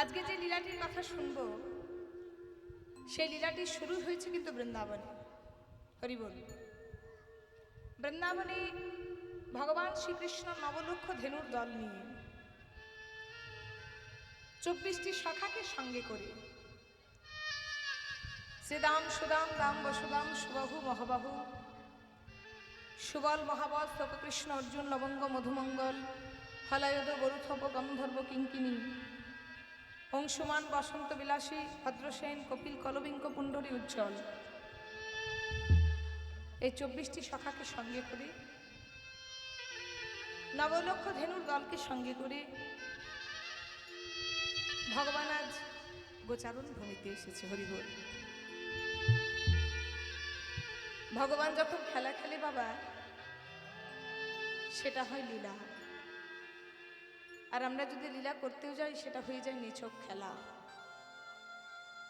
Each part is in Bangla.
আজকে যে লীলাটির কথা শুনবো সেই লীলাটি শুরু হয়েছে কিন্তু বৃন্দাবনে। হরি বল। বৃন্দাবনে ভগবান শ্রীকৃষ্ণ নবলক্ষ ধেনুর দল নিয়ে 24টি সখাকে সঙ্গে করে শ্রীদাম সুদাম দাম বসুদাম সুবাহু মহাবাহু সুবল মহাবল কৃষ্ণ অর্জুন লবঙ্গ মধুমঙ্গল ফলায়ুধ বরুথপ গন্ধর্ব কিঙ্কিনী অংশুমান বসন্ত বিলাসী ভদ্রসেন কপিল কলবিঙ্ক পুণ্ডরী উজ্জ্বল, এই 24টি সখাকে সঙ্গে করে নবলক্ষ ধেনুর দলকে সঙ্গে করে ভগবান আজ গোচারণ ভূমিতে এসেছে। হরিবল। ভগবান যখন খেলা খেলে বাবা, সেটা হয় লীলা, আর আমরা যদি লীলা করতেও যাই সেটা হয়ে যায় নিছক খেলা।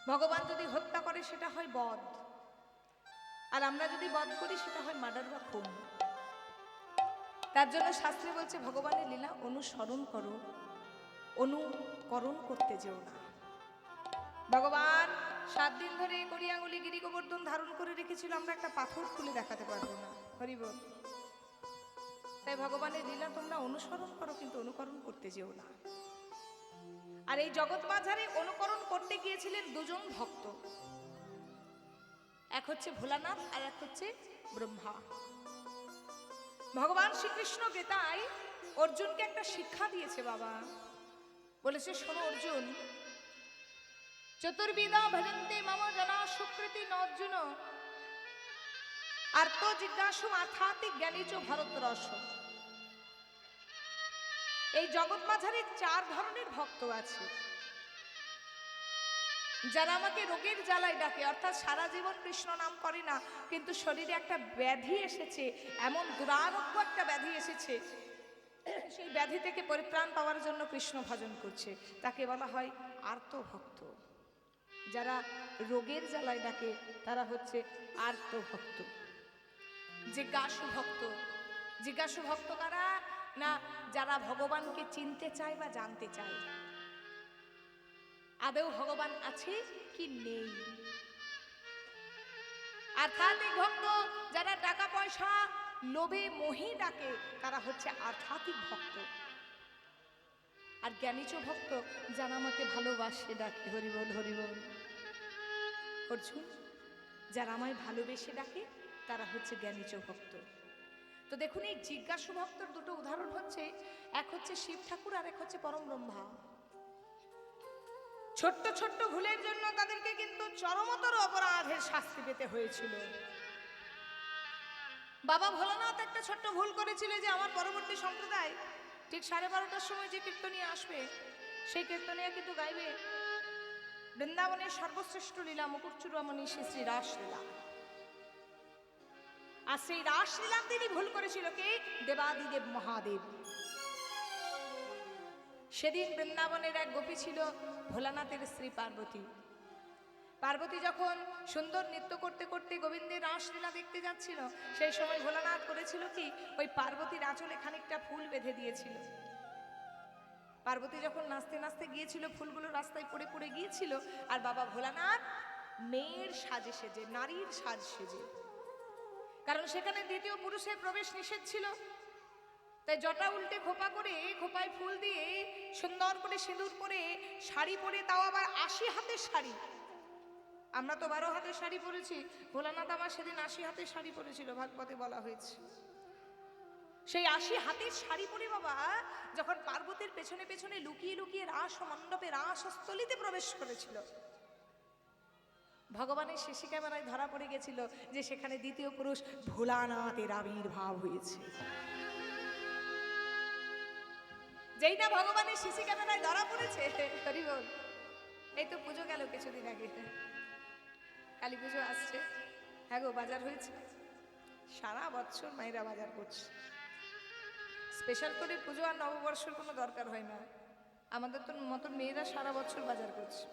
ভগবান যদি হত্যা করে সেটা হয় বধ, আর আমরা যদি বধ করি সেটা হয় মার্ডার বা খুন। তার জন্য শাস্ত্রে বলছে ভগবানের লীলা অনুসরণ করো, অনুকরণ করতে যেও না। ভগবান 7 দিন ধরে কড়ি আঙুলি গিরি গোবর্ধন ধারণ করে রেখেছিল, আমরা একটা পাথর তুলে দেখাতে পারবো না। হরিবল। তাই ভগবানের লীলা তোমরা অনুসরণ করো, কিন্তু অনুকরণ করতে যেও না। আর এই জগৎ বাজারে অনুকরণ করতে গিয়েছিলেন দুজন ভক্ত, এক হচ্ছে ভোলানাথ আর এক হচ্ছে ব্রহ্মা। ভগবান শ্রীকৃষ্ণ গীতায় অর্জুনকে একটা শিক্ষা দিয়েছে বাবা, বলেছে শোনো অর্জুন, চতুর্বিধা ভজন্তে মম জনা সুকৃতি ন অর্জুন আর্ত জিজ্ঞাসু অর্থাৎ জ্ঞানী চ ভরতরস। এই জগৎ মাঝারে 4 ধরনের ভক্ত আছে, যারা আমাকে রোগের জ্বালায় ডাকে, অর্থাৎ সারা জীবন কৃষ্ণ নাম করে না, কিন্তু শরীরে একটা ব্যাধি এসেছে, এমন দুরারোগ্য একটা ব্যাধি এসেছে, সেই ব্যাধি থেকে পরিত্রাণ পাওয়ার জন্য কৃষ্ণ ভজন করছে, তাকে বলা হয় আর্ত ভক্ত। যারা রোগের জ্বালায় ডাকে তারা হচ্ছে আর্ত ভক্ত। জিজ্ঞাসু ভক্ত, জিজ্ঞাসু ভক্ত কারা? না, যারা ভগবানকে চিনতে চায় বা জানতে চায় আদৌ ভগবান আছে কি নেই। আর্থাত্মিক ভক্ত যারা টাকা পয়সা লোভে মোহে ডাকে তারা হচ্ছে আর্থাত্মিক ভক্ত। আর জ্ঞানীচ ভক্ত যারা আমাকে ভালোবাসে ডাকে, হরিবল হরিবল। অর্জুন, যারা আমায় ভালোবেসে ডাকে তারা হচ্ছে জ্ঞানীচ ভক্ত। তো দেখুন, এই জিজ্ঞাসু ভক্তর দুটো উদাহরণ হচ্ছে, এক হচ্ছে শিব ঠাকুর আর এক হচ্ছে পরম ব্রহ্মা। ছোট্ট ছোট্ট ভুলের জন্য তাদেরকে কিন্তু চরমতর অপরাধের শাস্তি পেতে হয়েছিল। বাবা ভোলানাথ একটা ছোট্ট ভুল করেছিল, যে আমার পরবর্তী সম্প্রদায় ঠিক 12:30টার সময় যে কীর্তনিয়া আসবে সেই কীর্তনিয়া কিন্তু গাইবে বৃন্দাবনের সর্বশ্রেষ্ঠ লীলা মুকুটচূড়ামণি শ্রী শ্রী রাসলীলা। আর সেই রাসলীলা তিনি ভুল করেছিল কে? দেবাদিদেব মহাদেব। সেদিন বৃন্দাবনের এক গোপী ছিল ভোলানাথের স্ত্রী পার্বতী। পার্বতী যখন সুন্দর নৃত্য করতে করতে গোবিন্দের রাসলীলা দেখতে যাচ্ছিল, সেই সময় ভোলানাথ করেছিল কি, ওই পার্বতীর আঁচলে খানিকটা ফুল বেঁধে দিয়েছিল। পার্বতী যখন নাচতে নাচতে গিয়েছিল, ফুলগুলো রাস্তায় পড়ে পড়ে গিয়েছিল, আর বাবা ভোলানাথ মেয়ের সাজে সেজে, নারীর সাজ সেজে, কারণ সেখানে দ্বিতীয় পুরুষের প্রবেশ নিষেধ ছিল, তাই জটা উল্টে খোপা করে, খোপায় ফুল দিয়ে সুন্দর করে সিঁদুর পরে, শাড়ি পরে, তাও আবার 80 হাতের শাড়ি। আমরা তো 12 হাতের শাড়ি পরেছি, ভোলানাথ আমার সেদিন 80 হাতের শাড়ি পরেছিল, ভাগবতে বলা হয়েছে। সেই 80 হাতের শাড়ি পরে বাবা যখন পার্বতীর পেছনে পেছনে লুকিয়ে লুকিয়ে রাস মণ্ডপে, রাসস্থলিতে প্রবেশ করেছিল, ভগবানের সিসি ক্যামেরায় ধরা পড়ে গেছিল যে সেখানে দ্বিতীয় পুরুষ ভোলানাথের আবির্ভাব হয়েছে। যেই না ভগবানের সিসি ক্যামেরায় ধরা পড়েছে, হরিবল, এই তো পুজো গেল কিছুদিন আগে, কালী পুজো আসছে। হ্যাঁ গো, বাজার হয়েছে, সারা বছর মায়েরা বাজার করছে, স্পেশাল করে পুজো আর নববর্ষের কোনো দরকার হয় না, আমাদের তো মতন মেয়েরা সারা বছর বাজার করছে।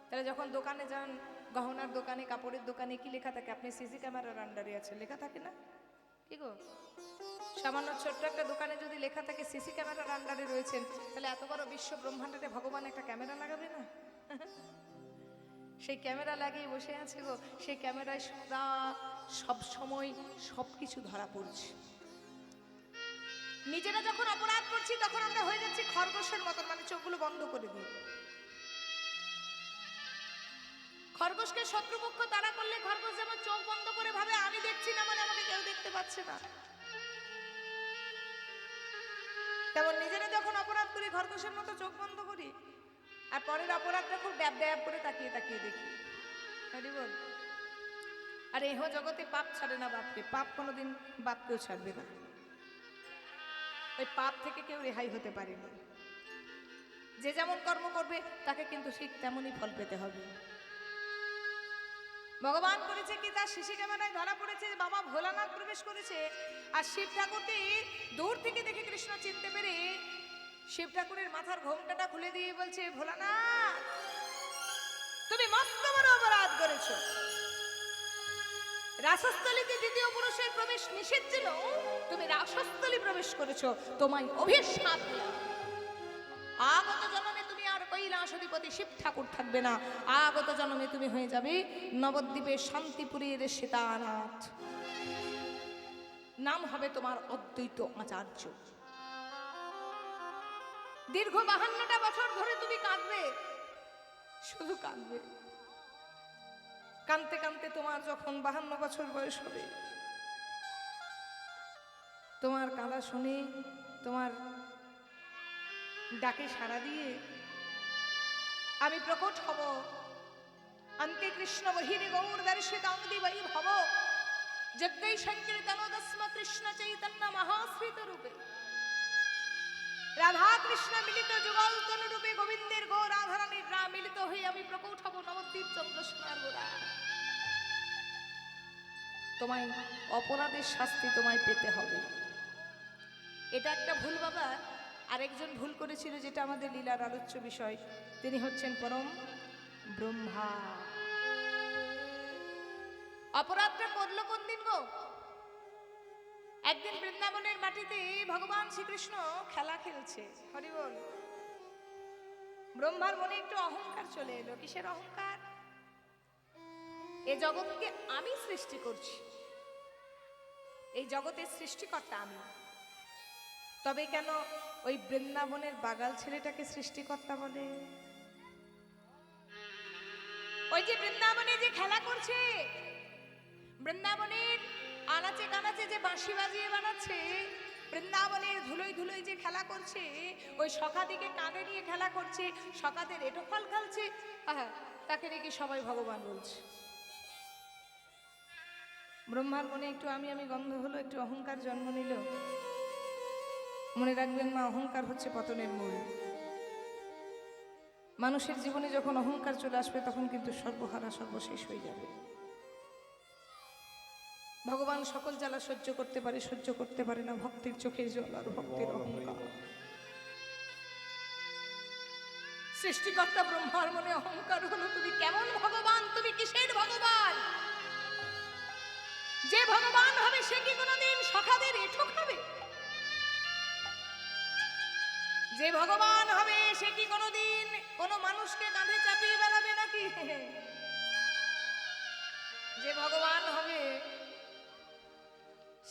তাহলে যখন দোকানে যান, গহনার দোকানে, কাপড়ের দোকানে, কি লেখা থাকে? আপনি সিসি ক্যামেরার আন্ডারে আছে, লেখা থাকে না? কি গো, সামান্য ছোট্ট একটা দোকানে যদি লেখা থাকে সিসি ক্যামেরার আন্ডারে রয়েছেন, তাহলে এত বড় বিশ্ব ব্রহ্মাণ্ডে ভগবান একটা ক্যামেরা লাগাবে সেই ক্যামেরা লাগিয়ে বসে আছে গো, সেই ক্যামেরায় সদা সব সময় সব কিছু ধরা পড়ছে। নিজেরা যখন অপরাধ করছি তখন আমরা হয়ে যাচ্ছি খরগোশের মতন, মানে চোখগুলো বন্ধ করে দিই। খরগোশকে শত্রুপক্ষ তাড়া করলে খরগোশ যেমন চোখ বন্ধ করে ভাবে আমি দেখছি না, মানে আমাকে কেউ দেখতে পাচ্ছে না, তেমন নিজেরা যখন অপরাধ করি খরগোশের মতো চোখ বন্ধ করি, আর পরের অপরাধটা খুব ড্যাব ড্যাব করে তাকিয়ে তাকিয়ে দেখি। বল, আর এহ জগতে পাপ ছাড়ে না বাপকে, পাপ কোনোদিন বাপকেও ছাড়বে না। ওই পাপ থেকে কেউ রেহাই হতে পারেনি। যে যেমন কর্ম করবে তাকে কিন্তু ঠিক তেমনই ফল পেতে হবে। ভগবান করেছে কি, তার সিসি ক্যামেরায় ধরা পড়েছে বাবা ভোলানাথ প্রবেশ করেছে, আর শিব ঠাকুরকে দূর থেকে দেখে কৃষ্ণ চিনতে পেরে শিব ঠাকুরের মাথার ঘোমটাটা খুলে দিয়ে বলছে, ভোলানাথ তুমি মস্ত বড় অপরাধ করেছো। রাসস্থলীতে দ্বিতীয় পুরুষের প্রবেশ নিষেধ ছিল, তুমি রাসস্থলী প্রবেশ করেছো, তোমায় অভিশাপ দিলাম। আগত জন্মে তুমি আর কৈলাস অধিপতি শিব ঠাকুর থাকবে না, আগত জন্মে তুমি হয়ে যাবে নবদ্বীপের শান্তিপুরের সীতানাথ, নাম হবে তোমার অদ্বৈত আচার্য। দীর্ঘ 52টা বছর ধরে তুমি কাঁদবে, শুধু কাঁদবে। কাঁদতে কাঁদতে তোমার যখন 52 বছর বয়স হবে, তোমার কাঁদা শুনে, তোমার ডাকে সাড়া দিয়ে আমি প্রকট হব। অন্তে কৃষ্ণ বহিরে গৌর দর্শিতাঙ্গি বৈ ভব, যজ্ঞৈ সংকীর্তন দস্ম কৃষ্ণ চৈতন্য মহাশ্রিত রূপে। রাধা কৃষ্ণ মিলিত যুগল তনু রূপে গোবিন্দের গো রাধারানীর রা মিলিত হয়ে আমি প্রকট হব নবদ্বীপ চন্দ্র সোনার গোড়া। তোমায় অপরাধের শাস্তি তোমায় পেতে হবে। এটা একটা ভুল বাবা। আরেকজন ভুল করেছিল, যেটা আমাদের লীলার আলোচ্য বিষয়। তিনি হচ্ছেন পরম ব্রহ্মা। অপরাধটা করলো কোন দিন গো? একদিন বৃন্দাবনের মাটিতে ভগবান শ্রীকৃষ্ণ খেলা খেলছে, হরি বল। ব্রহ্মার মনে একটু অহংকার চলে এলো। কিসের অহংকার? এ জগৎকে আমি সৃষ্টি করছি, এই জগতের সৃষ্টিকর্তা আমি, তবে কেন ওই বৃন্দাবনের বাগাল ছেলেটাকে সৃষ্টিকর্তা বলে? ওই যে বৃন্দাবনে যে খেলা করছে, বৃন্দাবনের আনাচে কানাচে যে বাঁশি বাজিয়ে বানাচ্ছে, বৃন্দাবনের ধুলোই ধুলোই যে খেলা করছে, ওই সখাদিকে কাঁধে নিয়ে খেলা করছে, সখাদের এটো ফল খালছে, তাকে নাকি সবাই ভগবান বলছে। ব্রহ্মার মনে একটু আমি আমি গন্ধ হলো, একটু অহংকার জন্ম নিল। মনে রাখবেন মা, অহংকার হচ্ছে পতনের মূল। মানুষের জীবনে যখন অহংকার চলে আসবে তখন কিন্তু সর্বহারা সর্বশেষ হয়ে যাবে। ভগবান সকল জ্বালা সহ্য করতে পারে, সহ্য করতে পারে না ভক্তির চোখের জল আর ভক্তির অহংকার। সৃষ্টিকর্তা ব্রহ্মার মনে অহংকার হলো, তুমি কেমন ভগবান, তুমি কিসের ভগবান? যে ভগবান হবে সে কি কোনোদিন সখাদের এঁঠো খাবে? যে ভগবান হবে সে কি কোনোদিন কোনো মানুষকে কাঁধে চাপিয়ে বেড়াবে নাকি? যে ভগবান হবে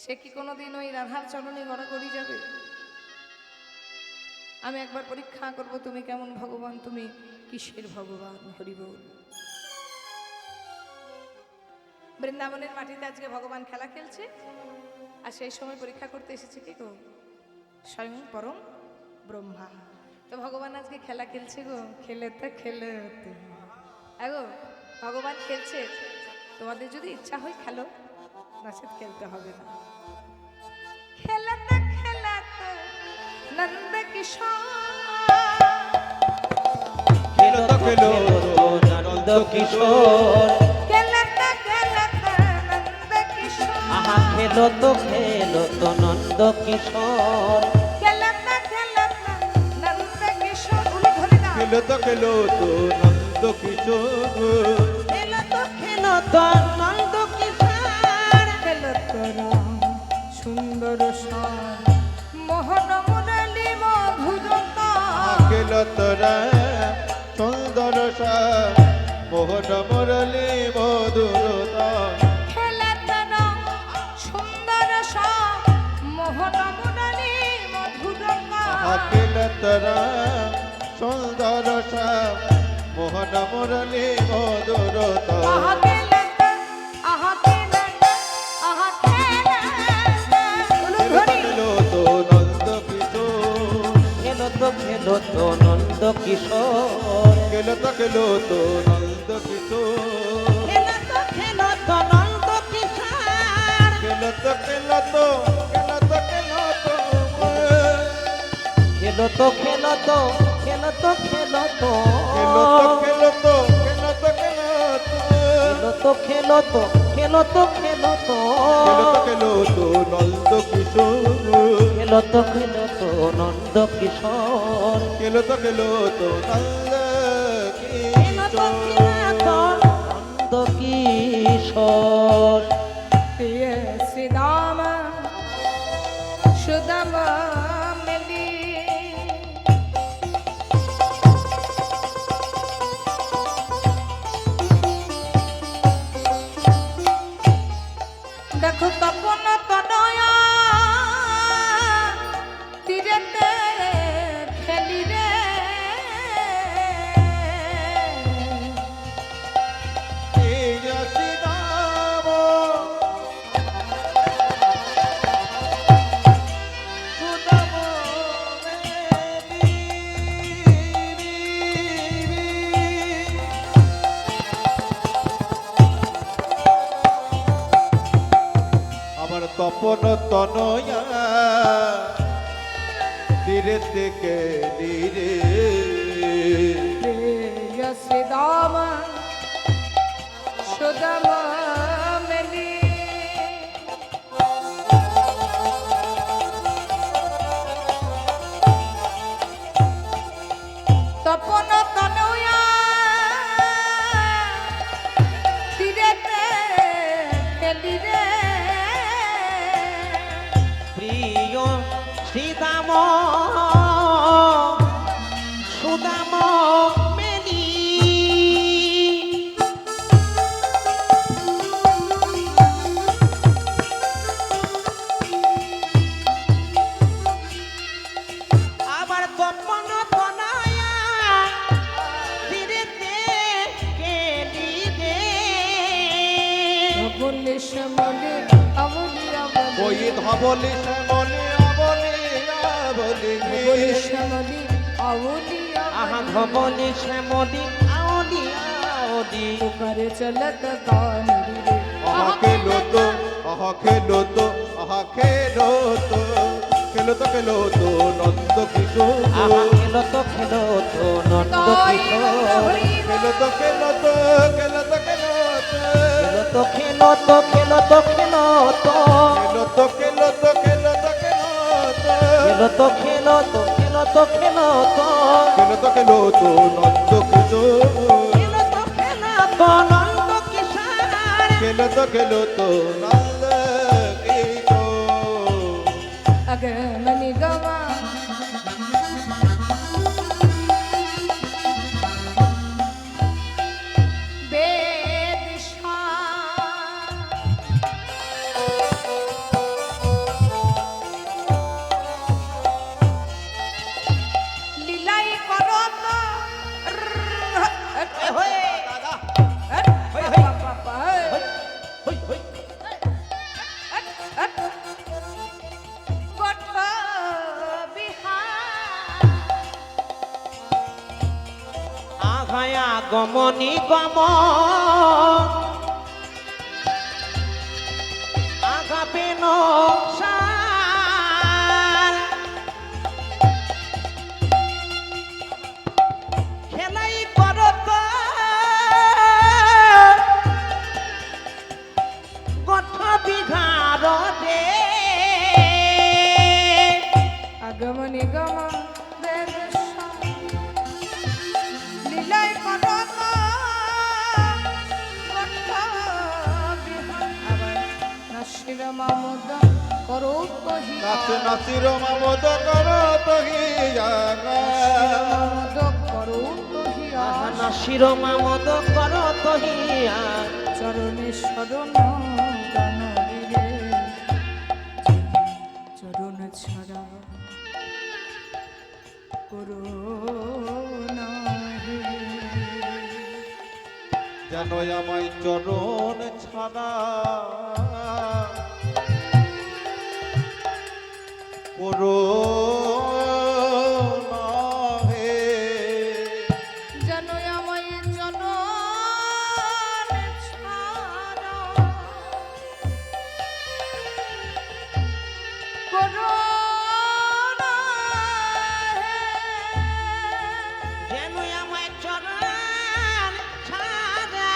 সে কি কোনোদিন ওই রাধার চরণে গড়াগড়ি যাবে? আমি একবার পরীক্ষা করব, তুমি কেমন ভগবান, তুমি কিসের ভগবান? হরি বল। বৃন্দাবনের মাটিতে আজকে ভগবান খেলা খেলছে, আর সেই সময় পরীক্ষা করতে এসেছে কি গো? স্বয়ং পরম ব্রহ্মা। তো ভগবান আজকে খেলা খেলছে গো, খেলেতে খেলেতে গো ভগবান খেলছে। তোমাদের যদি ইচ্ছা হয় খেলো, নাচেত খেলতে হবে না। খেলাতে খেলাতে নন্দ কিশোর, খেলো তো খেলো নন্দ কিশোর, খেলাতে খেলাতে নন্দ কিশোর, আহা খেলো তো নন্দ কিশোর, খেলাতে খেলাতে নন্দ কিশোর। উনি ধরে না, খেলো তো নন্দ কিশোর, খেলো তো নন্দ কিশোর, খেলো তোরা সুন্দর স্বর, মোহন মুরলী মধুরতা, খেলো তোরা সুন্দর মোহন মুরলী মধুরতা খেলাতে রং সুন্দর সব মোহন মুরলী মধুরতা আখিল তরা সুন্দর শ্যাম মোহন মুরলী মধুরতা আহা খেলাতে আহা খেলাতে আহা খেলাতে খেলো তো নন্দ কিশোর খেলো তো নন্দ কিশোর খেলো তো নন্দ কিশোর খেলো তো নন্দ কিশোর খেলো তো খেলো তো খেলো তো খেলো তো খেলো তো খেলো তো খেলো তো খেলো তো খেলো তো খেলো তো খেলো তো খেলো তো খেলো তো খেলো তো খেলো তো খেলো তো খেলো তো নন্দ কিশোর খেলো তো নন্দ কিশোর খেলো তো নন্দ খেলো তো কিশোর নন্দ কিশোর প্রিয় শ্রীরাম সুদাম মিলি দেখো তপন তনয়া তীরেতে খেলি রে আমার তপন তনয়া তীরে থেকে নীরে প্রিয় শ্রীরাম সুদাম মিলি তপন তনয়া তীরেতে খেলি রে প্রিয় শ্রীদাম সুদাম মেলি আবার তপন তনয়া তীরেতে কেলি রে বলে শ্যামলে অবলি ওই অবলি ধবলি শ্যামলি অবলি অবলি বলে শ্যামলি অবলি আহা অবলি ধবলি শ্যামলি আওলি আওলি পুকারে চলত কানুরি রে আহা খেলো তো আহা খেলো তো আহা খেলো তো খেলো তো নন্দ কিশোর আহা খেলো তো নন্দ কিশোর খেলো তো খেলো তো খেলো তো খেলো তো খেলো তো খেলো তো খেলো তো খেলো তো খেলো তো খেলো তো খেলো তো খেলো তো খেলো তো খেলো তো খেলো তো নন্দ কিশোর খেলো তো নন্দ কিশোর খেলো তো নন্দ কিশোর আগমনি গমা বেদিশা লীলাই করত হই হই আঘায়া গমনি গম আঘাপে নসার খেলাই করত গঠ বিঘার দে আগমনি গম বেদিশা লীলাই করত নাসির মামুদ করো কহি নাসির মামদ কর তহি জাগা মামুদ করো কহি না শিরোমা মদ কর তহিয়া চরণে শরণ গানরে চরণ ছাড়া করো না হে। যেন আমায় চরণ ছাড়া করো না হে। যেন আমায় চরণ ছাড়া করো না হে। যেন আমায় চরণ ছাড়া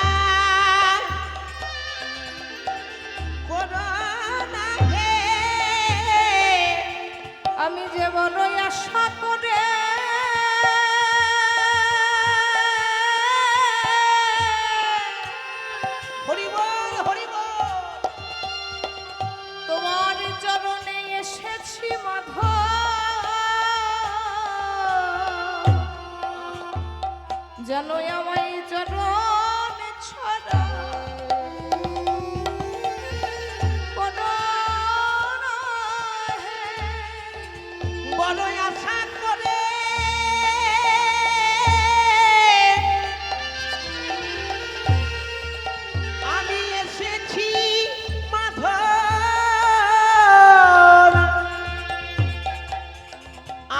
করো না হে। আমি যে বড়ই আশা করে হরি বল হরি বল। তোমার চরণে এসেছি মাধব, যেন আমায় চরণ ছাড়া করো না হে। বড় আশা করে আমি এসেছি মাধব,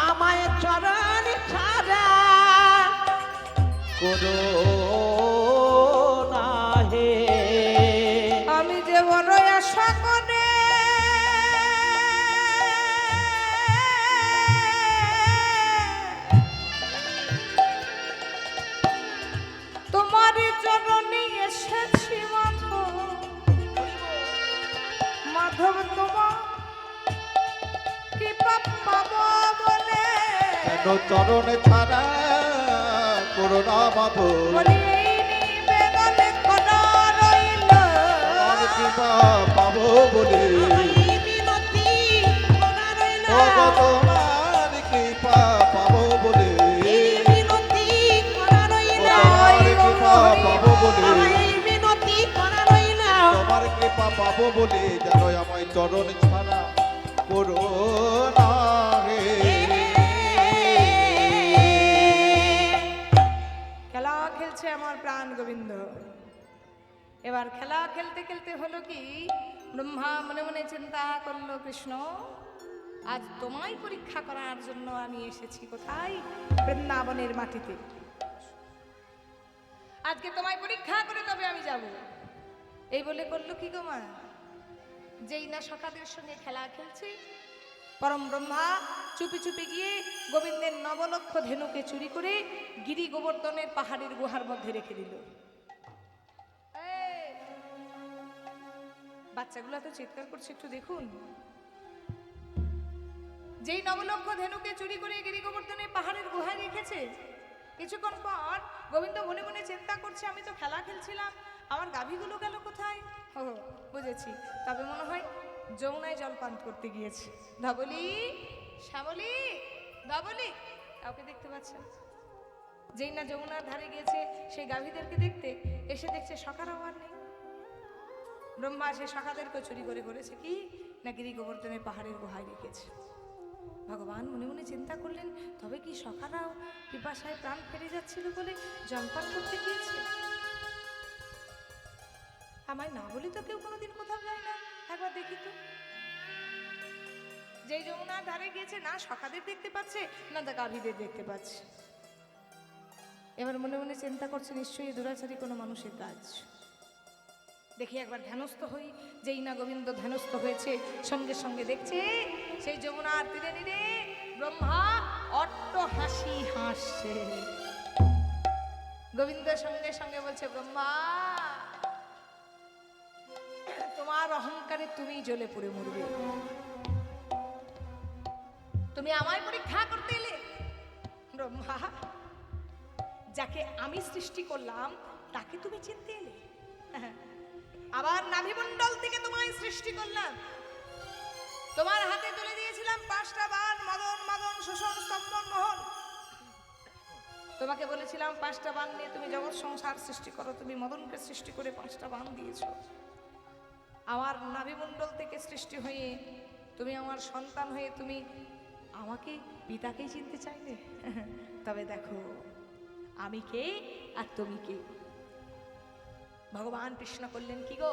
আমায় চরণ ছাড়া করো না হে। আমি যে বড় আশা করে তোমার চরণে এসেছি মাধব, মাধব তোমার কৃপা পাবো বলে যেন চরণ ছাড়া করো না মাধব। বলি এই নিবেদন করা রইল। তোমার কৃপা পাবো বলে এই মিনতি করা রইল। ও গো তোমার কৃপা পাবো বলে এই মিনতি করা রইল। তোমার কৃপা পাবো বলে এই মিনতি করা রইল। তোমার কৃপা পাবো বলে যেন আমায় চরণ ছাড়া করো না হে। খেলা খেলছে আমার প্রাণ গোবিন্দ। এবার খেলা খেলতে খেলতে হলো কি, ব্রহ্মা মনে মনে চিন্তা করলো, কৃষ্ণ আজ তোমায় পরীক্ষা করার জন্য আমি এসেছি কোথায়? বৃন্দাবনের মাটিতে। আজকে তোমায় পরীক্ষা করে তবে আমি যাব। এই বলে করলো কি গো মা, যেই না সখাদের সঙ্গে খেলা খেলছে, পরম ব্রহ্মা চুপি চুপি গিয়ে গোবিন্দের নবলক্ষ ধেনুকে চুরি করে গিরি গোবর্ধনের পাহাড়ের গুহার মধ্যে রেখে দিল। এই, বাচ্চাগুলো তো চিৎকার করছে, একটু দেখুন। যেই নবলক্ষ ধেনুকে চুরি করে গিরি গোবর্ধনের পাহাড়ের গুহায় রেখেছে, কিছুক্ষণ পর গোবিন্দ মনে মনে চিন্তা করছে, আমি তো খেলা খেলছিলাম, আমার গাভীগুলো গেল কোথায়? ও বুঝেছি, তবে মনে হয় যমুনায় জলপান করতে গিয়েছে। ধবলি, শ্যামলি, ধবলি, কাউকে দেখতে পাচ্ছেন? যেই না যমুনার ধারে গিয়েছে সেই গাভীদেরকে দেখতে, এসে দেখছে সখার আবার নেই। ব্রহ্মা সে সখাদেরকে চুরি করে করেছে কি না গিরি গোবর্ধনের পাহাড়ের গুহায় রেখেছে। ভগবান মনে মনে চিন্তা করলেন, তবে কি সখারাও পিপাসায় প্রাণ ফেরে যাচ্ছিল বলে জলপান করতে গিয়েছে? আমায় না বলি তো কেউ কোনোদিন কোথাও যায় না, একবার দেখি তো। যেই যমুনার ধারে গিয়েছে, না সখাদের দেখতে পাচ্ছে না তা গাভীদের দেখতে পাচ্ছে। এবার মনে মনে চিন্তা করছে, নিশ্চয়ই দুরাচারী কোনো মানুষের কাজ। দেখি একবার ধ্যানস্থ হই। যেই না গোবিন্দ ধ্যানস্থ হয়েছে, সঙ্গে সঙ্গে দেখছে সেই যমুনার তীরে তীরে ব্রহ্মা অট্ট হাসি হাসছে। গোবিন্দ সঙ্গে সঙ্গে বলছে, ব্রহ্মা তোমার অহংকারে তুমি জ্বলে পড়ে মরবে। তুমি আমায় পরীক্ষা করতে এলে? ব্রহ্মা, যাকে আমি সৃষ্টি করলাম তাকে তুমি চিনতে এলে? আবার নাভিমণ্ডল থেকে তোমায় সৃষ্টি করলাম, তোমার হাতে তুলে দিয়েছিলাম 5টা বাণ, মদন, মদন, শোষণ, স্তম্ভন, মোহন। তোমাকে বলেছিলাম 5টা বাণ নিয়ে তুমি জগৎ সংসার সৃষ্টি করো, তুমি মদনকে সৃষ্টি করে 5টা বাণ দিয়েছো। আমার নাভিমণ্ডল থেকে সৃষ্টি হয়ে তুমি আমার সন্তান হয়ে তুমি আমাকে পিতাকেই চিনতে চাইলে। তবে দেখো আমি কে আর তুমি কে। ভগবান কৃষ্ণ করলেন কি গো,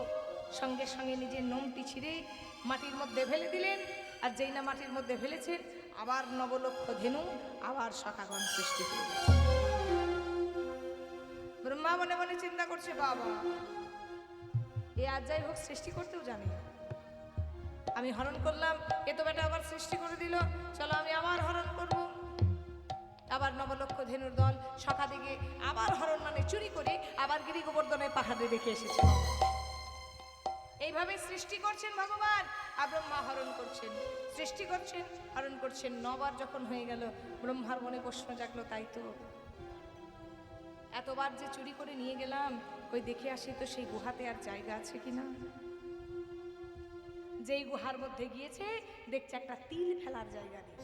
সঙ্গে সঙ্গে নিজের নোমটি ছিঁড়ে মাটির মধ্যে ফেলে দিলেন। আর যেই না মাটির মধ্যে ফেলেছেন, আবার 9 লক্ষ ধেনু, আবার সখাগণ সৃষ্টি হয়ে গেছে। ব্রহ্মা মনে মনে চিন্তা করছে, বাবা এ আজ যাই হোক সৃষ্টি করতেও জানি, আমি হরণ করলাম, এ তো বেটা আবার সৃষ্টি করে দিল, চলো আমি আবার হরণ করব। আবার 9 লক্ষ ধেনুর দল সখা দিকে আবার হরণ মানে চুরি করে আবার গিরি গোবর্ধনের পাহাড়ে রেখে এসেছে। এইভাবে সৃষ্টি করছেন ভগবান, আর ব্রহ্মা হরণ করছেন, সৃষ্টি করছেন, হরণ করছেন। 9 বার যখন হয়ে গেল, ব্রহ্মার মনে প্রশ্ন জাগলো, তাই তো এতবার যে চুরি করে নিয়ে গেলাম, ওই দেখে আসি তো সেই গুহাতে আর জায়গা আছে কিনা। যেই গুহার মধ্যে গিয়েছে, দেখছে একটা তিল ফেলার জায়গা নেই।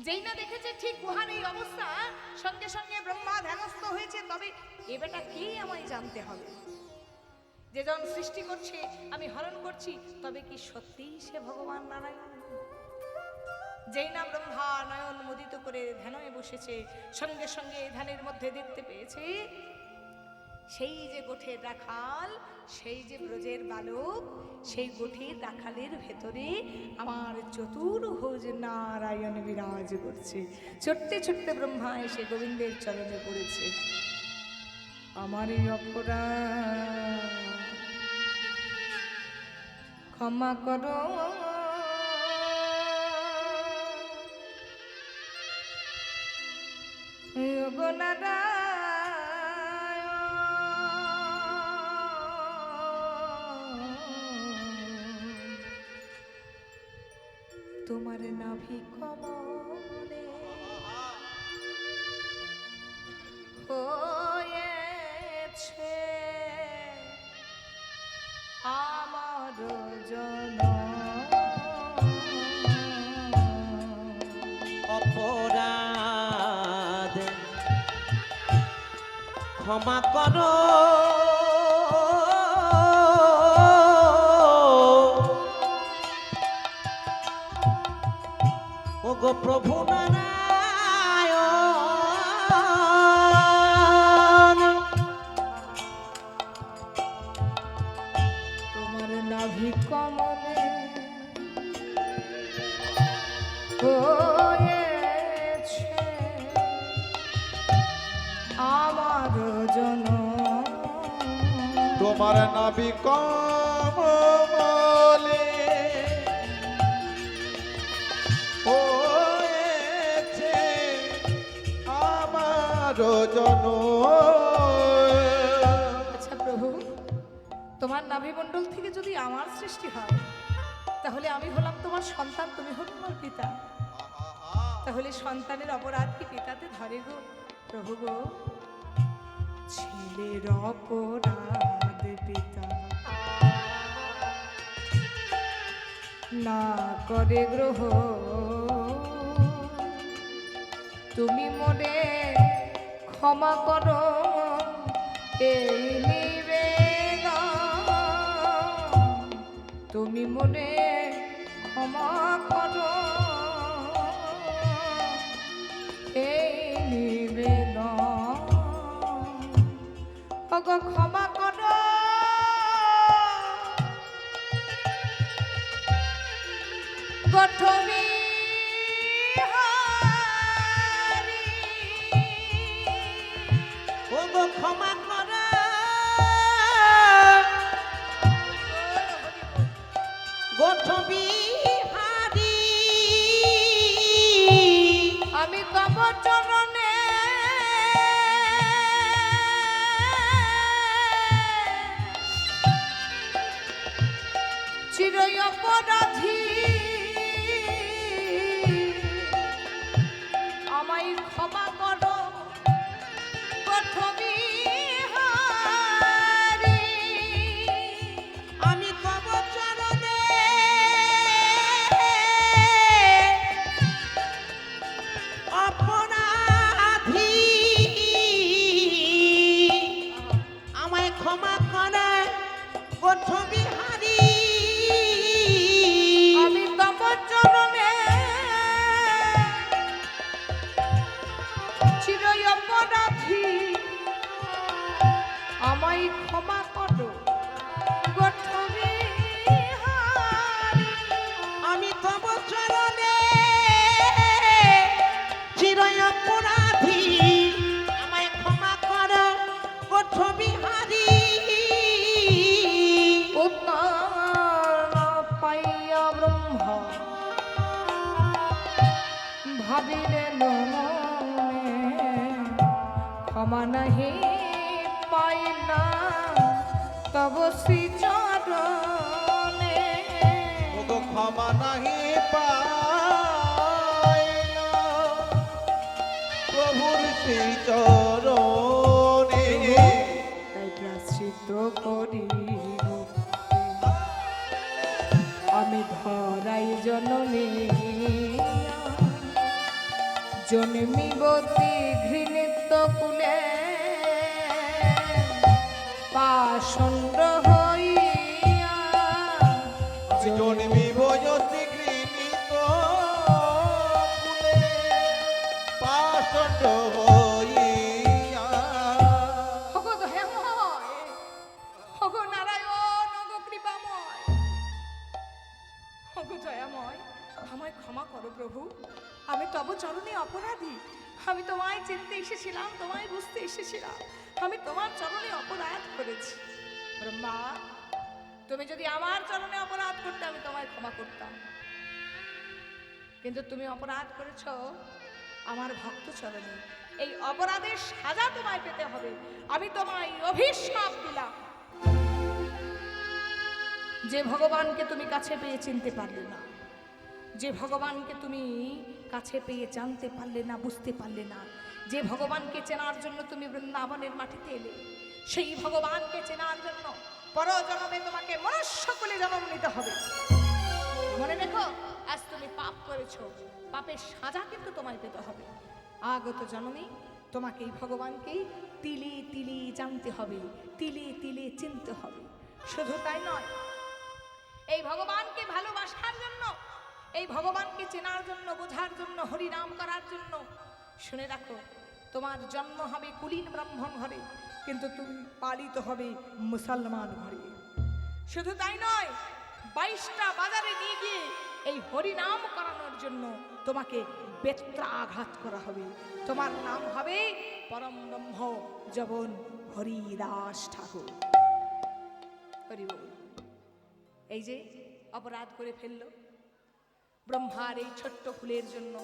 যেই না দেখেছে ঠিক গুহার এই অবস্থা, সঙ্গে সঙ্গে ব্রহ্মা ধ্যানস্থ হয়েছে, তবে এ বেটা কে আমায় জানতে হবে। যেজন সৃষ্টি করছে, আমি হরণ করছি, তবে কি সত্যিই সে ভগবান নারায়ণ? যেই না ব্রহ্মা নয়ন মুদিত করে ধ্যানে বসেছে, সঙ্গে সঙ্গে ধ্যানের মধ্যে দেখতে পেয়েছে সেই যে গোঠের রাখাল, সেই যে ব্রজের বালক, সেই গোঠের রাখালের ভেতরে আমার চতুর্ভুজ নারায়ণ বিরাজ করছে। ছোট্টে ছোট্টে ব্রহ্মা এসে গোবিন্দের চরণে পড়েছে, আমারই অপরাধ ক্ষমা করো, তোমার নাভি কমলে হয়েছে আমার জনম। অপরাধ ক্ষমা করো, ওগো প্রভু নারায়ণ। তোমার নাভি কমলে হয়েছে আমার জনম। তোমার নাভি কমলে হয়েছে আমার জনম। আচ্ছা প্রভু, তোমার নাভিমণ্ডল থেকে যদি আমার সৃষ্টি হয়, তাহলে আমি হলাম তোমার সন্তান, তুমি হল তোমার পিতা। তাহলে সন্তানের অপরাধ কি পিতাতে ধরে গো প্রভু গো? ছেলের অপরাধ পিতা না করে গ্রহ, তুমি মনে ক্ষমা করো এই নিবেদন, তুমি মনে ক্ষমা করো এই নিবেদন, ওগো ক্ষমা করো গঠবি ওগো ক্ষমা করো গোঠবি হারি, আমি তব চরণে চিরই অপরাধী, আমায় ক্ষমা করো প্রথমে হারি। আমি তব চরণে ক্ষমা নাহি পাইলাম তব শ্রীচরণে। ওগো ক্ষমা নাহি পাইলাম প্রভুর শ্রীচরণে। তাই প্রাশ্চিত্য করি আমি ধরাই জননী জন্মিবতী ঘৃণিত কুলে পাষণ্ড হইয়া। আমি জন্মিব যতি ঘৃণিত কুলে পাষণ্ড হইয়া। ওগো দয়াময়, ওগো নারায়ণ, ওগো কৃপাময়, ওগো দয়াময়, আমায় ক্ষমা করো প্রভু। আমি তব চরণে অপরাধী। আমি তোমায় চিনতে এসেছিলাম, তোমায় বুঝতে এসেছিলাম, আমি তোমার চরণে অপরাধ করেছি। ব্রহ্মা, তুমি যদি আমার চরণে অপরাধ করতে আমি তোমায় ক্ষমা করতাম, কিন্তু তুমি অপরাধ করেছ আমার ভক্ত চরণে। এই অপরাধের সাজা তোমায় পেতে হবে। আমি তোমায় অভিশাপ দিলাম। যে ভগবানকে তুমি কাছে পেয়ে চিনতে পারলে না, যে ভগবানকে তুমি কাছে পেয়ে জানতে পারলে না, বুঝতে পারলে না, যে ভগবানকে চেনার জন্য তুমি বৃন্দাবনের মাটিতে এলে, সেই ভগবানকে চেনার জন্য পরজন্মে তোমাকে মনুষ্যকুলে জন্ম নিতে হবে। মনে রেখো, আজ তুমি পাপ করেছো, পাপের সাজা কিন্তু তোমায় পেতে হবে। আগত জন্মে তোমাকে এই ভগবানকেই তিলে তিলে জানতে হবে, তিলে তিলে চিনতে হবে। শুধু তাই নয়, এই ভগবানকে ভালোবাসার জন্য, এই ভগবানকে চেনার জন্য, বোঝার জন্য, হরিনাম করার জন্য, শুনে রাখো, তোমার জন্ম হবে কুলীন ব্রাহ্মণ ঘরে, কিন্তু তুমি পালিত হবে মুসলমান ঘরে। শুধু তাই নয়, 22টা বাজারে নিয়ে গিয়ে এই হরিনাম করানোর জন্য তোমাকে বেত্রাঘাত করা হবে। তোমার নাম হবে পরম ব্রহ্ম জবন হরিদাস ঠাকুর। হরি বল। এই যে অপরাধ করে ফেলল, ব্রহ্মার এই ছোট্ট ফুলের জন্য,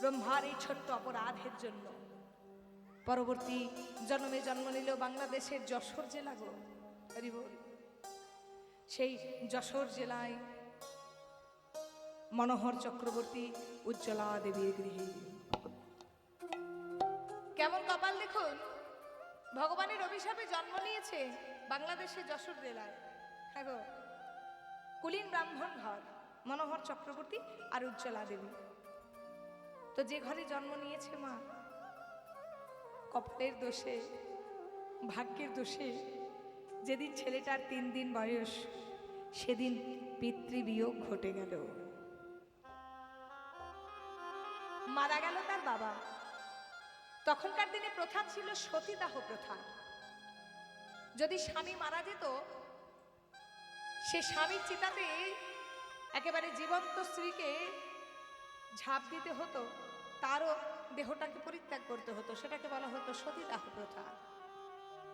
ব্রহ্মার এই ছোট্ট অপরাধের জন্য পরবর্তী জন্মে জন্ম নিল বাংলাদেশের যশোর জেলা গো। হরি বল। সেই যশোর জেলায় মনোহর চক্রবর্তী উজ্জ্বলা দেবীর গৃহে। কেমন কপাল দেখুন, ভগবানের অভিশাপে জন্ম নিয়েছে বাংলাদেশের যশোর জেলায়। হ্যাঁ গো, কুলীন ব্রাহ্মণ ঘর, মনোহর চক্রবর্তী আর উজ্জ্বলা দেবী। তো যে ঘরে জন্ম নিয়েছে মা, কপালের দোষে, ভাগ্যের দোষে, যেদিন ছেলেটার 3 দিন বয়স, সেদিন পিতৃবিয়োগ ঘটে গেল। মারা গেল তার বাবা। তখনকার দিনে প্রথা ছিল সতীদাহ প্রথা। যদি স্বামী মারা যেত, সে স্বামীর চিতাতে একেবারে জীবন্ত স্ত্রীকে ঝাঁপ দিতে হতো, তারও দেহটাকে পরিত্যাগ করতে হতো। সেটাকে বলা হতো সতীদাহ প্রথা।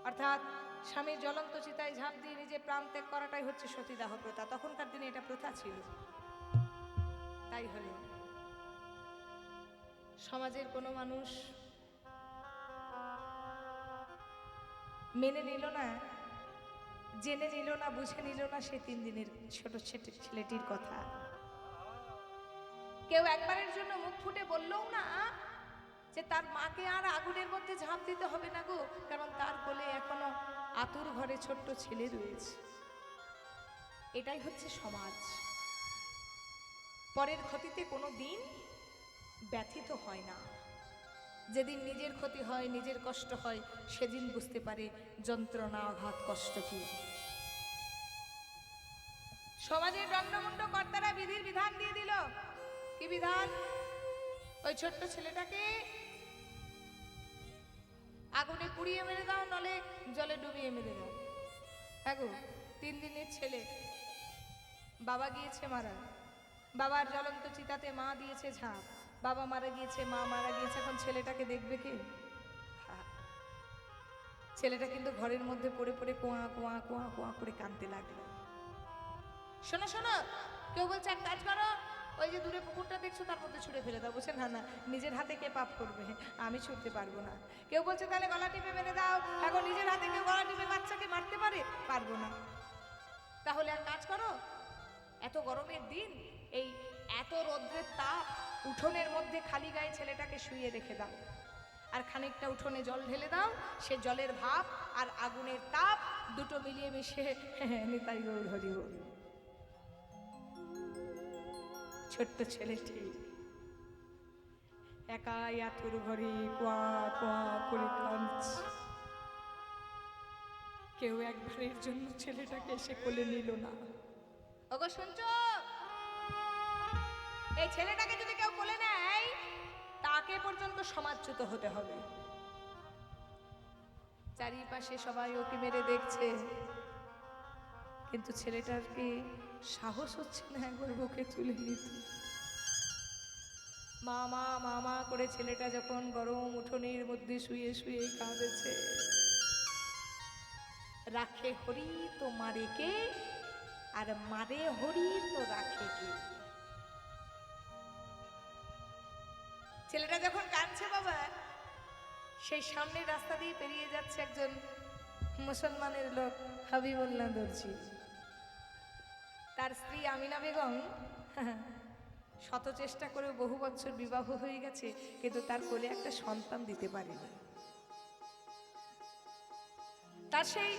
অর্থাৎ স্বামীর জ্বলন্ত চিতায় ঝাঁপ দিয়ে নিজে প্রাণ ত্যাগ করাটাই হচ্ছে সতীদাহ প্রথা। তখনকার দিনে এটা প্রথা ছিল। তাই হলো সমাজের কোনো মানুষ মেনে নিল না, জেনে নিল না, বুঝে নিল না সেই 3 দিনের ছোট ছেলেটির কথা। কেউ একবারের জন্য মুখ ফুটে বললেও না যে তার মাকে আর আগুনের মধ্যে ঝাঁপ দিতে হবে না গো, কারণ তার কোলে এখনো আতুর ঘরে ছোট্ট ছেলে রয়েছে। এটাই হচ্ছে সমাজ। পরের ক্ষতিতে কোনো দিন ব্যথিত হয় না। যেদিন নিজের ক্ষতি হয়, নিজের কষ্ট হয়, সেদিন বুঝতে পারে যন্ত্রণা, আঘাত, কষ্ট কি। সমাজের দণ্ডমুণ্ড কর্তারা বিধির বিধান দিয়ে দিল। কি বিধান? ওই ছোট্ট ছেলেটাকে আগুনে পুড়িয়ে মেরে দাও, নলে জলে ডুবিয়ে মেরে দাও। হ্যাঁ গো, 3 দিনের ছেলে, বাবা গিয়েছে মারা, বাবার জ্বলন্ত চিতাতে মা দিয়েছে ঝাঁপ, বাবা মারা গিয়েছে, মা মারা গিয়েছে, এখন ছেলেটাকে দেখবে কে? ছেলেটা কিন্তু ঘরের মধ্যে পড়ে পড়ে কোয়া কোয়া কোয়া কোয়া করে কাঁদতে লাগলো। শোনো শোনো, কেউ বলছে এক কাজ করো, ওই যে দূরে পুকুরটা দেখছো তার মধ্যে ছুঁড়ে ফেলে দাও। বলছে না না, নিজের হাতে কে পাপ করবে, আমি ছুটতে পারবো না। কেউ বলছে তাহলে গলা টিপে মেরে দাও। এখন নিজের হাতে কেউ গলা টিপে বাচ্চাকে মারতে পারে? পারবো না। তাহলে এক কাজ করো, এত গরমের দিন, এই এত রৌদ্রের তাপ, উঠোনের মধ্যে খালি গায়ে ছেলেটাকে শুইয়ে রেখে দাও, আর খানিকটা উঠোনে জল ঢেলে দাও। সে জলের ভাপ আর আগুনের তাপ দুটো মিলিয়ে মিশে নিতাই গৌর হরি বল। ছোট্ট ছেলেটি একাই আতুর ঘরে কোয়া কোয়া করে কাঁদছে। কেউ একবারের জন্য ছেলেটাকে এসে কোলে নিল না। ওগো শুনছো, এই ছেলেটাকে যদি কেউ কোলে নেয় তাকে পর্যন্ত সমাজচ্যুত হতে হবে। চারিপাশে সবাই ওকে মেরে দেখছে, কিন্তু ছেলেটার কি সাহস হচ্ছে না একবার বুকে তুলে নিতে। মামা মামা করে ছেলেটা যখন গরম উঠোনের মধ্যে শুয়ে শুয়ে কাঁদেছে, রাখে হরি তো মারে কে, আর মারে হরি তো রাখে কে। ছেলেটা যখন কাঁদছে বাবা, সেই সামনের রাস্তা দিয়ে পেরিয়ে যাচ্ছে একজন মুসলমানের লোক, হাবিবুল্লাহ দর্জি। তার স্ত্রী আমিনা বেগম শত চেষ্টা করে বহু বছর বিবাহ হয়ে গেছে, কিন্তু তার কোলে একটা সন্তান দিতে পারেনি। তার সেই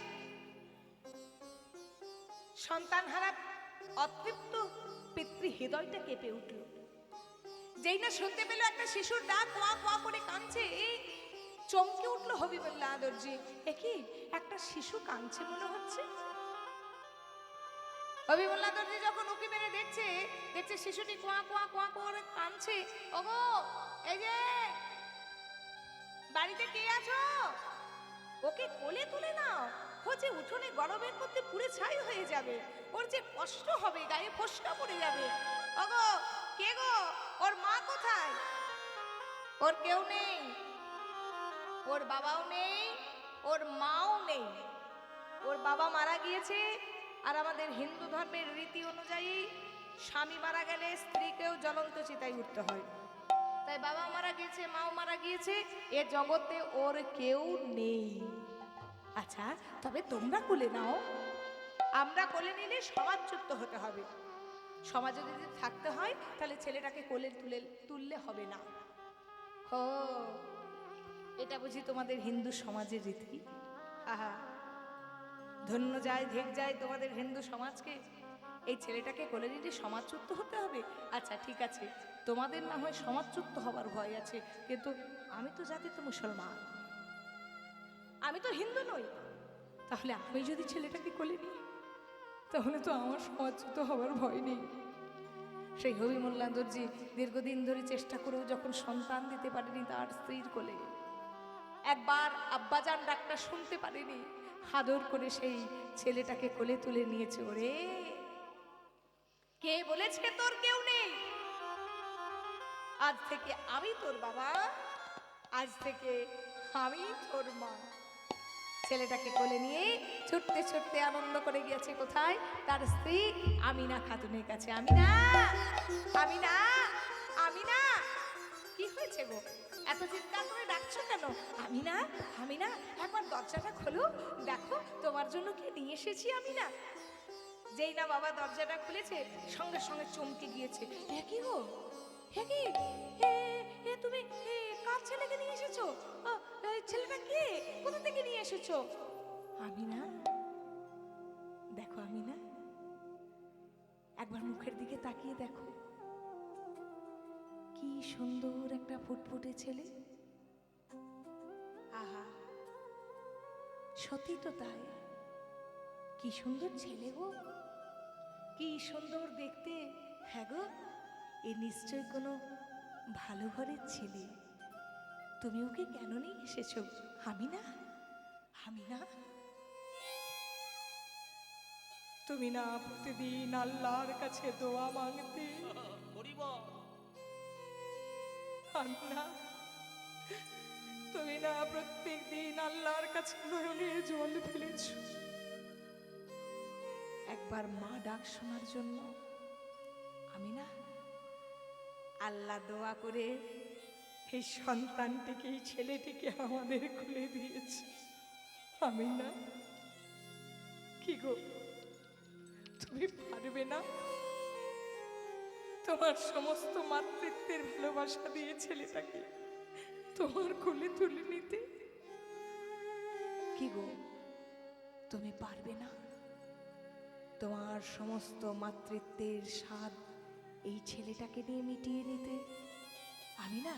সন্তানহারা অতৃপ্ত পিতৃ হৃদয়টা কেঁপে উঠল। যেই না শুনতে পেল একটা শিশুর ডাক, কোয়া কোয়া করে কাঁদছে, চমকে উঠলো হবিবুল্লাহ দর্জি। কি একটা শিশু কাঁদছে মনে হচ্ছে। হবিবুল্লাহ দর্জি যখন উকি মেরে দেখছে, দেখছে শিশুটি কোয়া কোয়া কোয়া করে কাঁদছে। ওগো, এই যে বাড়িতে কে আছো, ওকে কোলে তুলে নাও। ও যে উঠোনে গরমের মধ্যে পুড়ে ছাই হয়ে যাবে, ওর যে কষ্ট হবে, গায়ে ফোস্কা পড়ে যাবে। ওগো, কে গো, ওর মা কোথায়? ওর কেউ নেই, ওর বাবাও নেই, ওর মাও নেই। ওর বাবা মারা গিয়েছে, আর আমাদের হিন্দু ধর্মের রীতি অনুযায়ী স্বামী মারা গেলে স্ত্রীকেও জ্বলন্ত চিতায় উঠতে হয়। তাই বাবা মারা গিয়েছে, মাও মারা গিয়েছে, এ জগতে ওর কেউ নেই। আচ্ছা, তবে তোমরা কোলে নাও। আমরা কোলে নিলে সমাজচ্যুত হতে হবে। সমাজে যদি থাকতে হয় তাহলে ছেলেটাকে কোলে তুললে হবে না। ও, এটা বুঝি তোমাদের হিন্দু সমাজের রীতি? আহা, ধন্য যায় ধেক যায় তোমাদের হিন্দু সমাজকে। এই ছেলেটাকে কোলে নিলে সমাজচ্যুত হতে হবে? আচ্ছা ঠিক আছে, তোমাদের না হয় সমাজচ্যুত হবার ভয় আছে, কিন্তু আমি তো জাতি তো মুসলমান, আমি তো হিন্দু নই। তাহলে আমি যদি ছেলেটাকে কোলে নিই তাহলে তো আমার সমাজচ্যুত হবার ভয় নেই। সেই হবিবুল্লাহ দর্জি দীর্ঘদিন ধরে চেষ্টা করেও যখন সন্তান দিতে পারেনি তার স্ত্রীর কোলে, একবার আব্বাজান ডাকটা শুনতে পারেনি, আদর করে সেই ছেলেটাকে কোলে তুলে নিয়েছে। ওরে, কে বলেছে তোর কেউ নেই? আজ থেকে আমি তোর বাবা, আজ থেকে আমি তোর মা। ছেলেটাকে কোলে নিয়ে ছুটতে ছুটতে আনন্দ করে গিয়েছে কোথায়? তার স্ত্রী আমিনা খাতুনের কাছে। আমিনা, আমিনা, আমিনা, কি হয়েছে গো, এত চিৎকার করে ডাকছো কেন? আমিনা, আমিনা, একবার দরজাটা খোলো, দেখো তোমার জন্য কি নিয়ে এসেছি। আমিনা যেই না বাবা দরজাটা খুলেছে, সঙ্গে সঙ্গে চমকে গিয়েছে। এ কি গো, হে কি, তুমি কার ছেলেকে নিয়ে এসেছো? ছেলেটা কে, কোথা থেকে নিয়ে এসেছো? আমিনা, দেখো আমিনা, একবার মুখের দিকে তাকিয়ে দেখো, কি সুন্দর একটা ফুটফুটে ছেলে। আহা, সত্যি তো তাই, কি সুন্দর ছেলে গো, কি সুন্দর দেখতে। হ্যাঁ গো, এ নিশ্চয় কোনো ভালো ঘরের ছেলে। তুমি ওকে কেন নিয়ে এসেছো? আমিনা, আমিনা, তুমি না প্রতিদিন আল্লাহর কাছে দোয়া মাংতে? আমিনা, তুমি না প্রত্যেক দিন আল্লাহর কাছে নয়নের জল ফেলেছ একবার মা ডাক শোনার জন্য? আমিনা, আল্লাহ দোয়া করে এই সন্তানটিকে, এই ছেলেটিকে আমাদের খুলে দিয়েছে। আমি না, কি গো, তুমি পারবে না তোমার সমস্ত মাতৃত্বের ভালোবাসা দিয়ে ছেলেটাকে তোমার কোলে তুলে নিতে? কি গো, তুমি পারবে না তোমার সমস্ত মাতৃত্বের স্বাদ এই ছেলেটাকে নিয়ে মিটিয়ে নিতে? আমি না,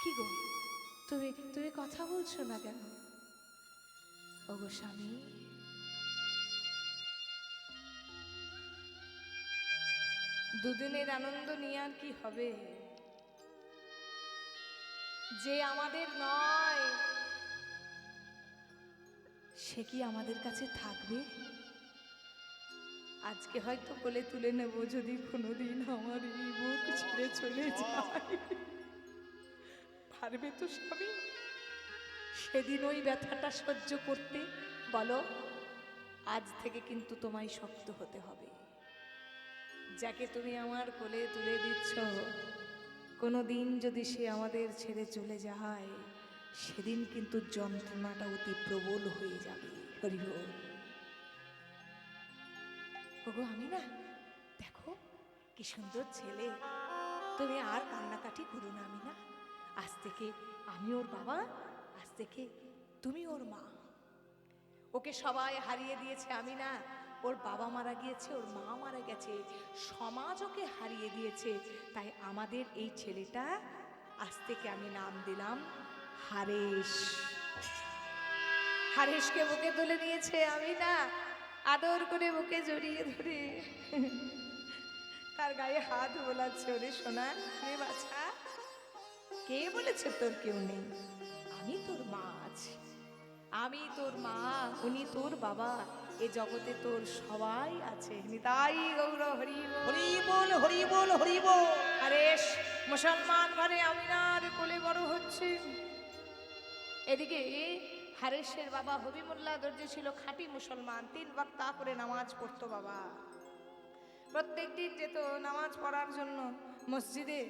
কি গো, তুমি তুমি কথা বলছো না কেন? ওগো স্বামী, দুদিনের আনন্দ নিয়ে আর কি হবে? যে আমাদের নয় সে কি আমাদের কাছে থাকবে? আজকে হয়তো কোলে তুলে নেব, যদি কোনোদিন আমার এই বুক ছেড়ে চলে যায়, পারবে তো স্বামী সেদিন ওই ব্যথাটা সহ্য করতে? বলো, আজ থেকে কিন্তু তোমায় শক্ত হতে হবে। যাকে তুমি আমার কোলে তুলে দিচ্ছ, কোনোদিন যদি সে আমাদের ছেড়ে চলে যায়, সেদিন কিন্তু যন্ত্রণাটা অতি প্রবল হয়ে যাবে। হরি বল। ওগো আমি না, দেখো কি সুন্দর ছেলে, তুমি আর কান্নাকাটি করো না। আমি না, আজ থেকে আমি ওর বাবা, আজ থেকে তুমি ওর মা। ওকে সবাই হারিয়ে দিয়েছে, আমি না, ওর বাবা মারা গিয়েছে, ওর মা মারা গেছে, সমাজ ওকে হারিয়ে দিয়েছে। তাই আমাদের এই ছেলেটা আজ থেকে আমি নাম দিলাম হারেশ। হারেশকে বুকে তুলে নিয়েছে, আমি না, আদর করে বুকে জড়িয়ে ধরে তার গায়ে হাত বোলাচ্ছে। ওরে সোনা, রে বাছা, কে বলেছে তোর কেউ নেই? আমি তোর মা আছি, আমি তোর মা, উনি তোর বাবা, এ জগতে তোর সবাই আছে। নিতাই গৌর হরি হরি বল, হরি বল, হরি বল। হারেশ মুসলমান ঘরে আমিনার কোলে বড় হচ্ছে। এদিকে হারেশের বাবা হবিমুল্লাহ দর্জি ছিল খাঁটি মুসলমান, 3 ওয়াক্ত করে নামাজ পড়তো বাবা। প্রত্যেক দিন যেত নামাজ পড়ার জন্য মসজিদে।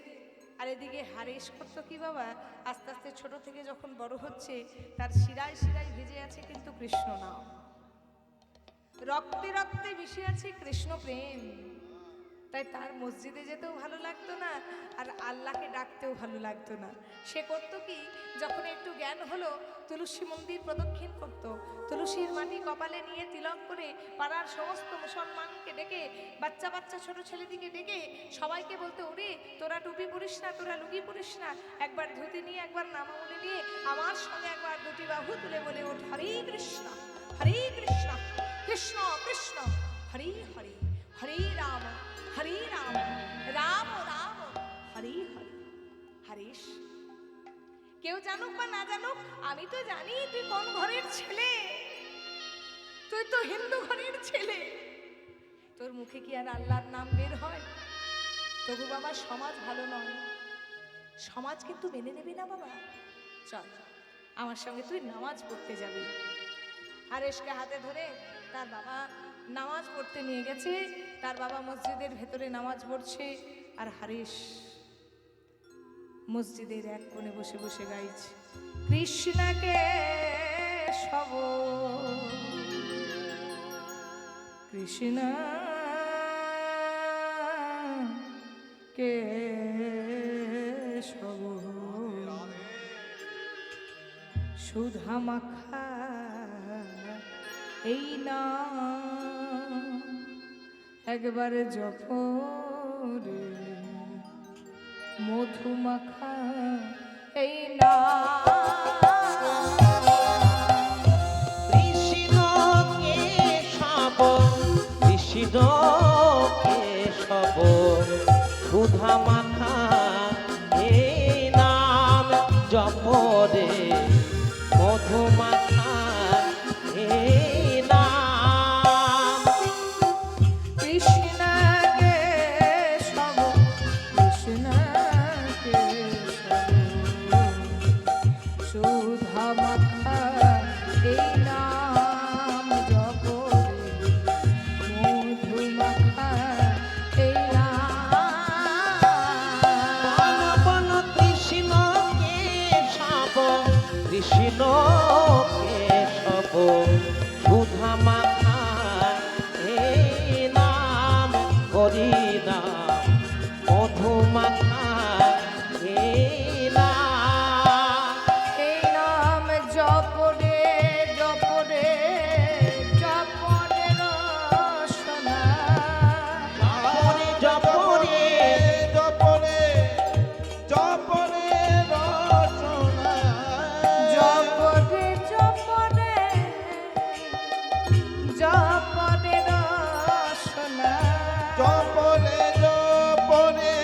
আর এদিকে হারেশ করতো কি বাবা, আস্তে আস্তে ছোট থেকে যখন বড় হচ্ছে, তার শিরায় শিরায় ভিজে আছে কিন্তু কৃষ্ণ নাম, রক্তে রক্তে মিশে আছে কৃষ্ণ প্রেম। তাই তার মসজিদে যেতেও ভালো লাগতো না, আর আল্লাহকে ডাকতেও ভালো লাগতো না। সে করতো কি, যখন একটু জ্ঞান হলো, তুলসী মন্দির প্রদক্ষিণ করতো, তুলসীর মাটি কপালে নিয়ে তিলক করে পাড়ার সমস্ত মুসলমানকে ডেকে, বাচ্চা বাচ্চা ছোট ছেলেদিকে ডেকে সবাইকে বলতো, ওরে তোরা টুপি পরিস না, তোরা লুঙ্গি পরিস না, একবার ধুতি নিয়ে, একবার নামাবলি নিয়ে আমার সঙ্গে একবার দুটি বাহু তুলে বলে ওঠ, হরে কৃষ্ণ হরে কৃষ্ণ কৃষ্ণ কৃষ্ণ হরে হরে, হরে রাম হরে রাম রাম রাম হরে হরে। হারেশ, কেউ জানুক বা না জানুক, আমি তো জানি তুই কোন ঘরের ছেলে। তুই তো হিন্দু ঘরের ছেলে, তোর মুখে কি আর আল্লাহর নাম বের হয়? তবু বাবা সমাজ ভালো নয়, সমাজ কিন্তু মেনে নেবে না বাবা। চল আমার সঙ্গে তুই নামাজ পড়তে যাবি। হারেশকে হাতে ধরে তার বাবা নামাজ পড়তে নিয়ে গেছে। তার বাবা মসজিদের ভেতরে নামাজ পড়ছে, আর হারেশ মসজিদের এক কোণে বসে বসে গাইছে, কৃষ্ণকে সব কৃষ্ণ কে সব সুধা মাখা এই না একবার জপ রে, মধু মাখা এই না। কৃষ্ণ কেশব, কৃষ্ণ কেশব সুধা মাখা এই নাম জপ রে, মধু মাখা এই নাম। কৃষ্ণ কেশব, কৃষ্ণ কেশব সুধা মাখা এই নাম জপ রে, মধু মাখা এই নাম। কৃষ্ণ কেশব সুধা মাখা এই নাম হরি নাম মধু মাখা এই নাম এই নাম জপরে জপরে জপরে রসনা জপরে জপরে জপরে জপরে রচনা জপরে জপরে জপরে রসনা জপরে জপরে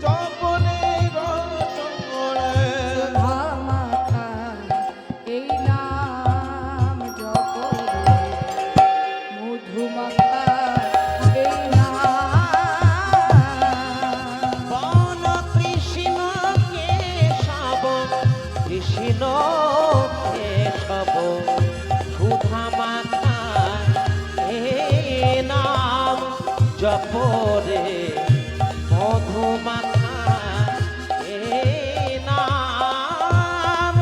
জপরে রচনা সুধা মাখা এই নাম জপরে মধু মাখা এই নাম বন কৃষ্ণ কেশব কৃষ্ণ কেশব সুধা মাখা এই নাম জপরে মধু মাখা এই নাম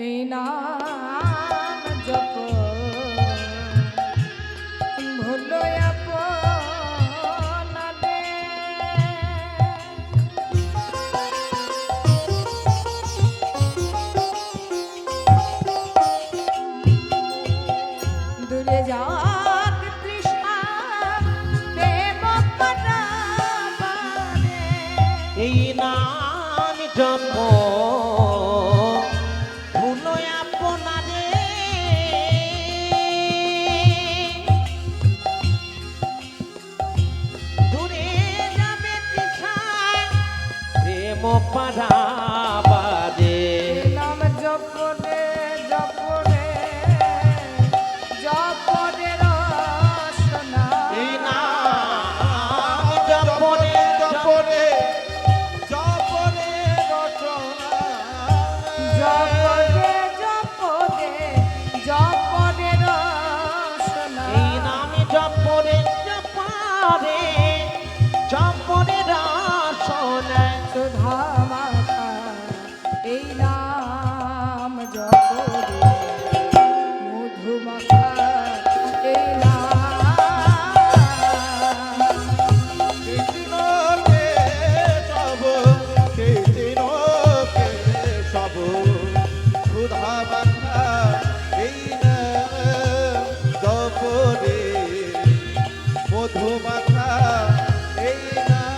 এই নাম জপ ভুলো আপনারে দূরে যাক তৃষ্ণা প্রেম পরাবারে এই নাম জন্ম ভুলো আপনারে দূরে যাবে তৃষায় প্রেম পারাবারে নাম জপরে জপরে জপরে রসনা এই নাম জপরে জপরে জপরে রচনা জপরে জপরে জপরে রসনা এই নাম জপরে জপরে জপরে রসনা সুধা মাখা এই নাম জপরে মধু মাখা এই নাম কৃষ্ণ কেশব কৃষ্ণ কেশব সুধা মাখা এই নাম জপরে মধু মাখা এই নাম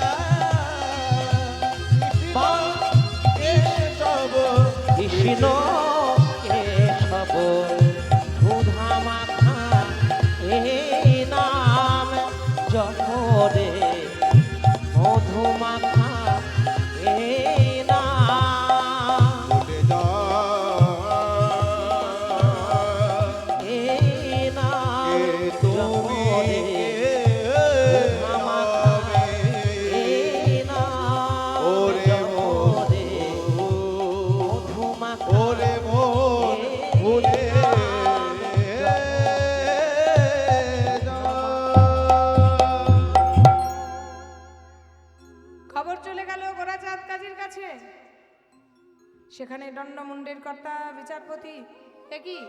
কেশব কৃষ্ণ কেশব সুধা মাখা এই নাম জপরে মধু মাখা এই নাম উঠে যা এই নাম কে তুমি জপরে মধু মাখা এই নাম ওরে জপরে মধু মাখা ওরে মোর ভুলে খবর চলে গেল গোরাচাঁদ কাজীর কাছে সেখানে দণ্ডমুণ্ডের কর্তা বিচারপতি একই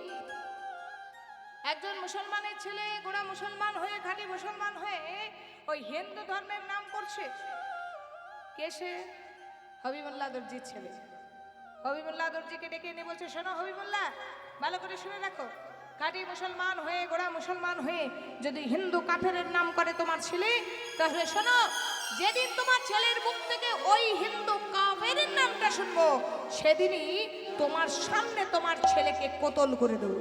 একজন মুসলমানের ছেলে গোড়া মুসলমান হয়ে খাঁটি মুসলমান হয়ে ওই হিন্দু ধর্মের নাম করছে কে সে হবিবুল্লাহ দর্জির ছেলে হবিবুল্লাহ দর্জিকে ডেকে এনে বলছে শোনো হবিবুল্লাহ ভালো করে শুনে রাখো খাঁটি মুসলমান হয়ে গোড়া মুসলমান হয়ে যদি হিন্দু কাফেরের নাম করে তোমার ছেলে তাহলে শোনো যেদিন তোমার ছেলের মুখ থেকে ওই হিন্দু কাফেরের নামটা শুনবো সেদিনই তোমার সামনে তোমার ছেলেকে কতল করে দেবো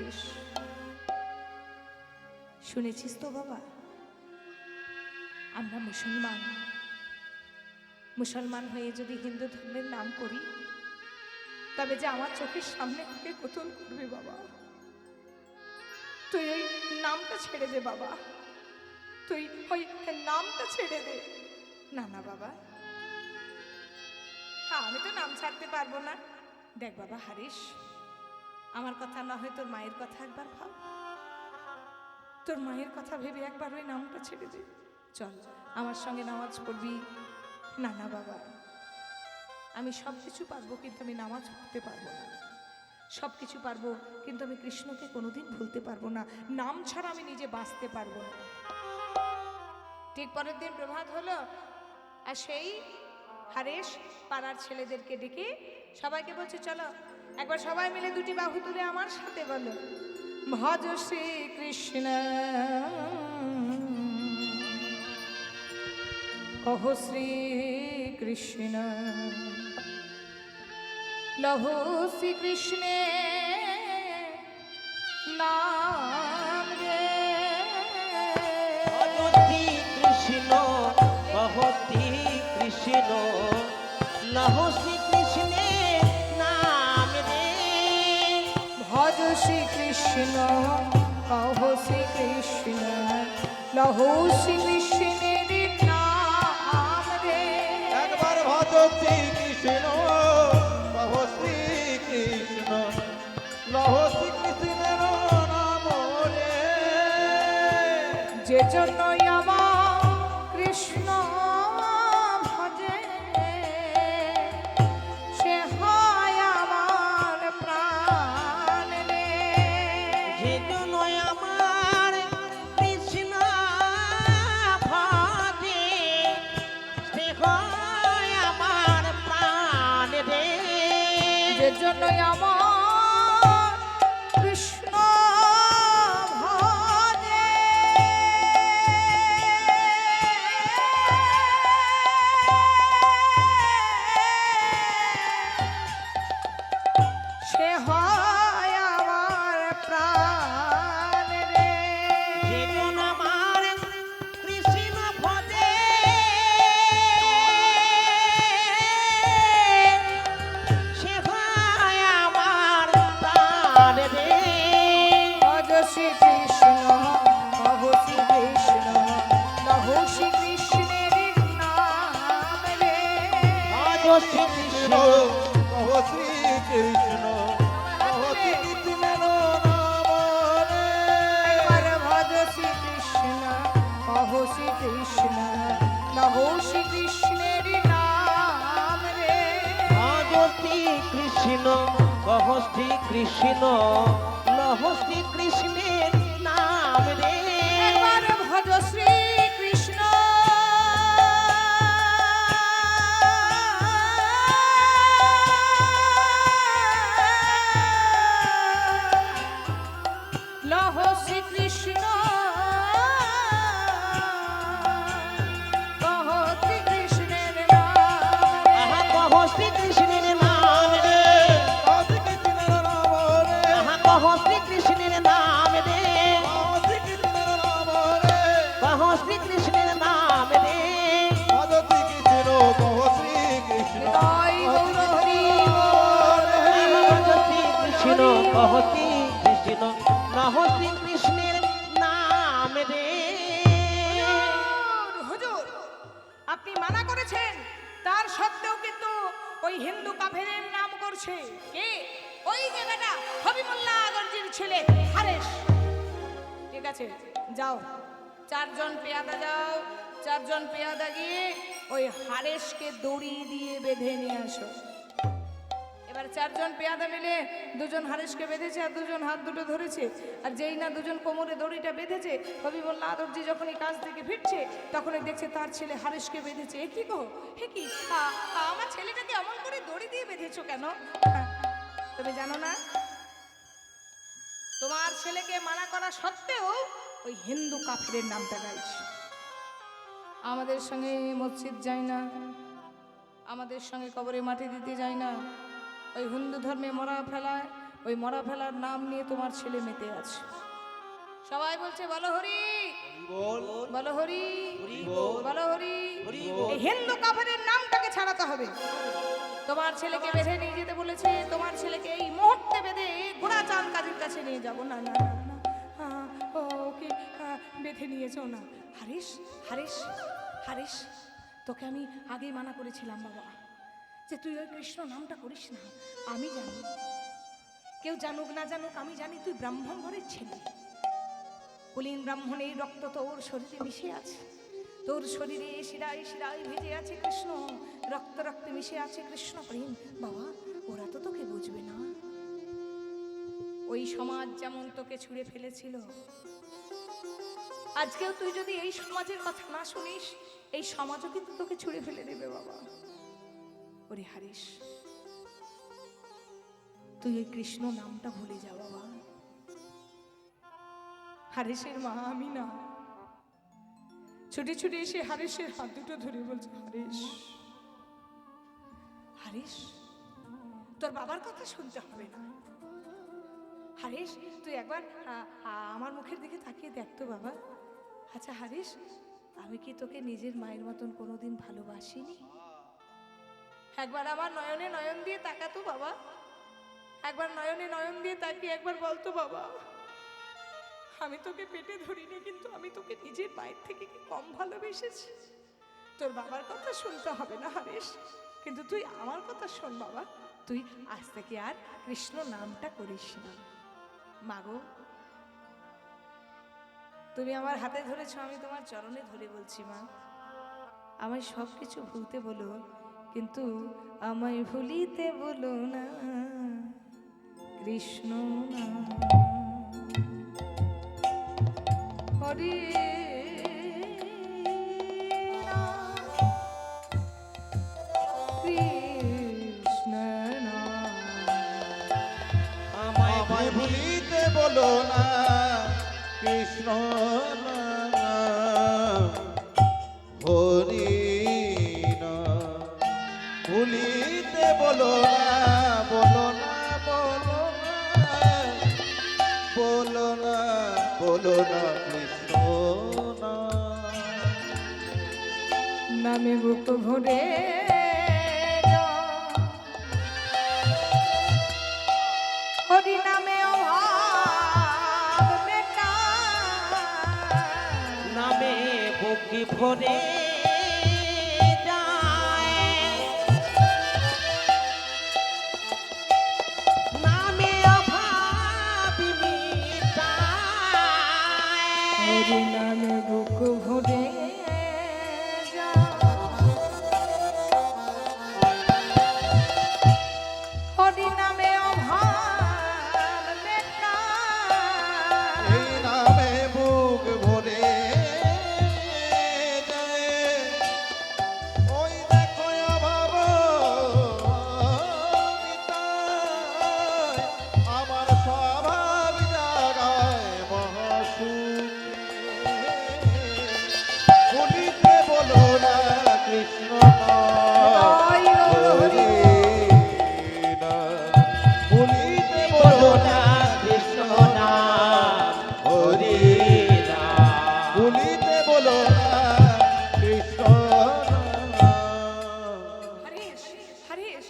হারিস, শুনেছিস তো বাবা, আমরা মুসলমান, মুসলমান হয়ে যদি হিন্দু ধর্মের নাম করি তবে যে আমার চোখের সামনে থেকে কতল করবে বাবা। তুই ওই নামটা ছেড়ে দে বাবা, তুই ওই নামটা ছেড়ে দে। না না বাবা, হ্যাঁ আমি তো নাম ছাড়তে পারবো না। দেখ বাবা হারিস, আমার কথা না হয় তোর মায়ের কথা একবার ভাব, তোর মায়ের কথা ভেবে একবার ওই নামটা ছেড়ে দে। চল আমার সঙ্গে নামাজ পড়বি। না না বাবা, আমি সব কিছু পারবো কিন্তু আমি নামাজ পড়তে পারবো না। সব কিছু পারবো কিন্তু আমি কৃষ্ণকে কোনোদিন ভুলতে পারবো না। নাম ছাড়া আমি নিজে বাঁচতে পারবো না। ঠিক পরের দিন প্রভাত হলো, আর সেই হারেশ পাড়ার ছেলেদেরকে ডেকে সবাইকে বলছে চলো একবার সবাই মিলে দুটি বাহু তুলে আমার সাথে বলো, ভজ শ্রী কৃষ্ণ কহ শ্রী কৃষ্ণ লহো শ্রী কৃষ্ণে নাম রে। ভজতি কৃষ্ণ কহতি কৃষ্ণ লহো শ্রী কৃষ্ণে নাম রে। ভজ শ্রী কৃষ্ণ কহ শ্রী কৃষ্ণ লহো শ্রী কৃষ্ণের নাম রে। একবার ভজ শ্রী কৃষ্ণ কহ শ্রী কৃষ্ণ লহ শ্রী কৃষ্ণের নাম রে। যে জন্যই আমার কৃষ্ণ ভজে সে হয় আমার প্রাণ রে। যেজন্য আমার কৃষ্ণ ভজে সে হয় আমার প্রাণ রে। যে জন্যই আমার কৃষ্ণ ভজে সে হয় আমার প্রাণ রে। যেজন আমার কৃষ্ণ ভজে সে হয় আমার প্রাণ রে। ভজ শ্রী কৃষ্ণ কহ শ্রী কৃষ্ণ লহো শ্রী কৃষ্ণের নাম রে। ভজ শ্রী কৃষ্ণ কহ শ্রী কৃষ্ণ কহ শ্রী কৃষ্ণের নাম রে। একবার ভজ শ্রী কৃষ্ণ কহ শ্রী কৃষ্ণ লহো শ্রী কৃষ্ণের নাম রে। ভজ শ্রী কৃষ্ণ কহ শ্রী কৃষ্ণ লহ শ্রী কৃষ্ণের নাম রে। একবার ভজ শ্রী কৃষ্ণ লহ শ্রী কৃষ্ণ কহ শ্রী কৃষ্ণের নাম রে। আহা কহ শ্রী কৃষ্ণের নাম রে। কহ শ্রী কৃষ্ণের নাম রে। আহা কহ শ্রী কৃষ্ণের নাম রে। কহ শ্রী কৃষ্ণের নাম রে। কহ শ্রী কৃষ্ণের নাম রে। ভজ শ্রী কৃষ্ণ কহ শ্রী কৃষ্ণ জয় গৌর হরি ভজ শ্রী কৃষ্ণ কহ শ্রী কৃষ্ণ লহ শ্রী কৃষ্ণের নাম রে। হুজুর, হুজুর, আপনি মানা করেছেন তার সত্ত্বেও কিন্তু ওই হিন্দু কাফেরের নাম করছে কে? ওই যে বেটা হবিবুল্লাহ আগরজির ছেলে হারেশ। ঠিক আছে যাও, চারজন পেয়াদা যাও, চারজন পেয়াদা গিয়ে ওই হারেশকে দড়ি দিয়ে বেঁধে নিয়ে আসো। এবার চারজন পেয়াদা মিলে দুজন হারেশকে বেঁধেছে আর দুজন হাত দুটো ধরেছে। আর যেই না দুজন কোমরে দড়িটা বেঁধেছে, হবিবুল্লাহ আদরজি যখনই কাজ থেকে ফিরছে তখনই দেখছে তার ছেলে হারেশকে বেঁধেছে। এ কি গো, হে কি, আমার ছেলেটাকে এমন করে দড়ি দিয়ে বেঁধেছো কেন? তুমি জানো না তোমার ছেলেকে মানা করা সত্ত্বেও ওই হিন্দু কাফিরের নামটা গাইছে। আমাদের সঙ্গে মসজিদ যায় না, আমাদের সঙ্গে কবরে মাটি দিতে যায় না, ওই হিন্দু ধর্মে মরা ফেলায় ওই মরা ফেলার নাম নিয়ে তোমার ছেলে মেতে আছে। সবাই বলছে বলো হরি বলো হরি বলো হরি। এই হিন্দু কাফেরের নামটাকে ছাড়াতে হবে। তোমার ছেলেকে বেঁধে নিয়ে যেতে বলেছে, তোমার ছেলেকে এই মুহূর্তে বেঁধে ঘোড়া চাঁদ কাজীর কাছে নিয়ে যাবো। না না না না, ওকে বেঁধে নিয়ে যাও না। হারিস হারিস হারিস, তোকে আমি আগেই মানা করেছিলাম বাবা যে তুই ওই কৃষ্ণ নামটা করিস না। আমি জানি, কেউ জানুক না জানুক আমি জানি তুই ব্রাহ্মণ ঘরের ছেলে। কুলীন ব্রাহ্মণের রক্ত তোর শরীরে মিশে আছে, তোর শরীরে শিরায় শিরায় ভেজে আছে কৃষ্ণ, রক্ত রক্তে মিশে আছে কৃষ্ণ প্রেম। বাবা ওরা তো তোকে বুঝবে না। ওই সমাজ যেমন তোকে ছুঁড়ে ফেলেছিল, আজকেও তুই যদি এই সমাজের কথা না শুনিস, এই সমাজও কিন্তু তোকে ছুঁড়ে ফেলে দেবে বাবা। ওরে হারিস, তুই এই কৃষ্ণ নামটা ভুলে যা বাবা। হারিসের মা আমি না, ছুটে ছুটে এসে হারিসের হাত দুটো ধরে বলছে হারিস হারিস, তোর বাবার কথা শুনতে হবে না। হারিস তুই একবার আমার মুখের দিকে তাকিয়ে দেখ তো বাবা। আচ্ছা হারিস, আমি কি তোকে নিজের মায়ের মতন কোনোদিন ভালোবাসিনি? একবার আমার নয়নে নয়ন দিয়ে তাকাতো বাবা, একবার নয়নে নয়ন দিয়ে তাকিয়ে একবার বলতো বাবা, আমি তোকে পেটে ধরিনি কিন্তু আমি তোকে নিজের মায়ের থেকে কি কম ভালোবেসেছি? তোর বাবার কথা শুনতে হবে না হারিস, কিন্তু তুই আমার কথা শোন বাবা। তুই আজ থেকে আর কৃষ্ণ নামটা করিস না। মাগো তুমি আমার হাতে ধরেছ, আমি তোমার চরণে ধরে বলছি মা, আমায় সব কিছু ভুলতে বলো কিন্তু আমায় ভুলিতে বলো না কৃষ্ণ নাম। হরি কৃষ্ণ নাম, আমায় ভুলিতে বলো না কৃষ্ণ নাম, হরি নাম ভুলিতে বলো না, বলো না বলো না বলো না বলো না কৃষ্ণ নাম। নামে বুক ভরে হরি নামে অভাব মেটায়, নামে বুকি ভরে যায়, নামে অভাব মিটায়, হরি নামে বুক ভরে হরি নামে অভাব মেটায়, এই নামে বুক ভরে যায়, ওই দেখো অভাব মিটায়, আমার স্বভাব জাগায় মহাসুখে, বলিতে বলো না কৃষ্ণ নাম, হরি নাম বলিতে বলো না কৃষ্ণ নাম, হরি নাম বলিতে বলো না কৃষ্ণ নাম। হারিস হারিস,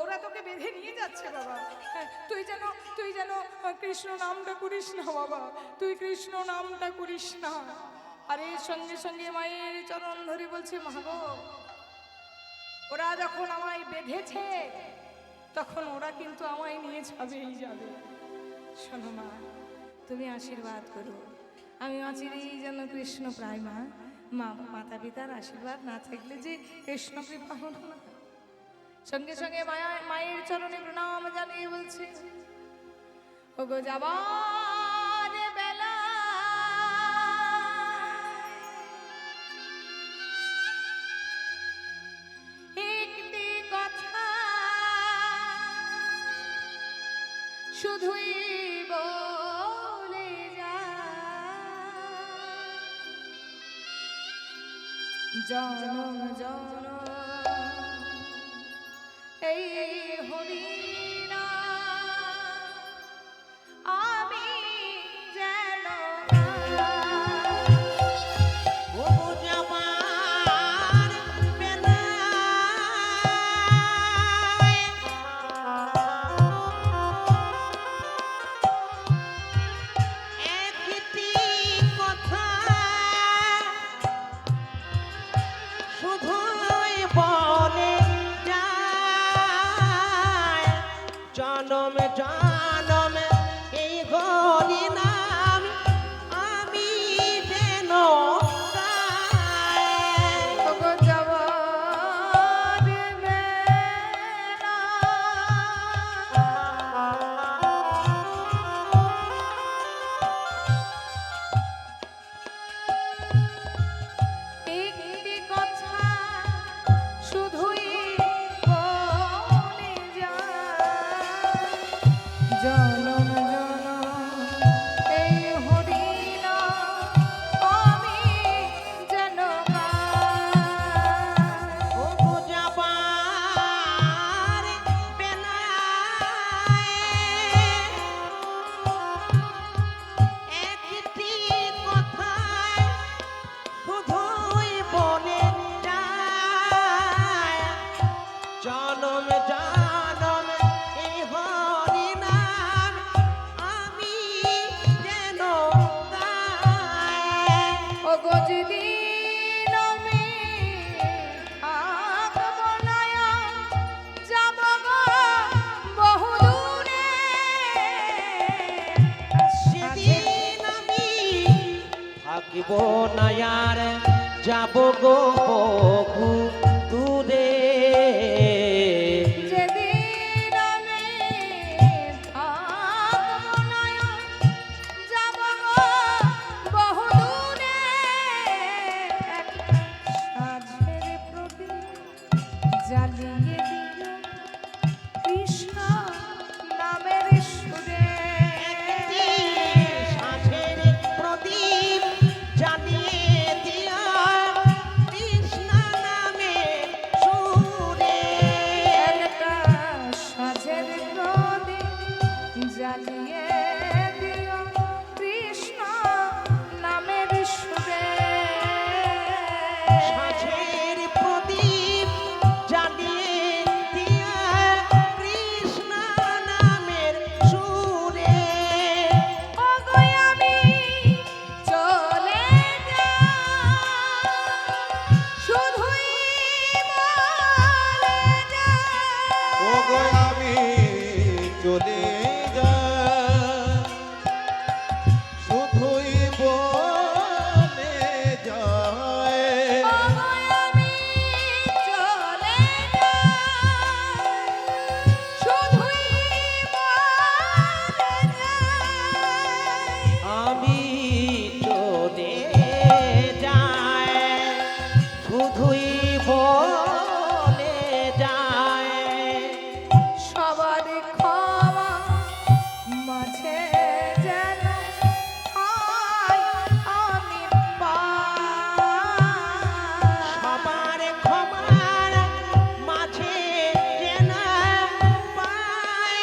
ওরা তোকে বেঁধে নিয়ে যাচ্ছে বাবা। তুই যেন কৃষ্ণ নামটা করিস না বাবা, তুই কৃষ্ণ নামটা করিস না। আরে সঙ্গে সঙ্গে মায়ের চরণ ধরে বলছে মা গো, ওরা যখন আমায় বেঁধেছে তখন ওরা কিন্তু আমায় নিয়ে যাবেই যাবে। শোনো মা, তুমি আশীর্বাদ করো, আমি অচিরেই যেন কৃষ্ণ প্রায় মা, মাতা পিতার আশীর্বাদ না থাকলে যে কৃষ্ণ কৃপা হলো না। সঙ্গে সঙ্গে মায়ের চরণে প্রণাম জানিয়ে বলছে ওগো যাবার বেলা একটি কথা শুধুই বলে যায়, জনম জনম এই হরি নাম থাকিব না আর যাব গো বহু দূরে যেদিন আমি থাকবো না যাব বহুদূরে একটা সাঁঝের প্রদীপ জ্বালিয়ে দিও কৃষ্ণ নামের সুরে একটি সাঁঝের প্রদীপ জ্বালিয়ে দিয়া কৃষ্ণ নামে সুরে একটা সাঁঝের প্রদীপ জ্বালিয়ে দিও কৃষ্ণ নামের সুরে সাঁঝের প্রদীপ জ্বালিয়ে দিয়া কৃষ্ণ নামের সুরে ওগো আমি চলে যাই শুধুই বলে যাই ও গো আমি চলে যাই শুধুই বলে যায় ওগো আমি চলে যাই শুধুই বলে যাই আমি চলে যাই শুধুই বলে যায় সবার ক্ষমা মাঝে যেন হয় আমি পাই সবার ক্ষমার মাঝে যেন পাই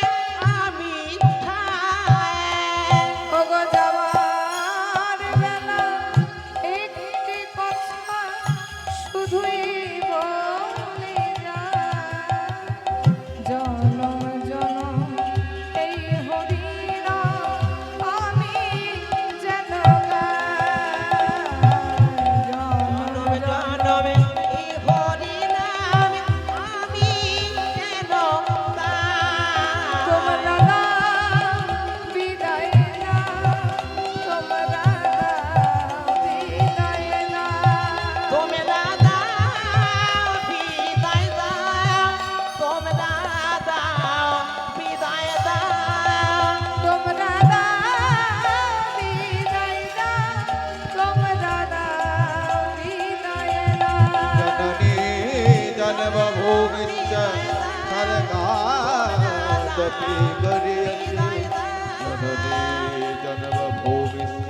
আমি ঠাই ওগো যাওয়ার বেলা একটি কথা শুধুই বলে যায় জনম জনম এই হরিনাম আমি যেন গাই জনম জনম জনমে এই হরি নাম আমি যেন গাই। তোমরা দাও বিদায় না তোমরা দাও বিদায় না তোমরা দাও বিদায় দাও তোমরা দাও বিদায় দাও তোমরা দাও বিদায় না তোমরা দাও বিদায় না জননী জনম ভূমিশ্চ স্বর্গাদপি গরিয়সি জননী জনম ভূমিশ্চ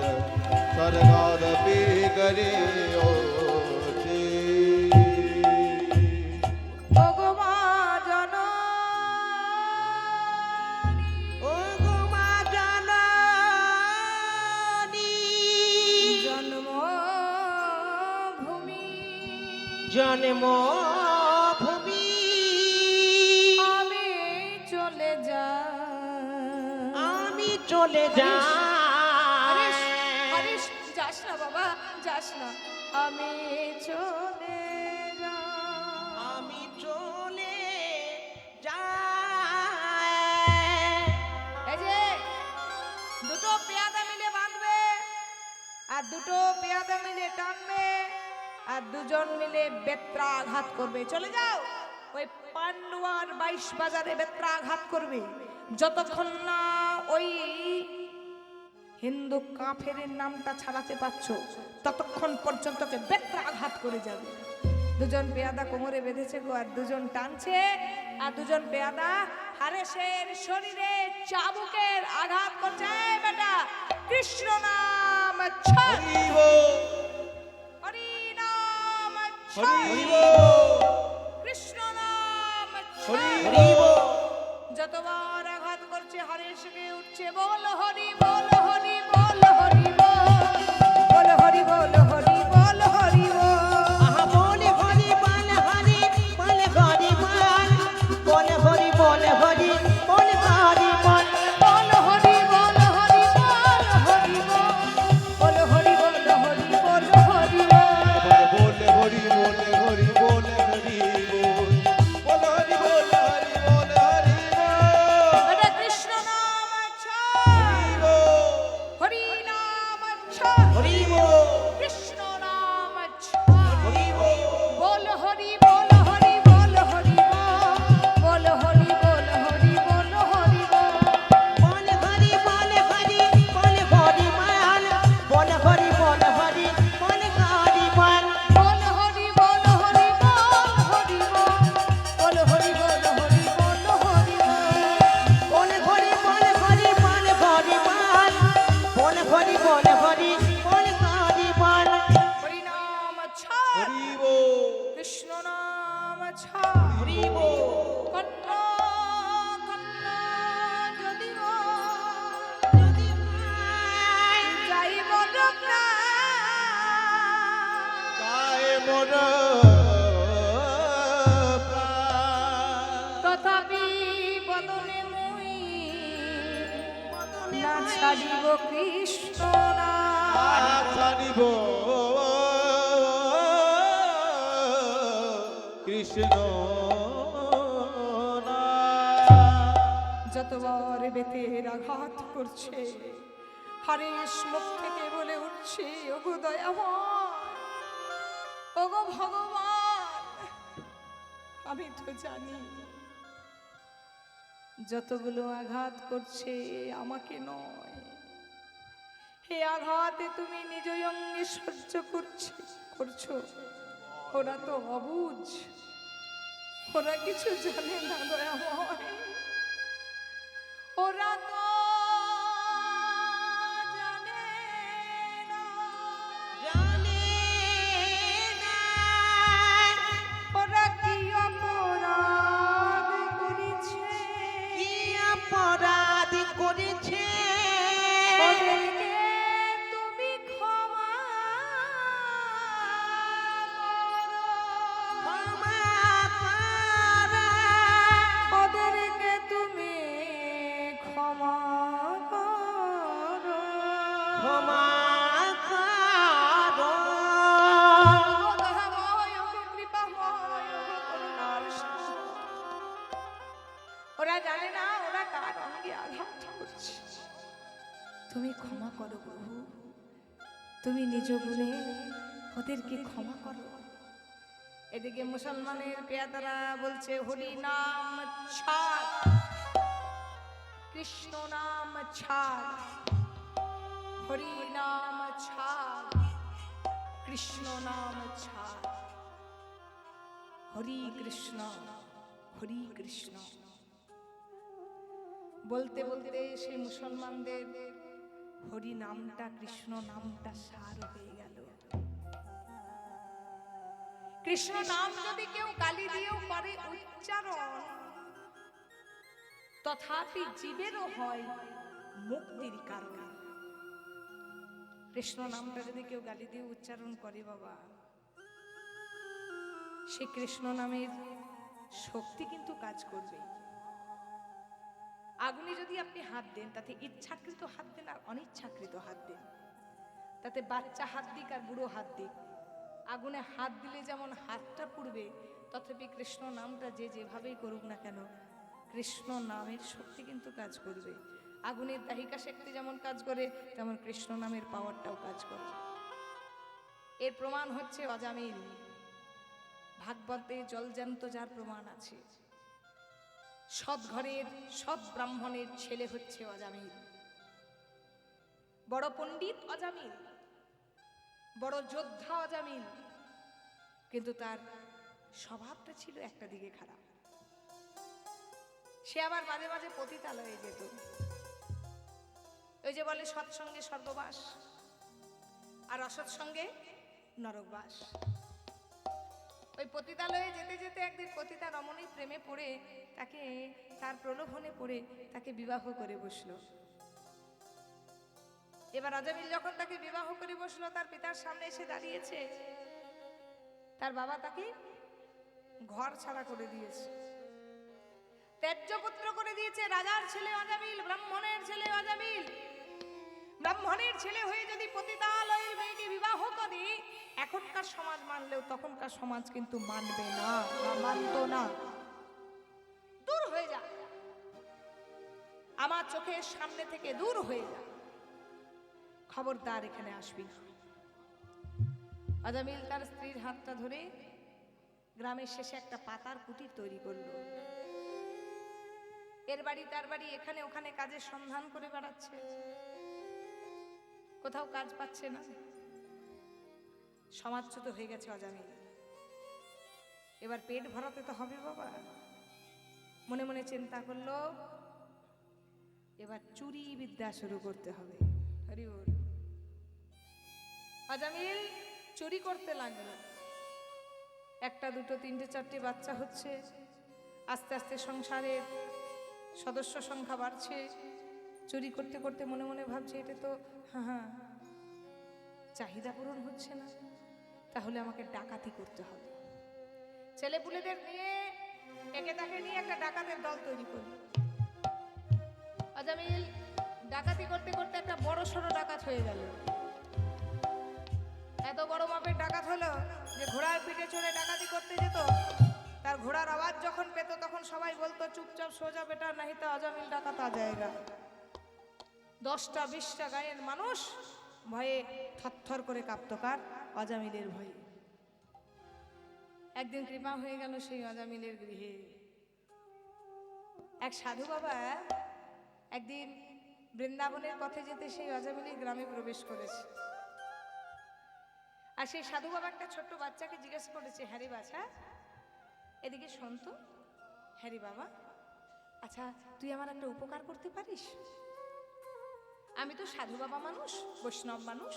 স্বর্গাদপি গরিয়সি ওগো মা জননী ও গো মা জননী জন্মভূমি জন্মভূমি আমি চলে যাই আমি চলে হরিশ, যাই হরিশ, যাস না বাবা যাস না আমি চলে যাই আমি চলে যাই এই যে দুটো পেয়াদা মিলে বাঁধবে আর দুটো পেয়াদা মিলে টানবে আর দুজন মিলে বেত্রাঘাত করবে চলে যাও ওই পান্ডুয়ার 22 বাজারে বেত্রাঘাত করবে যতক্ষণ না ওই হিন্দু কাফেরের নামটা ছাড়াতে পারছো ততক্ষণ পর্যন্ত কে বেত্রাঘাত করে যাবে দুজন পেয়াদা কোমরে বেঁধেছে গো আর দুজন টানছে আর দুজন পেয়াদা হারেসের শরীরে চাবুকের আঘাত করছে এই বেটা কৃষ্ণ নাম ছয় হরি বল হরি নাম ছয় হরি বল কৃষ্ণ নাম হরি ছয় বল যতবার আঘাত করছে হরেশকে উঠছে বল হরি বল হরি বল হরি বল বল হরি বল হরি বল হরি বল আহা বলে হরি বল হরি বলে হরি বল বলে হরি বলে হরি বলে হরি বল বল হরি বল হরি বল হরি বল বল হরি বল হরি বল হরি বল এবার বলে হরি বলে হরি বলে হরি বল বল হরি বল হরি বল হরি বল এটা কৃষ্ণ নাম ছয় হরি বল মোর প্রাণ। তথাপি বদনে মুই না ছাড়িব কৃষ্ণ নাম। ছাড়িব কৃষ্ণ নাম। যতবার বেতের আঘাত করছে হরেশ মুখ থেকে বলে উঠছে, ওগো দয়াময়, ওগো ভগবান, আমি তো জানি যতগুলো আঘাত করছে আমাকে নয়, হে আঘাতে তুমি নিজ অঙ্গে সহ্য করছো। ওরা তো অবুঝ, ওরা কিছু জানে না দয়াময়, ওরা তো জানে না, জানে না ওরা কি অপরাধ করেছে, কি অপরাধ করেছে। ওদেরকে তুমি ক্ষমা করো, ক্ষমা করো, ওদেরকে তুমি ক্ষমা করো। ক্ষমা করো। ওগো দয়াময়, ওগো কৃপাময়, ওগো করুণার সাগর। ওরা জানে না ওরা কার অঙ্গে আঘাত করছে, তুমি ক্ষমা করো প্রভু, তুমি নিজ গুণে ওদেরকে ক্ষমা করো। এদিকে মুসলমানের পেয়াদারা বলছে হরি নাম ছাড়, কৃষ্ণ নাম ছাড়, হরি নাম ছাড়, কৃষ্ণ নাম ছাড়, হরি কৃষ্ণ, হরি কৃষ্ণ। বলতে বলতে সেই মুসলমানদের হরি নামটা, কৃষ্ণ নামটা সার হয়ে গেল। কৃষ্ণ নাম যদি কেউ গালি দিয়েও করে উচ্চারণ, তথাপি জীবেরও হয় মুক্তির কারণ। কৃষ্ণ নামটা যদি কেউ গালি দিয়ে উচ্চারণ করে বাবা, সে কৃষ্ণ নামের শক্তি কিন্তু কাজ করবে। আগুনে যদি আপনি হাত দেন, তাতে ইচ্ছাকৃত হাত দেন আর অনিচ্ছাকৃত হাত দেন, তাতে বাচ্চা হাত দিক আর বুড়ো হাত দিক, আগুনে হাত দিলে যেমন হাতটা পুড়বে, তথাপি কৃষ্ণ নামটা যে যেভাবেই করুক না কেন, কৃষ্ণ নামের শক্তি কিন্তু কাজ করবে। আগুনের দাহিকা শক্তি যেমন কাজ করে, তেমন কৃষ্ণ নামের পাওয়ারটাও কাজ করে। এর প্রমাণ হচ্ছে অজামিল। ভাগবতে জলজান্ত যার প্রমাণ আছে, সৎ ঘরের সৎ ব্রাহ্মণের ছেলে হচ্ছে অজামিল। বড় পণ্ডিত অজামিল, বড় যোদ্ধা অজামিল, কিন্তু তার স্বভাবটা ছিল একটা দিকে খারাপ। সে আবার মাঝে মাঝে পতিতালয়ে যেত। ওই যে বলে সৎসঙ্গে স্বর্গবাস আর অসৎসঙ্গে নরকবাস। ওই পতিতালয়ে যেতে যেতে একদিন পতিতা রমণীর প্রেমে পড়ে তাকে, তার প্রলোভনে পড়ে তাকে বিবাহ করে বসলো। এবার অজামিল যখন তাকে বিবাহ করে বসলো, তার পিতার সামনে এসে দাঁড়িয়েছে, তার বাবা তাকে ঘর ছাড়া করে দিয়েছে, ত্যায্য পুত্র করে দিয়েছে। রাজার ছেলে অজামিল, ব্রাহ্মণের ছেলে অজামিল। ব্রাহ্মণের ছেলে হয়ে যদি পতিতালয়ের মেয়েকে বিবাহ করে, এখনকার সমাজ মানলেও তখনকার সমাজ কিন্তু মানবে না, মানত না। দূর হয়ে যা, আমার চোখের সামনে থেকে দূর হয়ে যা, খবরদার এখানে আসবি না। অজামিল তার স্ত্রীর হাতটা ধরে গ্রামের শেষে একটা পাতার কুটির তৈরি করলো। এর বাড়ি তার বাড়ি, এখানে ওখানে কাজের সন্ধান করে বেড়াচ্ছে, কোথাও কাজ পাচ্ছে না। সমাজচ্যুত হয়ে গেছে অজামিল। এবার পেট ভরাতে তো হবে বাবা। মনে মনে চিন্তা করলো, এবার চুরি বিদ্যা শুরু করতে হবে। হরি বল। অজামিল চুরি করতে লাগলো। একটা দুটো তিনটে চারটে বাচ্চা হচ্ছে, আস্তে আস্তে সংসারের সদস্য সংখ্যা বাড়ছে। চুরি করতে করতে মনে মনে ভাবছে, এটা তো চাহিদা পূরণ হচ্ছে না, তাহলে আমাকে ডাকাতি করতে হবে। ছেলেপুলেদের নিয়ে একে তাকে নিয়ে একটা ডাকাতের দল তৈরি করল। আজামিল ডাকাতি করতে করতে একটা বড় সড়ো ডাকাত হয়ে গেল। এত বড় মাপের ডাকাত হলো যে ঘোড়ার পিঠে চড়ে ডাকাতি করতে যেত। তার ঘোড়ার আওয়াজ যখন পেত তখন সবাই বলতো চুপচাপ সোজা বেটা, নাহি তো আজামিল ডাকাত আ জায়গা। 10টা 20টা গায়ের মানুষ ভয়ে থরথর করে কাঁপতো। কার? আজামিলের ভয়ে। একদিন কৃপা হয়ে গেল সেই আজামিলের গৃহে। এক সাধু বাবা একদিন বৃন্দাবনের পথে যেতে সেই আজামিলের গ্রামে প্রবেশ করেছে। আর সেই সাধু বাবা একটা ছোট্ট বাচ্চাকে জিজ্ঞেস করেছে, হ্যারি বাছা এদিকে শোন তো। হ্যারি বাবা, আচ্ছা তুই আমার একটা উপকার করতে পারিস? আমি তো সাধু বাবা মানুষ, বৈষ্ণব মানুষ।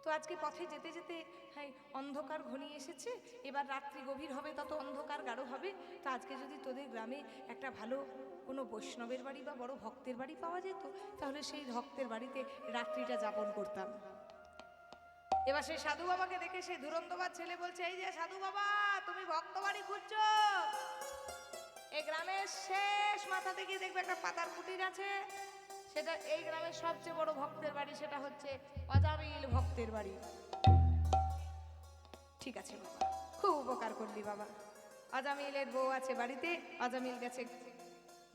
তো আজকে পথে যেতে যেতে হ্যাঁ অন্ধকার ঘনিয়ে এসেছে, এবার রাত্রি গভীর হবে, তত অন্ধকার গাঢ় হবে। তো আজকে যদি তোদের গ্রামে একটা ভালো কোনো বৈষ্ণবের বাড়ি বা বড় ভক্তের বাড়ি পাওয়া যেত, তাহলে সেই ভক্তের বাড়িতে রাত্রিটা যাপন করতাম। এবার সেই সাধু বাবাকে দেখে সেই ধুরন্ধবাদ ছেলে বলছে, এই যে সাধু বাবা, তুমি ভক্ত বাড়ি খুঁজছো? এই গ্রামের শেষ মাথাতে গিয়ে দেখবে একটা পাতার কুটির আছে, সেটা এই গ্রামের সবচেয়ে বড় ভক্তের বাড়ি, সেটা হচ্ছে আজামিল ভক্তের বাড়ি। ঠিক আছে বাবা, খুব উপকার করলি বাবা। আজামিলের বউ আছে বাড়িতে, আজামিল গেছে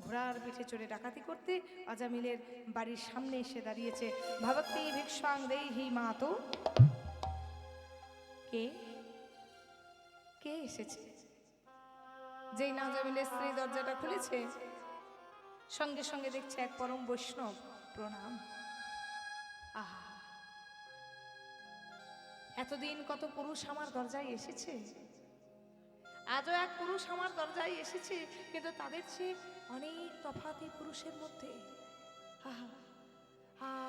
ঘোড়ার পিঠে চড়ে ডাকাতি করতে। আজামিলের বাড়ির সামনে এসে দাঁড়িয়েছে। ভবতি ভিক্ষাং দেহি মাতো। কে কে এসেছে? যেই না আজামিলের স্ত্রী দরজাটা খুলেছে, সঙ্গে সঙ্গে দেখছে এক পরম বৈষ্ণব। প্রণাম। আহা, এতদিন কত পুরুষ আমার দরজায় এসেছে, আজও এক পুরুষ আমার দরজায় এসেছে, কিন্তু তাদের চেয়ে অনেক তফাৎ এই পুরুষের মধ্যে। আহা,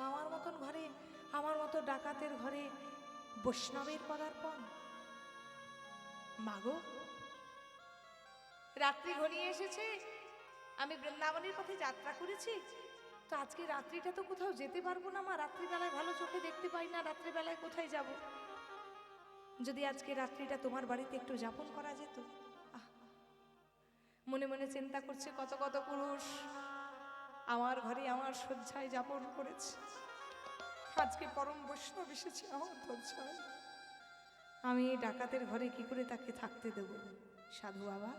আমার মতন ঘরে, আমার মতো ডাকাতের ঘরে বৈষ্ণবের পদার্পণ। মাগো, রাত্রি ঘনিয়ে এসেছে, আমি বৃন্দাবনের পথে যাত্রা করেছি, তো আজকে রাত্রিটা তো কোথাও যেতে পারবো না মা। রাত্রিবেলায় ভালো চোখে দেখতে পাই না, রাত্রিবেলায় কোথায় যাব? যদি আজকে রাত্রিটা তোমার বাড়িতে একটু যাপন করা যেত। মনে মনে চিন্তা করছে, কত কত পুরুষ আমার ঘরে আমার শয্যায় যাপন করেছে, আজকে পরম বৈষ্ণব এসেছে আমার শয্যায়, আমি এই ডাকাতের ঘরে কি করে তাকে থাকতে দেব? সাধু বাবা,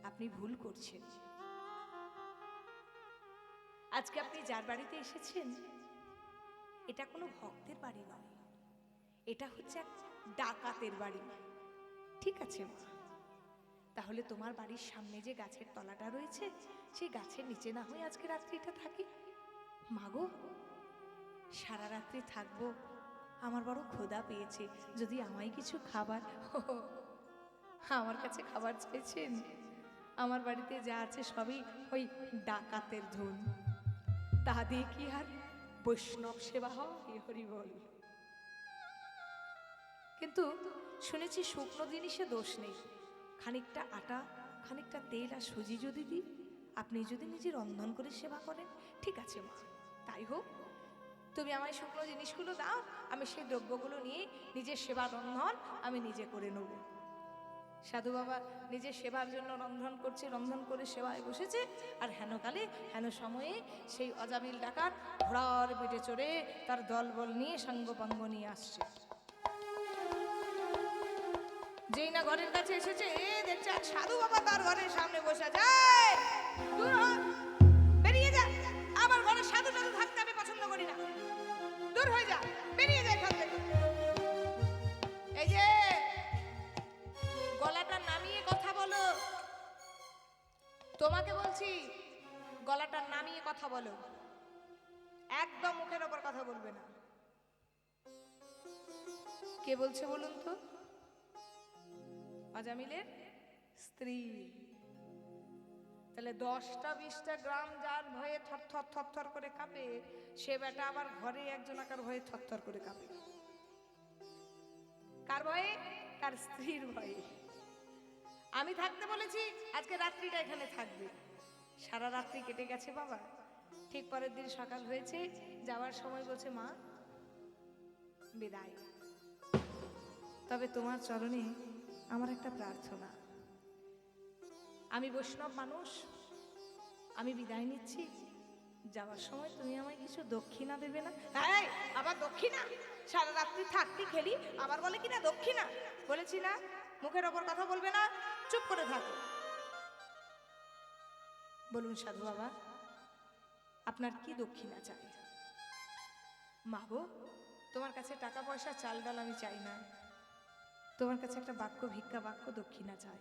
আপনি ভুল করছেন। আজকে আপনি যার বাড়িতে এসেছেন, এটা কোনো ভক্তের বাড়ি নয়, এটা হচ্ছে এক ডাকাতের বাড়ি। ঠিক আছে মা, তাহলে তোমার বাড়ির সামনে যে গাছের তলাটা রয়েছে, সেই গাছের নিচে না হয়ে আজকে রাত্রিটা থাকি। মাগো, সারা রাত্রি থাকবো, আমার বড় ক্ষুধা পেয়েছে, যদি আমায় কিছু খাবার। আমার কাছে খাবার চাইছেন? আমার বাড়িতে যা আছে সবই ওই ডাকাতের ধন, তা দিয়ে কি আর বৈষ্ণব সেবা হয়? হরি বল। কিন্তু শুনেছি শুকনো জিনিসে দোষ নেই, খানিকটা আটা, খানিকটা তেল আর সুজি যদি দিই, আপনি যদি নিজে রন্ধন করে সেবা করেন, ঠিক আছে মা, তাই হোক। তুমি আমায় শুকনো জিনিসগুলো দাও, আমি সেই দ্রব্যগুলো নিয়ে নিজের সেবা রন্ধন আমি নিজে করে নেব। সাধু বাবা নিজের সেবার জন্য রন্ধন করছে, রন্ধন করে সেবায় বসেছে। আর হেনকালে হেন সময়ে সেই আজামিল ডাকাত ঘোড়ার পিঠে চড়ে তার দলবল নিয়ে সাঙ্গপাঙ্গ নিয়ে আসছে। যেই না ঘরের কাছে এসেছে, দেখছে এক সাধু বাবা তার ঘরের সামনে বসে যায়। দূর হ, বেরিয়ে যা, আমার ঘরে সাধু টাধু থাকতে আমি পছন্দ করি না, দূর হয়ে যা, বেরিয়ে যা এখান থেকে। এই যে গলাটা নামিয়ে কথা বলো, তোমাকে বলছি, গলাটা নামিয়ে কথা বলো, একদম মুখের ওপর কথা বলবে না। কে বলছে বলুন তো? আজামিলের স্ত্রী। তাহলে 10টা 20টা গ্রাম যার ভয়ে থরথর থরথর করে কাঁপে, সে বেটা আবার ঘরে একজন আকার ভয়ে থরথর করে কাঁপে। কার ভয়ে? তার স্ত্রীর ভয়ে। আমি থাকতে বলেছি, আজকে রাত্রিটা এখানে থাকবে। সারা রাত্রি কেটে গেছে বাবা, ঠিক পরের দিন সকাল হয়েছে, যাওয়ার সময় বলছে, মা বিদায়। তবে তোমার চরণে আমার একটা প্রার্থনা, আমি বৈষ্ণব মানুষ, আমি বিদায় নিচ্ছি, যাওয়ার সময় তুমি আমায় কিছু দক্ষিণা দেবে না? হ্যাঁ, আবার দক্ষিণা? সারা রাত্রি থাকতি খেলি, আবার বলে কিনা দক্ষিণা। বলেছি না মুখের ওপর কথা বলবে না, চুপ করে থাকো। বলুন সাধু বাবা, আপনার কি দক্ষিণা চাই? মা গো, তোমার কাছে টাকা পয়সা চাল ডাল আমি চাই না, তোমার কাছে একটা বাক্য, ভিক্ষা বাক্য দক্ষিণা চাই।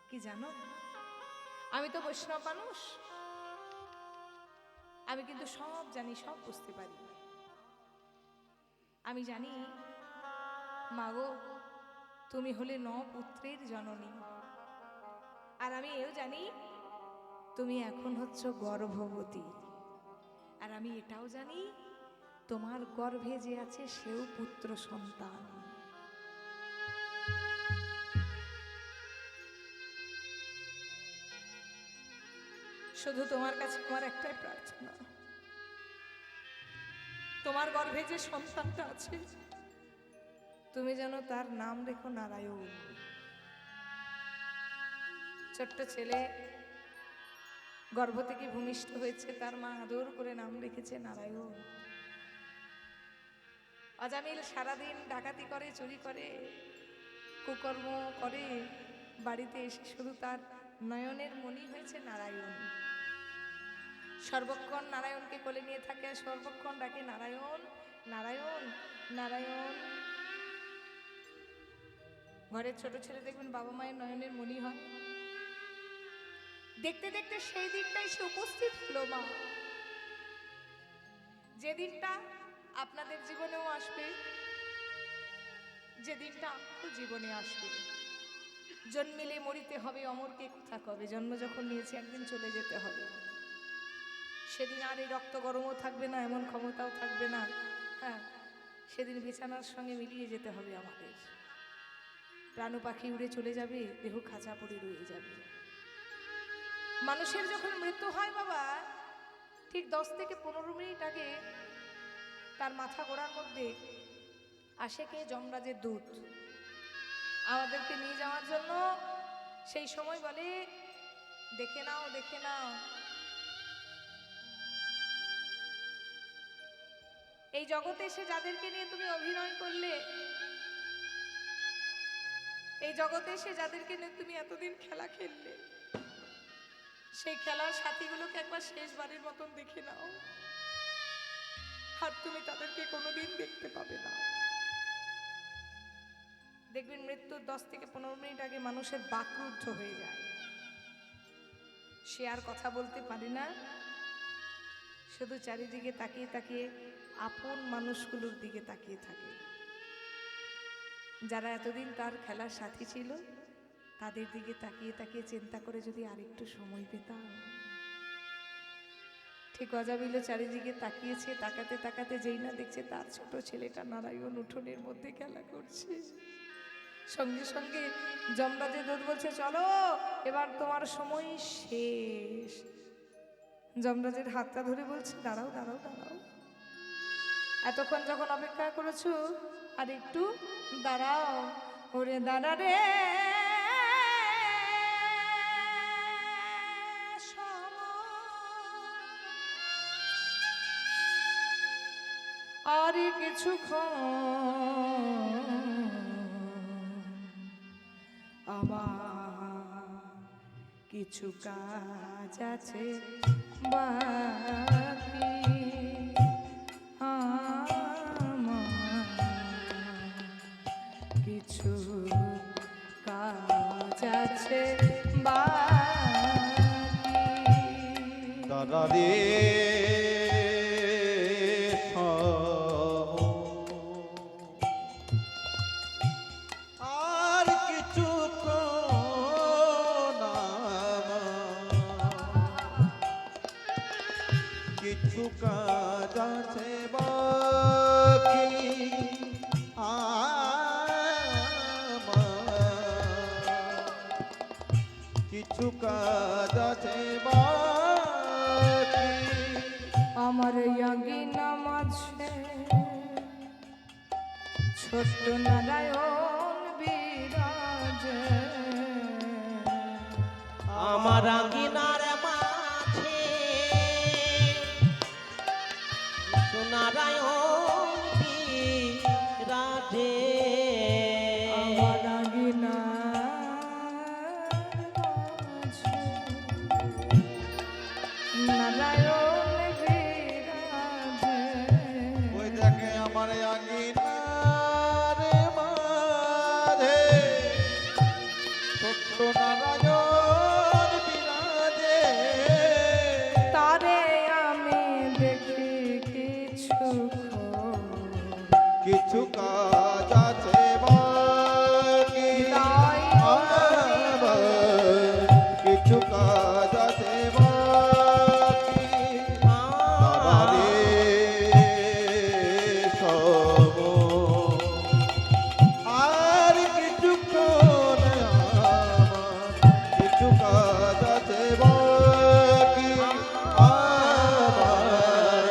কি জানো, আমি তো বৈষ্ণব মানুষ, আমি কিন্তু সব জানি, সব বুঝতে পারি। আমি জানি মা গো, তুমি হলে 9 পুত্রের জননী, আর আমি এও জানি তুমি এখন হচ্ছ গর্ভবতী, আর আমি এটাও জানি তোমার গর্ভে যে আছে সেও পুত্র সন্তান। শুধু তোমার কাছে আমার একটাই প্রার্থনা, তোমার গর্ভে যে সন্তানটা আছে তুমি যেন তার নাম রেখো নারায়ণ। ছোট্ট ছেলে গর্ভ থেকে ভূমিষ্ঠ হয়েছে, তার মা আদর করে নাম রেখেছে নারায়ণ। অজামিল সারাদিন ডাকাতি করে, চুরি করে, কুকর্ম করে, বাড়িতে এসে শুধু তার নয়নের মণি হয়েছে নারায়ণ। সর্বক্ষণ নারায়ণকে কোলে নিয়ে থাকে, সর্বক্ষণ ডাকে নারায়ণ নারায়ণ নারায়ণ। ঘরের ছোট ছেলে দেখবেন বাবা মায়ের নয়নের মণি হয়। দেখতে দেখতে সেই দিনটাই সে উপস্থিত হলো মা, যে দিনটা আপনাদের জীবনেও আসবে, যে দিনটা আপনার জীবনে আসবে। জন্মিলে মরিতে হবে, অমরকে কোথা কবে, জন্ম যখন নিয়েছে একদিন চলে যেতে হবে। সেদিন আর এই রক্ত গরমও থাকবে না, এমন ক্ষমতাও থাকবে না। হ্যাঁ, সেদিন বিছানার সঙ্গে মিলিয়ে যেতে হবে আমাদের। প্রাণ পাখি উড়ে চলে যাবে, দেহ খাঁচা পড়ে রয়ে যাবে। মানুষের যখন মৃত্যু হয় বাবা, ঠিক 10 থেকে 15 মিনিট আগে তার মাথা গোড়ার মধ্যে আসে কে? যমরাজের দূত আমাদেরকে নিয়ে যাওয়ার জন্য। সেই সময় বলে, দেখে নাও দেখে নাও, এই জগতে এসে যাদেরকে নিয়ে তুমি অভিনয় করলে, এই জগতে এসে যাদেরকে নিয়ে তুমি এতদিন খেলা খেললে, সেই খেলার সাথীগুলোকে একবার শেষবারের মতন দেখে নাও, আর তুমি তাদেরকে কোনোদিন দেখতে পাবে না। দেখবেন মৃত্যুর 10 থেকে 15 মিনিট আগে মানুষের বাকরুদ্ধ হয়ে যায়, সে আর কথা বলতে পারে না, শুধু চারিদিকে তাকিয়ে তাকিয়ে আপন মানুষগুলোর দিকে তাকিয়ে থাকে, যারা এতদিন তার খেলার সাথী ছিল, তাদের দিকে তাকিয়ে তাকিয়ে চিন্তা করে যদি আরেকটু সময় পেতাম। ঠিক অজামিল চারিদিকে তাকিয়েছে, তাকাতে তাকাতে যেই না দেখছে তার ছোট ছেলেটা নারায়ণ উঠোনের মধ্যে খেলা করছে। সঙ্গে সঙ্গে যমরাজের দূত বলছে, চলো এবার তোমার সময় শেষ। যমরাজের হাতটা ধরে বলছে, দাঁড়াও দাঁড়াও দাঁড়াও, এতক্ষণ যখন অপেক্ষা করেছো আর একটু দাঁড়াও। ওরে দাঁড়া রে আর কিছুক্ষণ, আমার কিছু কাজ আছে বাকি, কিছু কাজ আছে বাকি। দাদা রে আর কিছু কিছু কাজ আছে বাকি, কিছু কাজ আছে বাকি। আমার ইয়াগি নামাজে ছোট্ট নারায়ণ বিরাজে আমার আঙ্গিনার মাঝে নারায়ণ বিরাজে আমার আঙিনার মাঝে নারায়ণ বিরাজে ওই দেখে আমার আঙিনার মাঝে ছোট্ট নারায়ণ বিরাজে। তারে আমি দেখি কিছু কাজ আছে বাকি তাই আমার, কিছু কাজ আছে বাকি বাবারে সব আর কিছুক্ষণ আমার, কিছু কাজ আছে বাকি আমার,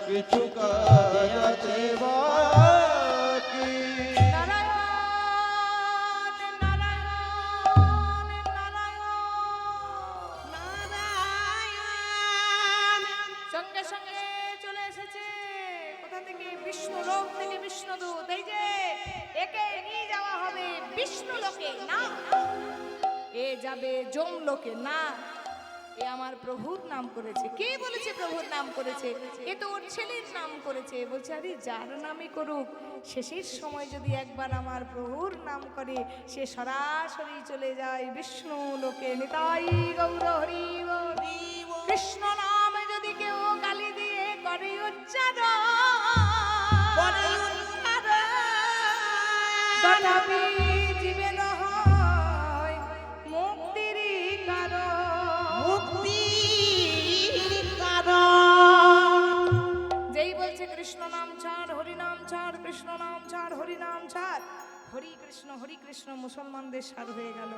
কিছু কাজ আছে বাকি। নারায়ণ নারায়ণ নারায়ণ সঙ্গে সঙ্গে চলে এসেছে কোথা থেকে? বিষ্ণু লোক থেকে বিষ্ণুদূত। এই যে একে নিয়ে যাওয়া হবে বিষ্ণু লোকে না, এ যাবে যম লোকে না। এ আমার প্রভুর নাম করেছে। কে বলেছে প্রভুর নাম করেছে? এ তো ওর ছেলের নাম করেছে। বলছে আরে যার নামই করুক, শেষের সময় যদি একবার আমার প্রভুর নাম করে সে সরাসরি চলে যায় বিষ্ণু লোকে। নিতাই গৌর হরি বল। কৃষ্ণ নামে যদি কেউ গালি দিয়ে করে উচ্চারণ, তথাপি জীবেন হয় মুক্তির কারণ। মুক্তির কারণ যেই বলছে কৃষ্ণ নাম ছাড়, হরি নাম ছাড়, কৃষ্ণ নাম ছাড়, হরি নাম ছাড়, হরি কৃষ্ণ মুসলমানদের সার হয়ে গেল।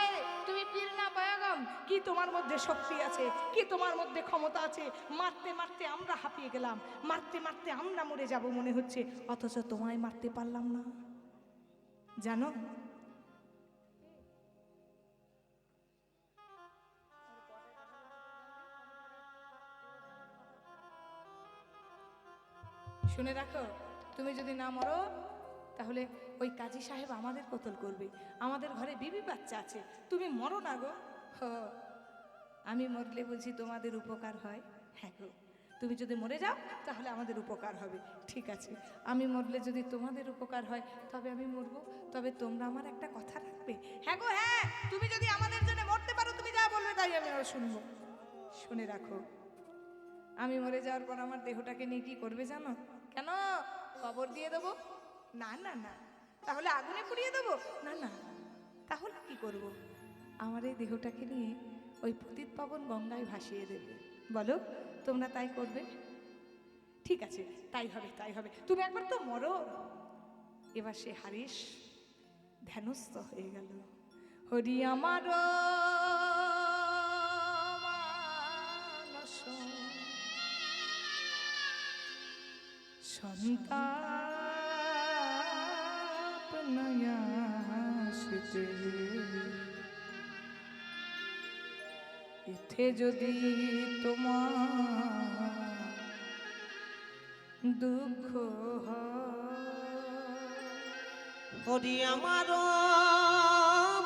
এই তুমি পীর না পয়গম, কি তোমার মধ্যে শক্তি আছে? কি তোমার মধ্যে ক্ষমতা আছে? মারতে মারতে আমরা হাঁপিয়ে গেলাম, মারতে মারতে আমরা মরে যাব মনে হচ্ছে, অথচ তোমায় মারতে পারলাম না। জানো শুনে রাখো, তুমি যদি না মরো তাহলে ওই কাজী সাহেব আমাদের কতল করবে। আমাদের ঘরে বিবি বাচ্চা আছে, তুমি মরো না গো। আমি মরলে বুঝি তোমাদের উপকার হয়? হ্যাঁ গো, তুমি যদি মরে যাও তাহলে আমাদের উপকার হবে। ঠিক আছে, আমি মরলে যদি তোমাদের উপকার হয় তবে আমি মরবো, তবে তোমরা আমার একটা কথা রাখবে। হ্যাঁ গো হ্যাঁ, তুমি যদি আমাদের জন্য মরতে পারো তুমি যা বলবে তাই আমি শুনবো। শুনে রাখো, আমি মরে যাওয়ার পর আমার দেহটাকে নিয়ে কি করবে জানো? কেন? কবর দিয়ে দেবো? না না না। তাহলে আগুনে পুড়িয়ে দেবো? না না। তাহলে কি করব? আমার এই দেহটাকে নিয়ে ওই পতিত পাবন গঙ্গায় ভাসিয়ে দেবে। বলো, তোমরা তাই করবে? ঠিক আছে, তাই হবে তাই হবে। তুমি একবার তো মরো। এবার সে হারিস ধ্যানস্থ হয়ে গেল। হরি আমার মানস সন্তাপ নয়াসিতে, এতে যদি তোমার দুঃখ হরি আমার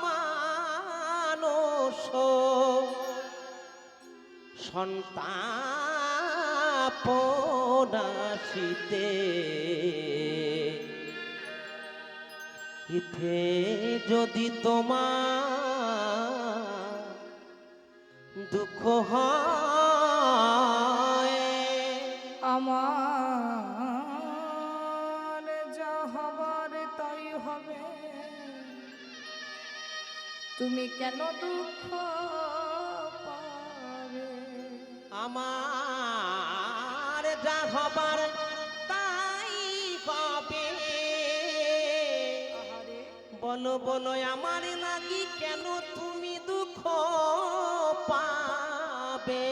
মানস সন্তাপনাশিতে, ইথে যদি তোমার দুঃখ হয়, আমার যা হবার তাই হবে। তুমি কেন দুঃখ পাবে? আমার যা হবার তাই হবে। আহারে, বলো বলো আমার লাগি কেন তুমি দুঃখ পাবে?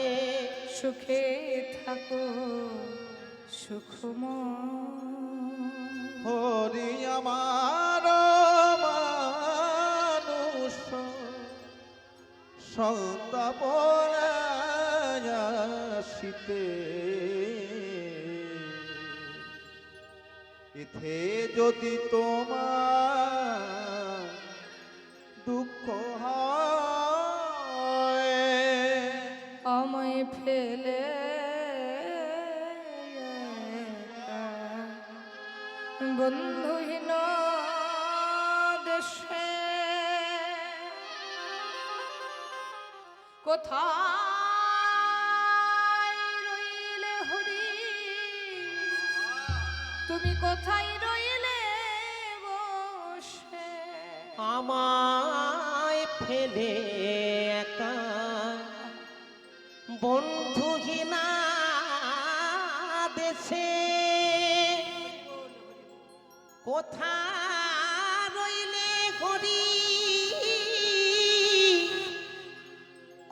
সুখে থাকো সুখময়। হরি আমার মানুষ সন্তাপ আসিতে ইথে যদি তোমার দুঃখ হয় আমায় ফেলে বন্ধুহীন দেশে কোথায় রইলে হরি তুমি কোথায় রইলে বসে আমায় ফেলে একা বন্ধুহীনা দেশে কোথা রইলে হরি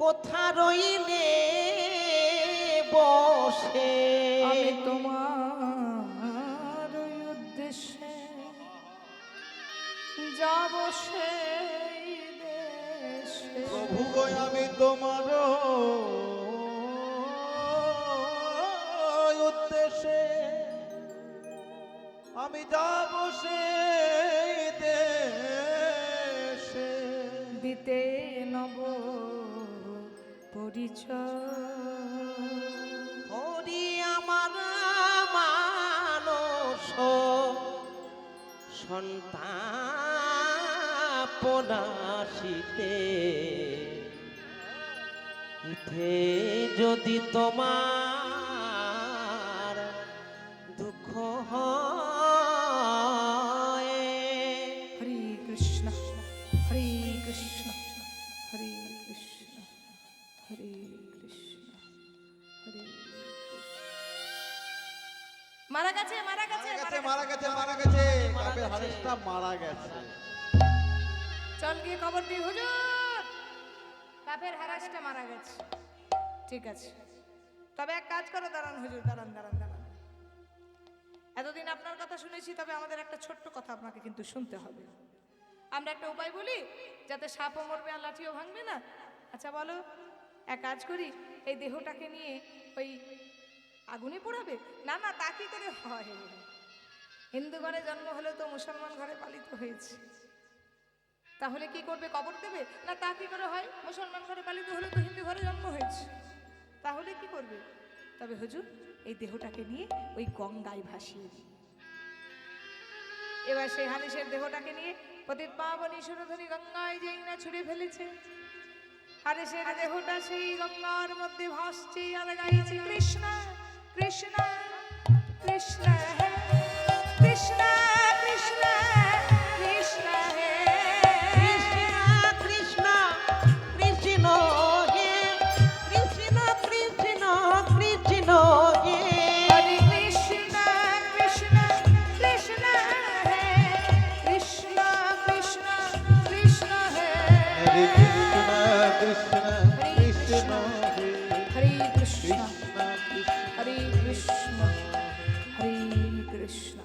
কোথা রইলে বসে আমি তোমার ওই উদ্দেশ্যে যাব সেই দেশে প্রভু গো আমি তোমার উদ্দেশ্যে আমি যাব সেই দেশে দিতে নব পরিচয় হরি আমার মানস সন্তাপনাশিতে ইথে যদি তোমার দুঃখ হয় হরে কৃষ্ণ হরে কৃষ্ণ হরে কৃষ্ণ হরে কৃষ্ণ হরে মারা গেছে মারা গেছে মারা গেছে মারা গেছে কাপের হারেসটা মারা গেছে চল গিয়ে খবর দিই হুজুর কাপের হারাসটা মারা গেছে ঠিক আছে তবে এক কাজ করো দাঁড়ান হুজুর দাঁড়ান দাঁড়ান দাঁড়ান এতদিন আপনার কথা শুনেছি তবে আমাদের একটা ছোট্ট কথা আপনাকে কিন্তু শুনতে হবে আমরা একটা উপায় বলি যাতে সাপও মরবে আর লাঠিও ভাঙবে না আচ্ছা বলো এক কাজ করি এই দেহটাকে নিয়ে ওই আগুনে পোড়াবে না না তা কি করে হয় হিন্দু ঘরে জন্ম হলেও তো মুসলমান ঘরে পালিত হয়েছে তাহলে কি করবে কবর দেবে না তা কি করে হয় মুসলমান ঘরে পালিত হলে তো হিন্দু ঘরে জন্ম হয়েছে তাহলে কি করবে তবে হুজুর এই দেহটাকে নিয়ে ওই গঙ্গায় ভাসিয়ে দিই এবার সেই হানিসের দেহটাকে নিয়ে পতিত পাবনী সুরধনী গঙ্গায় যেই না ছুড়ে ফেলেছে হানিসের দেহটা সেই গঙ্গার মধ্যে ভাসছে আর গাইছে কৃষ্ণ কৃষ্ণ কৃষ্ণ হে কৃষ্ণ কৃষ্ণ কৃষ্ণ হে কৃষ্ণ কৃষ্ণ হে কৃষ্ণ কৃষ্ণ কৃষ্ণ হে হরে কৃষ্ণ কৃষ্ণ কৃষ্ণ হে কৃষ্ণ কৃষ্ণ কৃষ্ণ হে হরে কৃষ্ণ কৃষ্ণ কৃষ্ণ হরে কৃষ্ণ কৃষ্ণ হরে কৃষ্ণ হরে কৃষ্ণ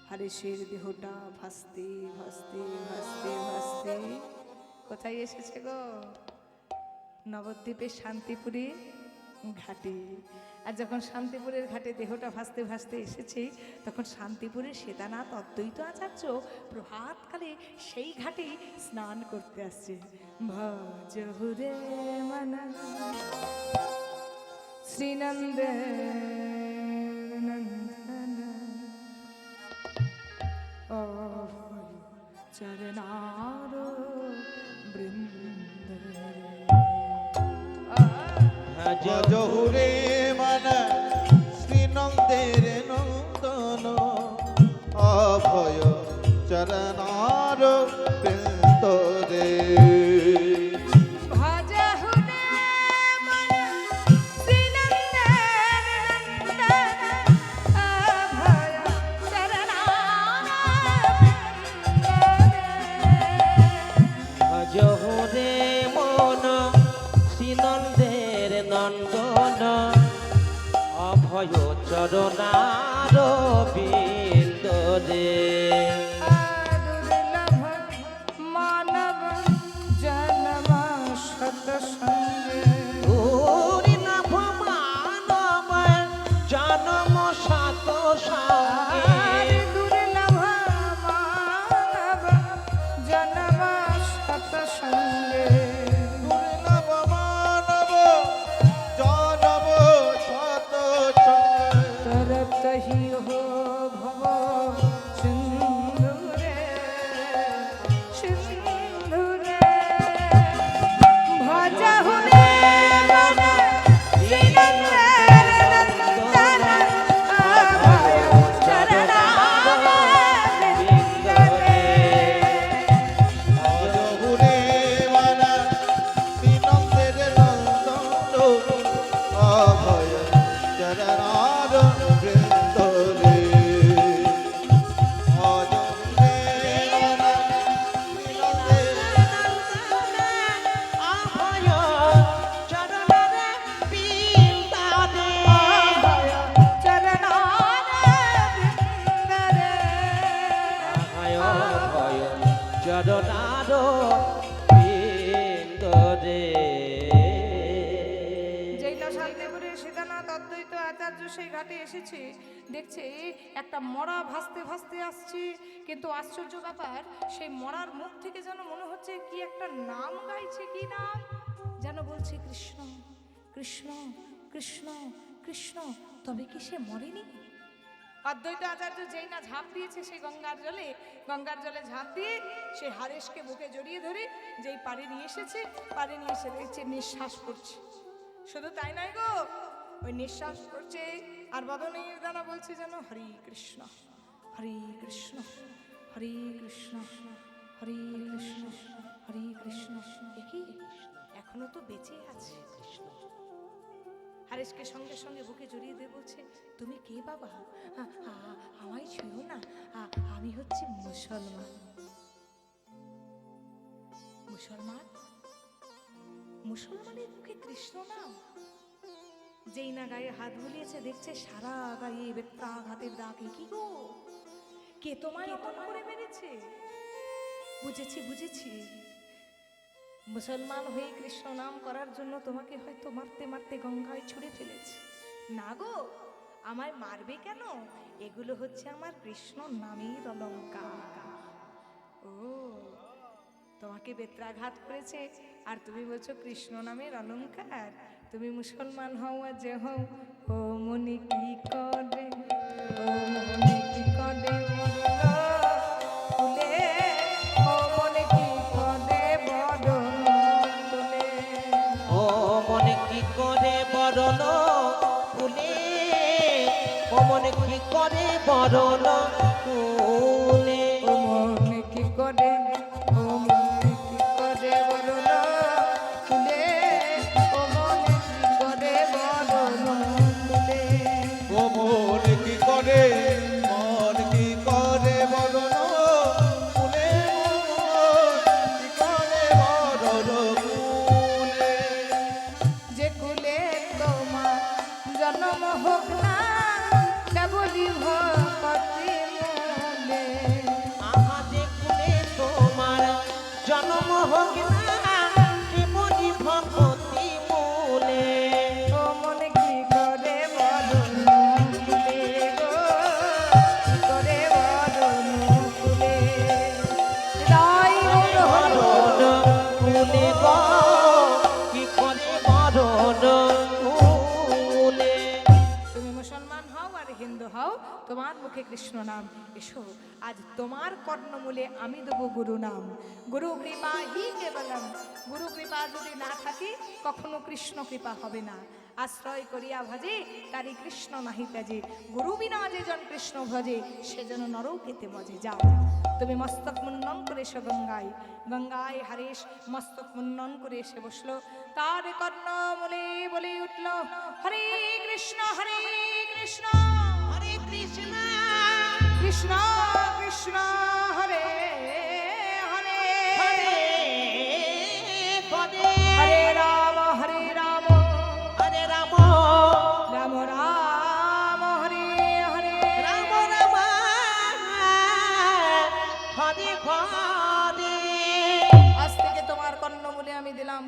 হরিশের দেহটা ভাসতে ভাসতে ভাসতে ভাসতে কোথায় এসেছে গো নবদ্বীপের শান্তিপুরে ঘাটে আর যখন শান্তিপুরের ঘাটে দেহটা ভাসতে ভাসতে এসেছে তখন শান্তিপুরের শ্বেতানাথ অদ্বৈত আচার্য প্রভাতকালে সেই ঘাটে স্নান করতে আসছে ভজহুরে মনা শ্রীনন্দ নন্দন চরণার বৃন্দ জহুরে মন শ্রীনন্দের নন্দন অভয় চরণার বৃন্দরে জহুরে মন শ্রীনন্দের নন্দন অভয় চরণার বিন্দ রে দুর্লভ মানব জন্ম সত সঙ্গে দুর্লভ মানব জন্ম সাত সঙ্গে দুর্লভ মানব জন্ম সত সঙ্গে দুর্লভ মানব জনম শত সঙ্গে तरत ही हो भव सिंधुरे सिंधुरे भजहुने मन सिंधुरे नंदन अभय चरणामृतरे অজহুরে মানা বিনন্দের নন্দন অভয় চরণার বৃন্দরে অজহুরে মানা বিনন্দের আভয় চরণরে পিতারে अभय चरणामृतरे আভয় চরণার পিতরে যেই না শান্তিপুরে সীতানাথ অদ্বৈত আচার্য সেই ঘাটে এসেছে দেখছে একটা মরা ভাসতে ভাসতে আসছে কিন্তু আশ্চর্য ব্যাপার সেই মরার মুখ থেকে যেন মনে হচ্ছে কি একটা নাম গাইছে কি নাম যেন বলছে কৃষ্ণ কৃষ্ণ কৃষ্ণ কৃষ্ণ তবে কি সে মরেনি অদ্বৈত আচার্য যেই না ঝাঁপ দিয়েছে সেই গঙ্গার জলে ঝাঁপ দিয়ে সে হারেশকে বুকে জড়িয়ে ধরে যেই পাড়ে নিয়ে এসেছে পাড়ে নিয়ে এসে দেখছে নিঃশ্বাস করছে শুধু তাই নয় গো ওই নিঃশ্বাস করছে আর বদনের দ্বারা বলছে যেন হরি কৃষ্ণ হরি কৃষ্ণ হরি কৃষ্ণ হরি কৃষ্ণ হরি কৃষ্ণ দেখি এখনো তো বেঁচে আছে কৃষ্ণ হারেশকে সঙ্গে সঙ্গে বুকে জড়িয়ে দিয়ে বলছে তুমি কে বাবা আমায় ছুঁয়ো না আমি হচ্ছি মুসলমান মুসলমান মুসলমানের মুখে কৃষ্ণ নাম যেই না গায়ে হাত বুলিয়েছে দেখছে সারা গায়ে বেত্রাঘাতের দাগ কি গো কে তোমায় অপমান করে মেরেছে বুঝেছি বুঝেছি মুসলমান হয়ে কৃষ্ণ নাম করার জন্য তোমাকে হয়তো মারতে মারতে গঙ্গায় ছুঁড়ে ফেলেছে না গো আমায় মারবে কেন এগুলো হচ্ছে আমার কৃষ্ণ নামের অলঙ্কার ও তোমাকে বেত্রাঘাত করেছে আর তুমি বলছো কৃষ্ণ নামের অলঙ্কার তুমি মুসলমান হও আর যে হও ও মনে কি করে ও মনে কি করে ফুলে ও মনে কি করে বদন ফুলে ও মনে কি করে বরণ ফুলে ও মনে কি করে বরণ ফুলে ও মনে কি করে ও মনে কি করে বদন ফুলে ও মনে কি করে বদন ফুলে ও মন কি করে মন কি করে বলো না ফুলে মন কি করে বলো ফুলে যে কুলে তোমার জন্ম হোক না কেবলই ভক্তি মূলে আহা যে কুলে তোমার জন্ম হোক না কেবলি ভক্তি মূলে ও মনে কি করে বদন ফুলে গো কি করে বদন ফুলে হৃদয় মোর হলো বরণ ফুলে গো কি করে বরণ ফুলে তুমি মুসলমান হও আর হিন্দু হও তোমার মুখে কৃষ্ণ নাম এসো আজ তোমার কর্ণমূলে আমি দেবো গুরু নাম গুরু কৃপা হি কেবলম গুরু কৃপা যদি না থাকে কখনো কৃষ্ণ কৃপা হবে না আশ্রয় করিয়া ভজে তারি কৃষ্ণ নাহি ত্যাজে গুরু বিনা যে জন কৃষ্ণ ভজে সে যেন নরকেতে মজে যাও তুমি মস্তক মুন্ডন করে এসো গঙ্গায় গঙ্গায় হারেশ মস্তক মুন্ডন করে এসে বসলো তার কর্ণমূলে বলে উঠল হরে কৃষ্ণ হরে কৃষ্ণ হরে কৃষ্ণ কৃষ্ণ কৃষ্ণ হরে হরে হরে হরে হরে রাম হরে রাম হরে রাম রাম রাম হরে হরে রাম রাম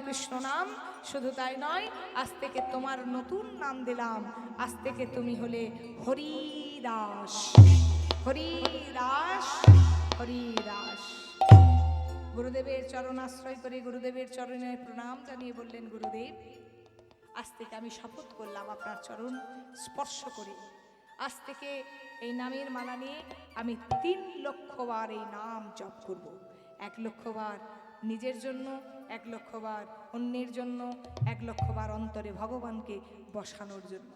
কৃষ্ণ নাম। শুধু তাই নয়, আজ থেকে তোমার নতুন নাম দিলাম, আজ থেকে তুমি হলে হরিদাস। হরিদাস, হরিদাস। গুরুদেবের চরণ আশ্রয় করে গুরুদেবের চরণে প্রণাম জানিয়ে বললেন, গুরুদেব আজ থেকে আমি শপথ করলাম আপনার চরণ স্পর্শ করে, আজ থেকে এই নামের মালা নিয়ে আমি 3 লক্ষ বার এই নাম জপ করব। 1 লক্ষ বার নিজের জন্য, 1 লক্ষ বার অন্যের জন্য, 1 লক্ষ বার অন্তরে ভগবানকে বসানোর জন্য।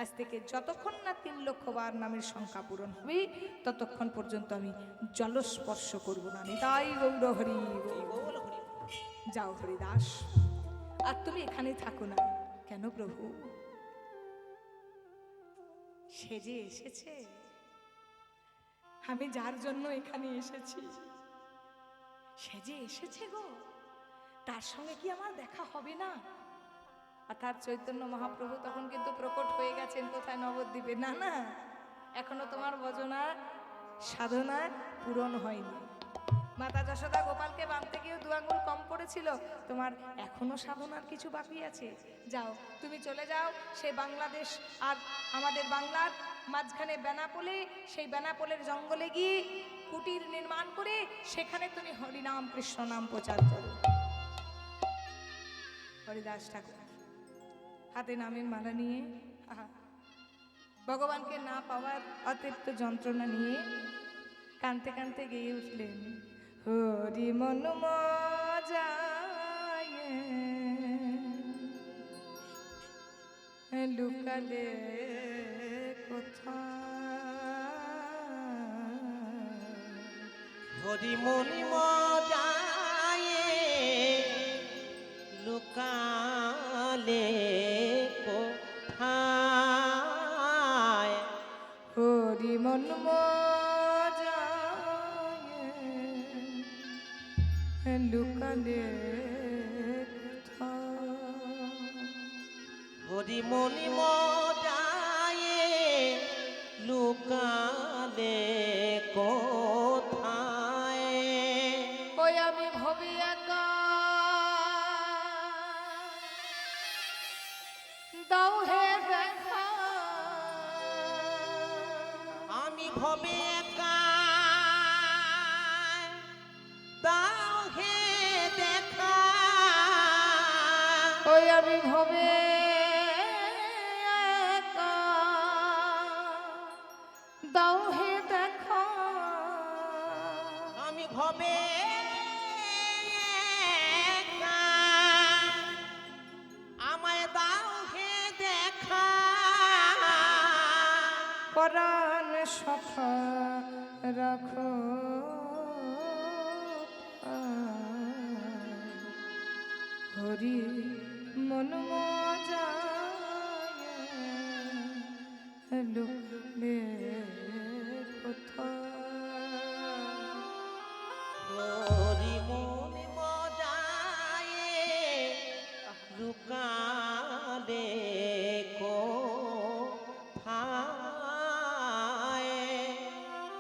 আজ থেকে যতক্ষণ না 3 লক্ষ বার নামের সংখ্যা পূরণ হবে, ততক্ষণ পর্যন্ত আমি জলস্পর্শ করব না। নিতাই গৌর হরি বল। যাও হরিদাস, আর তুমি এখানে থাকো না কেন প্রভু? সে যে এসেছে, আমি যার জন্য এখানে এসেছি, সে যে এসেছে গো, তার সঙ্গে কি আমার দেখা হবে না? অর্থাৎ চৈতন্য মহাপ্রভু তখন কিন্তু প্রকট হয়ে গেছেন কোথায়? নবদ্বীপে। না না, এখনো তোমার ভজনা সাধনা পূরণ হয়নি। মাতা যশোদা গোপালকে বাঁধতে গিয়ে 2 আঙ্গুল কম পড়েছিল, তোমার এখনো সাধনার কিছু বাকি আছে। যাও, তুমি চলে যাও সেই বাংলাদেশ আর আমাদের বাংলার মাঝখানে বেনাপোলে, সেই বেনাপোলের জঙ্গলে গিয়ে কুটির নির্মাণ করে সেখানে তুমি হরিনাম কৃষ্ণ নাম প্রচার করো। হরিদাস ঠাকুর হাতে নামের মালা নিয়ে ভগবানকে না পাওয়ার অতিরিক্ত যন্ত্রণা নিয়ে কানতে কানতে গেয়ে উঠলেন, হরি মন মজায় লুকালে কোথায়, হরি মনি মজায় লুকালে কোথায়, হরি মন মজায় লুকালে কোথায়, হরি মনি মজায় লুকালে কোথায়, ওই আমি ভবি একা দাও হে দেখা, আমি ভবে একা দাও হে দেখা, ওই আমি ভবে একা দাও হে দেখা, আমি ভবে একা আমায় দাও হে দেখা, পরাণ সখা রাখো হরি মন মজায় লুকলে কোথায়, হরি মনি মজায় লুকালে কোথায়,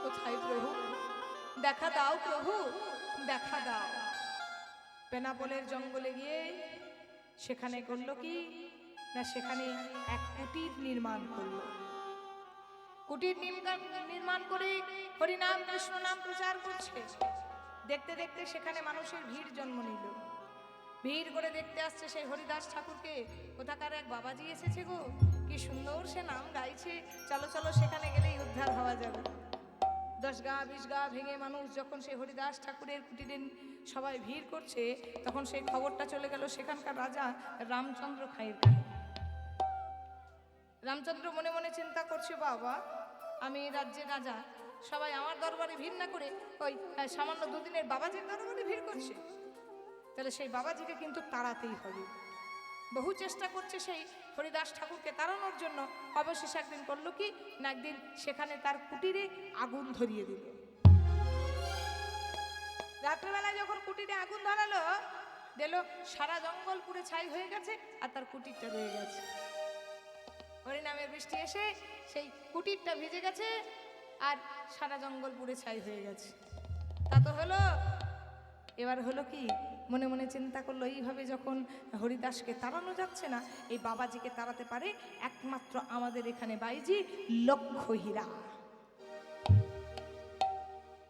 কোথায় প্রভু? দেখা দাও প্রভু, দেখা দাও। বেনাপোলের জঙ্গলে গিয়ে সেখানে করলো কি না, সেখানে এক কুটির নির্মাণ করলো। কুটির নির্মাণ করে হরিনাম কৃষ্ণ নাম প্রচার করছে। দেখতে দেখতে সেখানে মানুষের ভিড় জন্ম নিল। ভিড় করে দেখতে আসছে সেই হরিদাস ঠাকুরকে। কোথাকার এক বাবাজি এসেছে গো, কি সুন্দর সে নাম গাইছে, চলো চলো সেখানে গেলেই উদ্ধার হওয়া যাবে। 10 গা 20 গা ভেঙে মানুষ যখন সেই হরিদাস ঠাকুরের কুটিরে সবাই ভিড় করছে, তখন সেই খবরটা চলে গেল সেখানকার রাজা রামচন্দ্র খাঁয়ের কানে। রামচন্দ্র মনে মনে চিন্তা করছে, বাবা আমি রাজ্যের রাজা, সবাই আমার দরবারে ভিড় না করে ওই সামান্য 2 দিনের বাবাজির দরবারে ভিড় করছে, তাহলে সেই বাবাজিকে কিন্তু তাড়াতেই হবে। বহু চেষ্টা করছে সেই হরিদাস ঠাকুরকে তাড়ানোর জন্য। অবশেষে একদিন করলো কি না, একদিন সেখানে তার কুটিরে আগুন ধরিয়ে দিল। রাত্রেবেলায় যখন কুটিরে আগুন ধরালো দিল, সারা জঙ্গল পুড়ে ছাই হয়ে গেছে আর তার কুটিরটা রয়ে গেছে। হরিনামের বৃষ্টি এসে সেই কুটিরটা ভিজে গেছে আর সারা জঙ্গল পুড়ে ছাই হয়ে গেছে। তা তো হলো, এবার হলো কি মনে মনে চিন্তা করলো এইভাবে যখন হরিদাসকে তাড়ানো যাচ্ছে না, এই বাবাজিকে তাড়াতে পারে একমাত্র আমাদের এখানে বাইজি লক্ষ্য হীরা।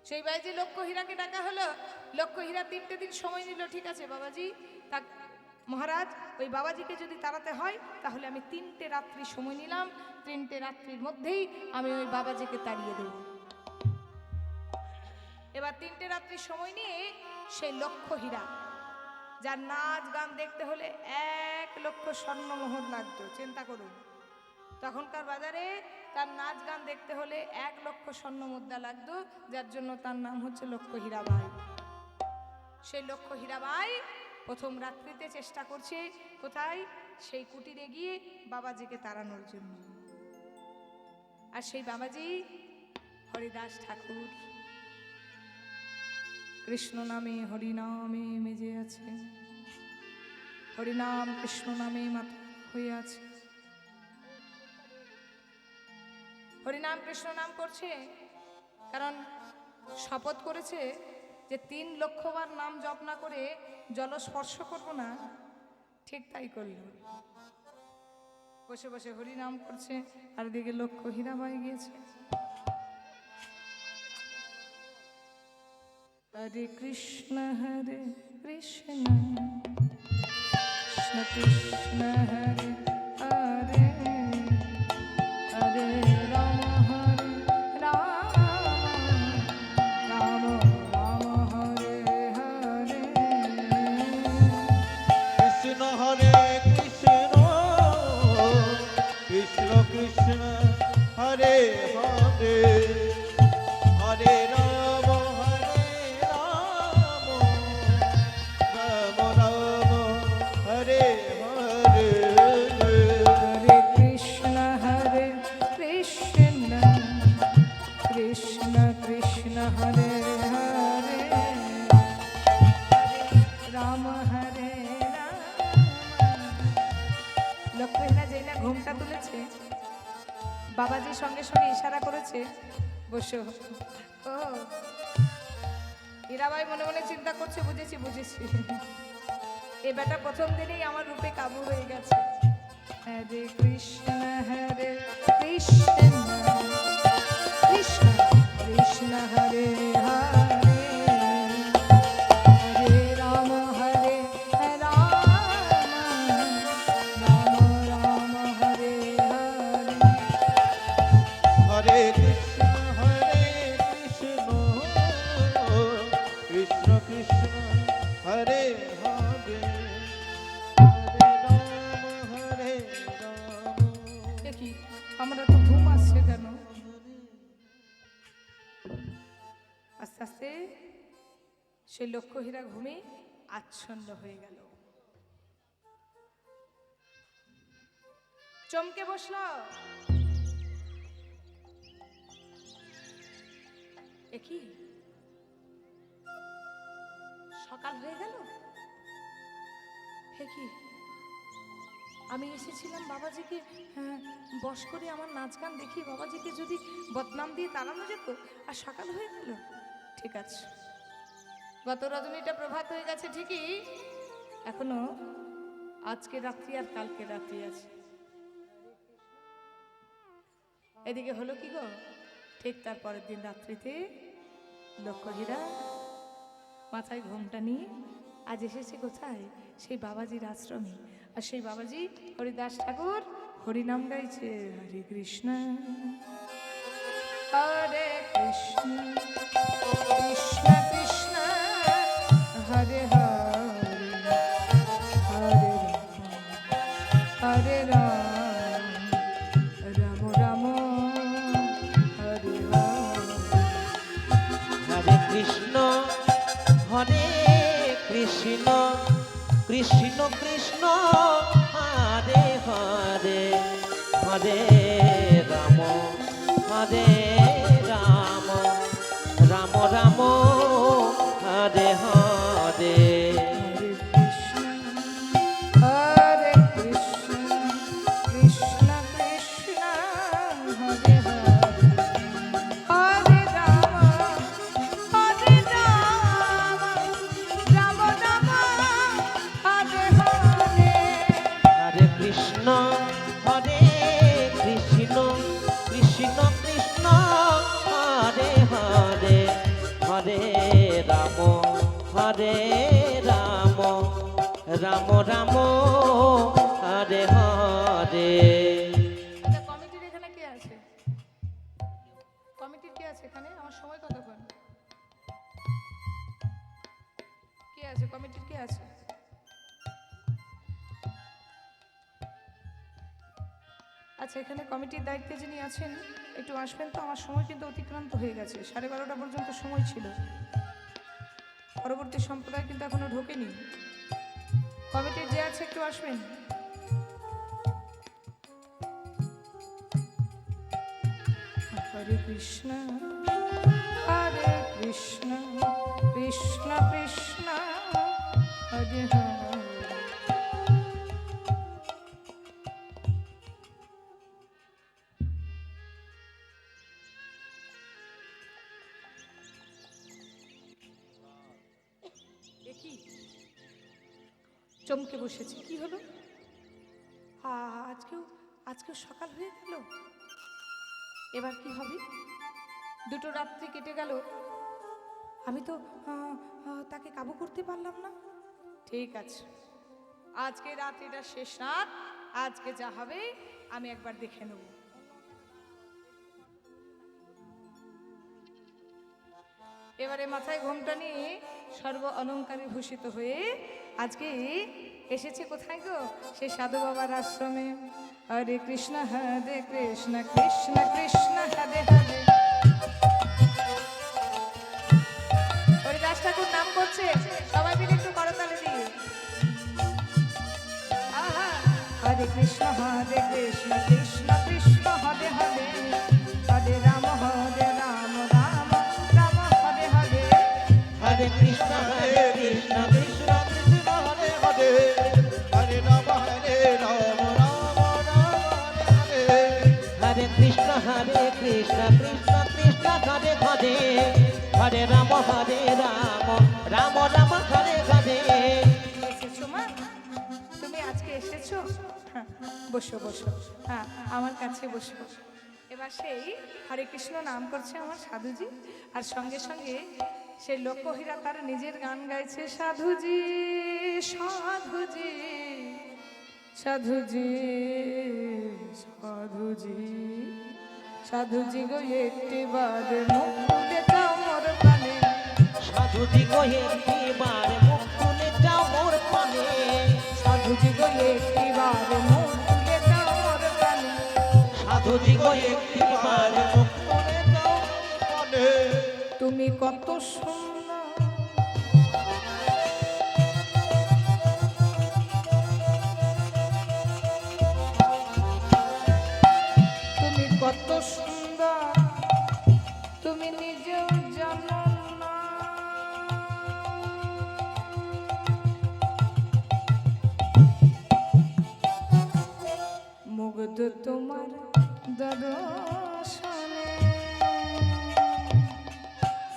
সেই বাইজি লক্ষ্য হীরাকে ডাকা হলো। লক্ষ্য হীরা 3টে দিন সময় নিল। ঠিক আছে বাবাজি, তা মহারাজ ওই বাবাজিকে যদি তাড়াতে হয় তাহলে আমি 3টে রাত্রি সময় নিলাম, 3টে রাত্রির মধ্যেই আমি ওই বাবাজিকে তাড়িয়ে দেব। এবার 3টে রাত্রি সময় নিয়ে সেই লক্ষ্য হীরা, যার নাচ গান দেখতে হলে 1 লক্ষ স্বর্ণমোহর লাগতো, চিন্তা করুন। তখনকার বাজারে তার নাচ গান দেখতে হলে 1 লক্ষ স্বর্ণ মুদ্রা লাগতো, যার জন্য তার নাম হচ্ছে লক্ষ্য হীরাবাই। সেই লক্ষ্য হীরাবাই প্রথম রাত্রিতে চেষ্টা করছে কোথায়, সেই কুটিরে গিয়ে বাবাজিকে তাড়ানোর জন্য। আর সেই বাবাজি হরিদাস ঠাকুর কৃষ্ণ নামে হরিনামে মেজে আছে, হরিনাম কৃষ্ণ নামে মাথা হয়ে আছে, হরিনাম কৃষ্ণ নাম করছে। কারণ শপথ করেছে যে 3 লক্ষবার নাম জপ না করে জল স্পর্শ করবো না। ঠিক তাই করল, বসে বসে হরিনাম করছে, আর দিকে লক্ষ্য হীরাবাই গিয়েছে। হরে কৃষ্ণ কৃষ্ণ কৃষ্ণ হরে হরে, হরে রাম রাম রাম হরে হরে। কৃষ্ণ হরে কৃষ্ণ কৃষ্ণ কৃষ্ণ হরে হরে, হরে রাম রাম রাম হরে হরে। হরে কৃষ্ণ কৃষ্ণ কৃষ্ণ কৃষ্ণ হরে হরে, রাম হরে রাম। লক্ষ্য হীরা যেই না ঘুমটা তুলেছে, বাবাজি সঙ্গে সঙ্গে ইশারা করেছে বসো। ও হীরাবাই মনে মনে চিন্তা করছে, বুঝেছি বুঝেছি, এ বেটা প্রথম দিনেই আমার রূপে কাবু হয়ে গেছে। হরে কৃষ্ণ কৃষ্ণ কৃষ্ণ কৃষ্ণ হরে হরে, হরে রাম রাম রাম হরে হরে। হরে কৃষ্ণ কৃষ্ণ কৃষ্ণ কৃষ্ণ হরে হরে, হরে রাম রাম। দেখি আমরা তো ঘুম আসছে কেন? আস্তে আস্তে সেই লক্ষ্য হীরা ঘুমে আচ্ছন্ন হয়ে গেল, চমকে বসল। কি সকাল হয়ে গেল? হে কি, আমি এসেছিলাম বাবাজিকে বশ করে আমার নাচ গান দেখিয়ে বাবাজিকে যদি বদনাম দিয়ে তাড়ানো যেত, আর সকাল হয়ে গেল। ঠিক আছে, গত রজনীটা প্রভাত হয়ে গেছে ঠিকই, এখনো আজকে রাত্রি আর কালকে রাত্রি আছে। এদিকে হলো কি গো, ঠিক তার পরের দিন রাত্রিতে লক্ষ্য হীরা মাথায় ঘোমটা নিয়ে আজ এসেছে কোথায়, সেই বাবাজির আশ্রমে। আর সেই বাবাজি হরিদাস ঠাকুর হরিনাম গাইছে, হরে কৃষ্ণ হরে কৃষ্ণ কৃষ্ণ কৃষ্ণ হরে হরে, হরে রাম রাম রাম হরে হরে। হরে কৃষ্ণ হরে কৃষ্ণ কৃষ্ণ কৃষ্ণ হরে হরে, হরে রাম রাম রাম রাম হরে হরে। হরে কৃষ্ণ কৃষ্ণ কৃষ্ণ হরে হরে, হরে রাম রাম রাম রাম রাম হরে হরে। আচ্ছা, কমিটির এখানে কে আছে? কমিটির কে আছে এখানে? আমার সময় কতক্ষণ? কে আছে কমিটির? কে আছে? আচ্ছা, এখানে কমিটির দায়িত্বে যিনি আছেন একটু আসবেন তো। আমার সময় কিন্তু অতিক্রান্ত হয়ে গেছে, 12:30টা পর্যন্ত সময় ছিল। পরবর্তী সম্প্রদায় কিন্তু এখনো ঢোকেনি। কমিটির যে আছে একটু আসবেন। হরে কৃষ্ণ হরে কৃষ্ণ কৃষ্ণ কৃষ্ণ হরে হরে। এ কি? চমকে বসেছি, কি হলো? আজকেও আজকেও সকাল হয়ে গেল। এবার কি হবে? দুটো রাত্রি কেটে গেল, আমি তো তাকে কাবু করতে পারলাম না। ঠিক আছে, আজকে রাত্রিটা শেষ রাত, আজকে যা হবে আমি একবার দেখে নেব। এবারে মাথায় ঘোমটা নিয়ে সর্ব অলঙ্কারে ভূষিত হয়ে আজকে এসেছে কোথায় গো? সে সাধু বাবার আশ্রমে। হরে কৃষ্ণ কৃষ্ণ কৃষ্ণ হরে হরে। হরিদাস ঠাকুর নাম করছে, সবাই মিলে একটু করতালি দিয়ে। আহা, হরে কৃষ্ণ কৃষ্ণ কৃষ্ণ হরে হরে, হরে রাম রাম রাম হরে হরে। হরে কৃষ্ণ কৃষ্ণ কৃষ্ণ হরে হরে, হরে রাম রাম রাম হরে হরে। হরে কৃষ্ণ কৃষ্ণ কৃষ্ণ হরে হরে, হরে রাম রাম রাম হরে হরে। এসেছো মা? তুমি আজকে এসেছো? হ্যাঁ, বসো বসো, হ্যাঁ আমার কাছে বসো। এবার সেই হরে কৃষ্ণ নাম করছে আমার সাধুজি, আর সঙ্গে সঙ্গে সে লোকহীরা তার নিজের গান গাইছে। সাধুজি সাধুজি সাধুজি সাধুজি সাধুজি গো একটি বার মুখ তুলে যাও মোর প্রাণে। সাধুজি গো একটিবার মুখ তুলে যাও মোর পানে। সাধুজি গো একটি বার মুখ তুলে যাও মোর প্রাণে। সাধুজি গো একটিবার মুখ তুলে যাও মনে। তুমি কত সুন্দর, তুমি কত সুন্দর, তুমি নিজেও জানো না। মুগ্ধ তোমার দর্শনে।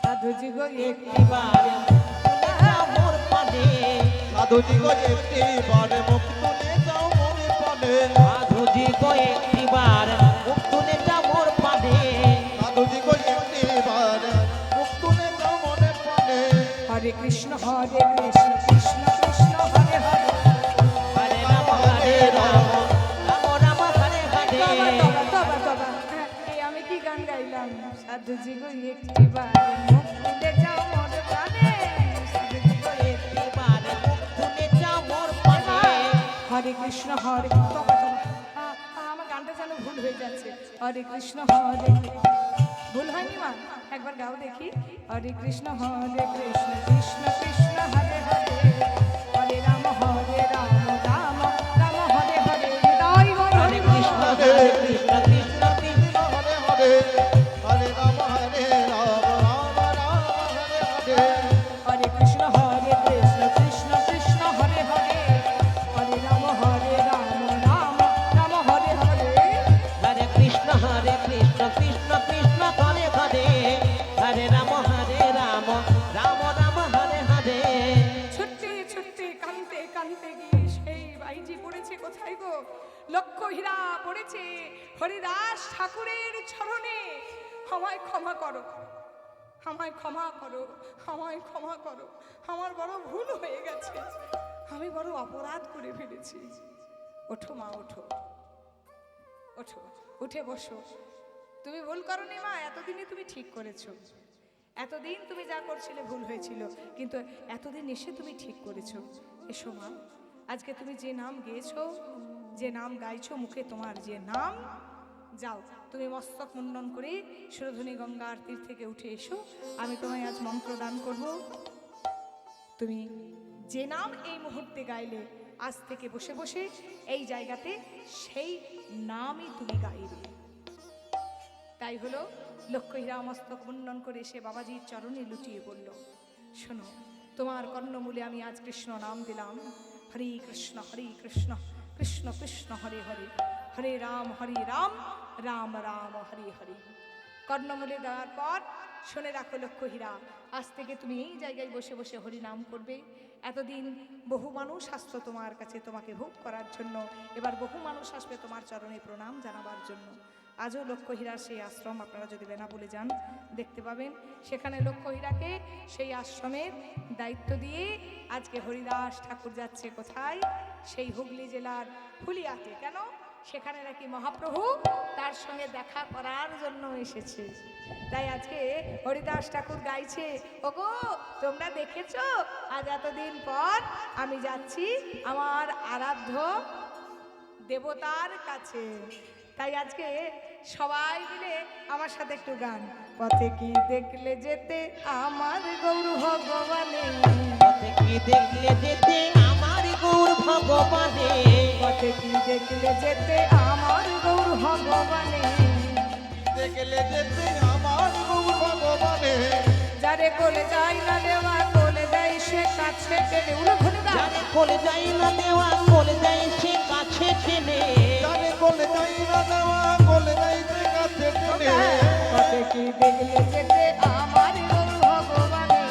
সাধুজি গো একটিবার তুলে যাও মোর পানে। সাধুজি গো একটিবার মুখ তুলে যাও মনে পানে। সাধুজি গো একটিবার মুখ তুলে যাও মোর পানে। সাধুজি গো একটিবার মুখ তুলে যাও মনে পানে। হরে কৃষ্ণ কৃষ্ণ কৃষ্ণ হরে হরে। হরে রাম রাম রাম হরে হরে। তবা তবা তবা, এই আমি কি গান গাইলাম? সাধুজি গো একটিবার মুখ তুলে যাও মোর প্রাণে। সাধুজি গো একটিবার মুখ তুলে যাও মোর পানে। হরে কৃষ্ণ তবা তবা, আমার গানটা যেন ভুল হয়ে যাচ্ছে। হরে কৃষ্ণ ভুল হয়নি মা? একবার গাও দেখি। হরে কৃষ্ণ কৃষ্ণ কৃষ্ণ হরে হরে, হরে রাম রাম রাম হরে হরে। হৃদয় গো হরে কৃষ্ণ কৃষ্ণ কৃষ্ণ কৃষ্ণ হরে হরে, হরে রাম রাম রাম হরে হরে। হরে কৃষ্ণ কৃষ্ণ কৃষ্ণ হরে হরে, হরে রাম রাম রাম হরে হরে। হরে কৃষ্ণ কৃষ্ণ কৃষ্ণ হরে হরে, হরে রাম রাম রাম হরে হরে। ছুটতে ছুটতে কানতে কানতে গিয়ে সেই বাইজি পড়েছে কোথায় গো? লক্ষ হীরা পড়েছে হরিদাস ঠাকুরের চরণে। আমায় ক্ষমা করো, আমায় ক্ষমা করো, আমায় ক্ষমা করো, আমার বড় ভুল হয়ে গেছে, আমি বড় অপরাধ করে ফেলেছি। ওঠো মা, ওঠো, ওঠো, উঠে বসো। তুমি ভুল করনি মা, এতদিনই তুমি ঠিক করেছো। এতদিন তুমি যা করছিলে ভুল হয়েছিল, কিন্তু এতদিন এসে তুমি ঠিক করেছো। এসো মা, আজকে তুমি যে নাম গেয়েছো, যে নাম গাইছো, মুখে তোমার যে নাম, যাও তুমি মস্তক মুন্ডন করে সুরধনী গঙ্গার তীর থেকে উঠে এসো। আমি তোমায় আজ মন্ত্র দান করব। তুমি যে নাম এই মুহূর্তে গাইলে, আজ থেকে বসে বসে এই জায়গাতে সেই নামই তুমি গাইবে। তাই হলো, লক্ষ্মীহীরা মস্তক মুন্ডন করে এসে বাবাজির চরণে লুটিয়ে বলল, শোনো, তোমার কর্ণমূলে আমি আজ কৃষ্ণ নাম দিলাম। হরে কৃষ্ণ কৃষ্ণ কৃষ্ণ হরে হরে, হরে রাম রাম রাম হরে হরে। কর্ণমূলে দেওয়ার পর শুনে রাখো লক্ষ্মীহীরা, আজ থেকে তুমি এই জায়গায় বসে বসে হরি নাম করবে। এতদিন বহু মানুষ আসতো তোমার কাছে তোমাকে ভোগ করার জন্য, এবার বহু মানুষ আসবে তোমার চরণে প্রণাম জানাবার জন্য। আজও লক্ষ্মীহীরার সেই আশ্রম আপনারা যদি বেনাপোলে যান দেখতে পাবেন। সেখানে লক্ষ্মীহীরাকে সেই আশ্রমের দায়িত্ব দিয়ে আজকে হরিদাস ঠাকুর যাচ্ছে কোথায়? সেই হুগলি জেলার ফুলিয়াতে। কেন? সেখানে নাকি মহাপ্রভু তার সঙ্গে দেখা করার জন্য এসেছে। তাই আজকে হরিদাস ঠাকুর গাইছে, ওগো তোমরা দেখেছো, আজ এতদিন পর আমি যাচ্ছি আমার আরাধ্য দেবতার কাছে। তাই আজকে সবাই মিলে আমার সাথে একটু গান। পথে কি দেখলে যেতে আমার গৌর ভগবানে, পথে কি দেখলে যেতে আমার গৌর ভগবানে, পথে কি দেখলে যেতে আমার গৌর ভগবানে, দেখলে যেতে আমার গৌর ভগবানে, যারে কোলে যাই না দেওয়া কোলে যাই সে কাছে টেনে। উলুধ্বনি দাও। যারে কোলে যাই না দেওয়া কোলে যাই সে কাছে টেনে, যারে কোলে যাই না দেওয়া কোলে যাই সে কাছে টেনে। পথে কি দেখলে যেতে আমার গৌর ভগবানে,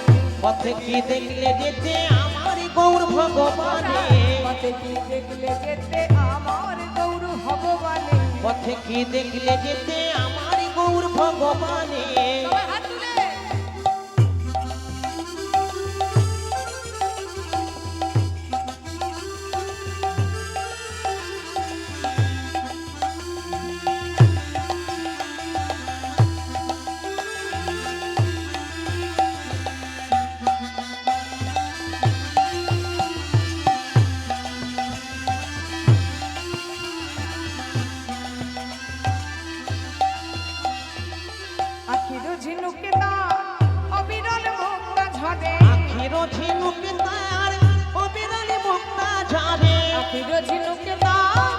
পথে কি দেখলে যেতে আমার গৌর ভগবানে, পথে কি দেখলে যেতে আমার গৌর ভগবানে। পথে কি দেখলে যেতে আমার গৌর ভগবানে। সবাই হাত তুলে। আখির ঝিনুকে তার অবিরল মুক্তা ঝরে, আখির ঝিনুকে তার অবিরল মুক্তা ঝরে, আখির ঝিনুকে তার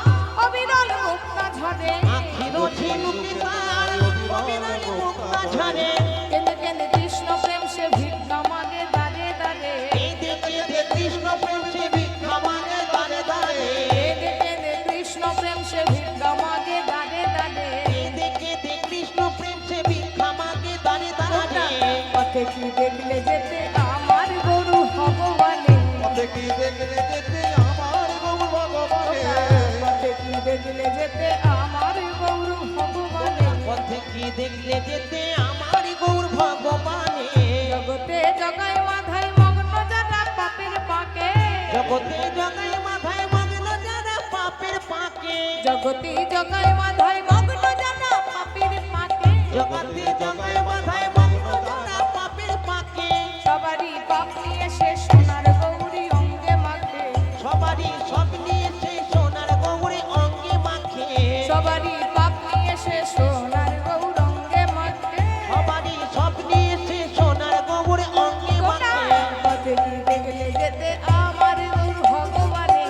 অবিরল মুক্তা ঝরে, আখির ঝিনুকে তার অবিরল মুক্তা ঝরে। কেঁদে কেঁদে কৃষ্ণ প্রেম সে ভিক্ষা মাগে দাঁড়ে দাঁড়ে, কেঁদে কেঁদে কৃষ্ণ প্রেম সে ভিক্ষা মাগে দাঁড়ে দাঁড়ে, কেঁদে কেঁদে কৃষ্ণ প্রেম সে ভিক্ষা মাগে দাঁড়ে দাঁড়ে। কেঁদে কেঁদে কৃষ্ণ প্রেম সে ভিক্ষা মাগে দাঁড়ে দাঁড়ে। পথে কি দেখলে যেতে আমার গরু ভগবানে, পথে কি দেখলে যেতে আমার গৌর ভগবানে, পথে কি দেখলে যেতে আমার গৌর ভগবানে। পথে কি দেখলে যেতে আমার গৌর ভগবানে। জগতে জগায় মাথায় মগ্ন যারা পাপের পাকে, জগতে জগায় মাথায় মগ্ন যারা পাপের পাকে, জগতে জগায় মাথায় মগ্ন যারা পাপের পাকে, জগতে জগায় মাথায় মগ্ন যারা পাপের পাকে। সবারই পাপ নিয়ে সে সোনার গৌরী অঙ্গে মাখে, সবারই সব নিয়ে সে সোনার গৌরে অঙ্গে মাখে, সবারই পাপ নিয়ে সে সোনার গৌর অঙ্গে মাখে। সবারই সব নিয়ে সে সোনার গৌরে অঙ্গে মাখে। পথে কি দেখলে যেতে আমার গৌর ভগবানে,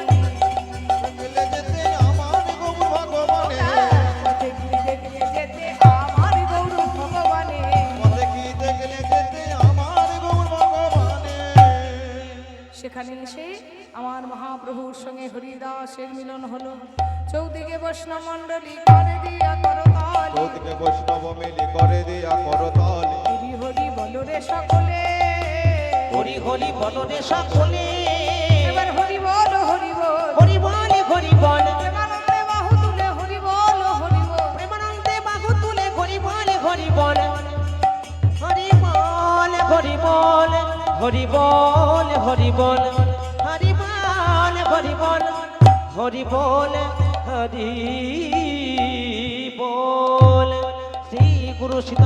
দেখলে যেতে আমার গৌর ভগবানে, পথে কি দেখলে যেতে আমার গৌর ভগবানে। পথে কি দেখলে যেতে আমার গৌর ভগবানে। সেখানে এসে আমার মহাপ্রভুর সঙ্গে হরিদাসের মিলন হলো। চৌদিকে বৈষ্ণব মণ্ডলী করে দিয়া করতালি, চৌদিকে বৈষ্ণব মিলি করে দিয়া করতালি, হরি হরি বলো রে সকলে, হরি হরি বলো রে সকলে, এবার হরি বল হরি বল, হরি বল হরি বল, প্রেমানন্দে বাহু তুলে হরি বল হরি বল। প্রেমানন্দে বাহু তুলে হরি বল হরি বল, হরি বল হরি বল, হরি বল হরি বল, হরি বল হরি বল হরি বল হরি বল শ্রী গুরু সীতা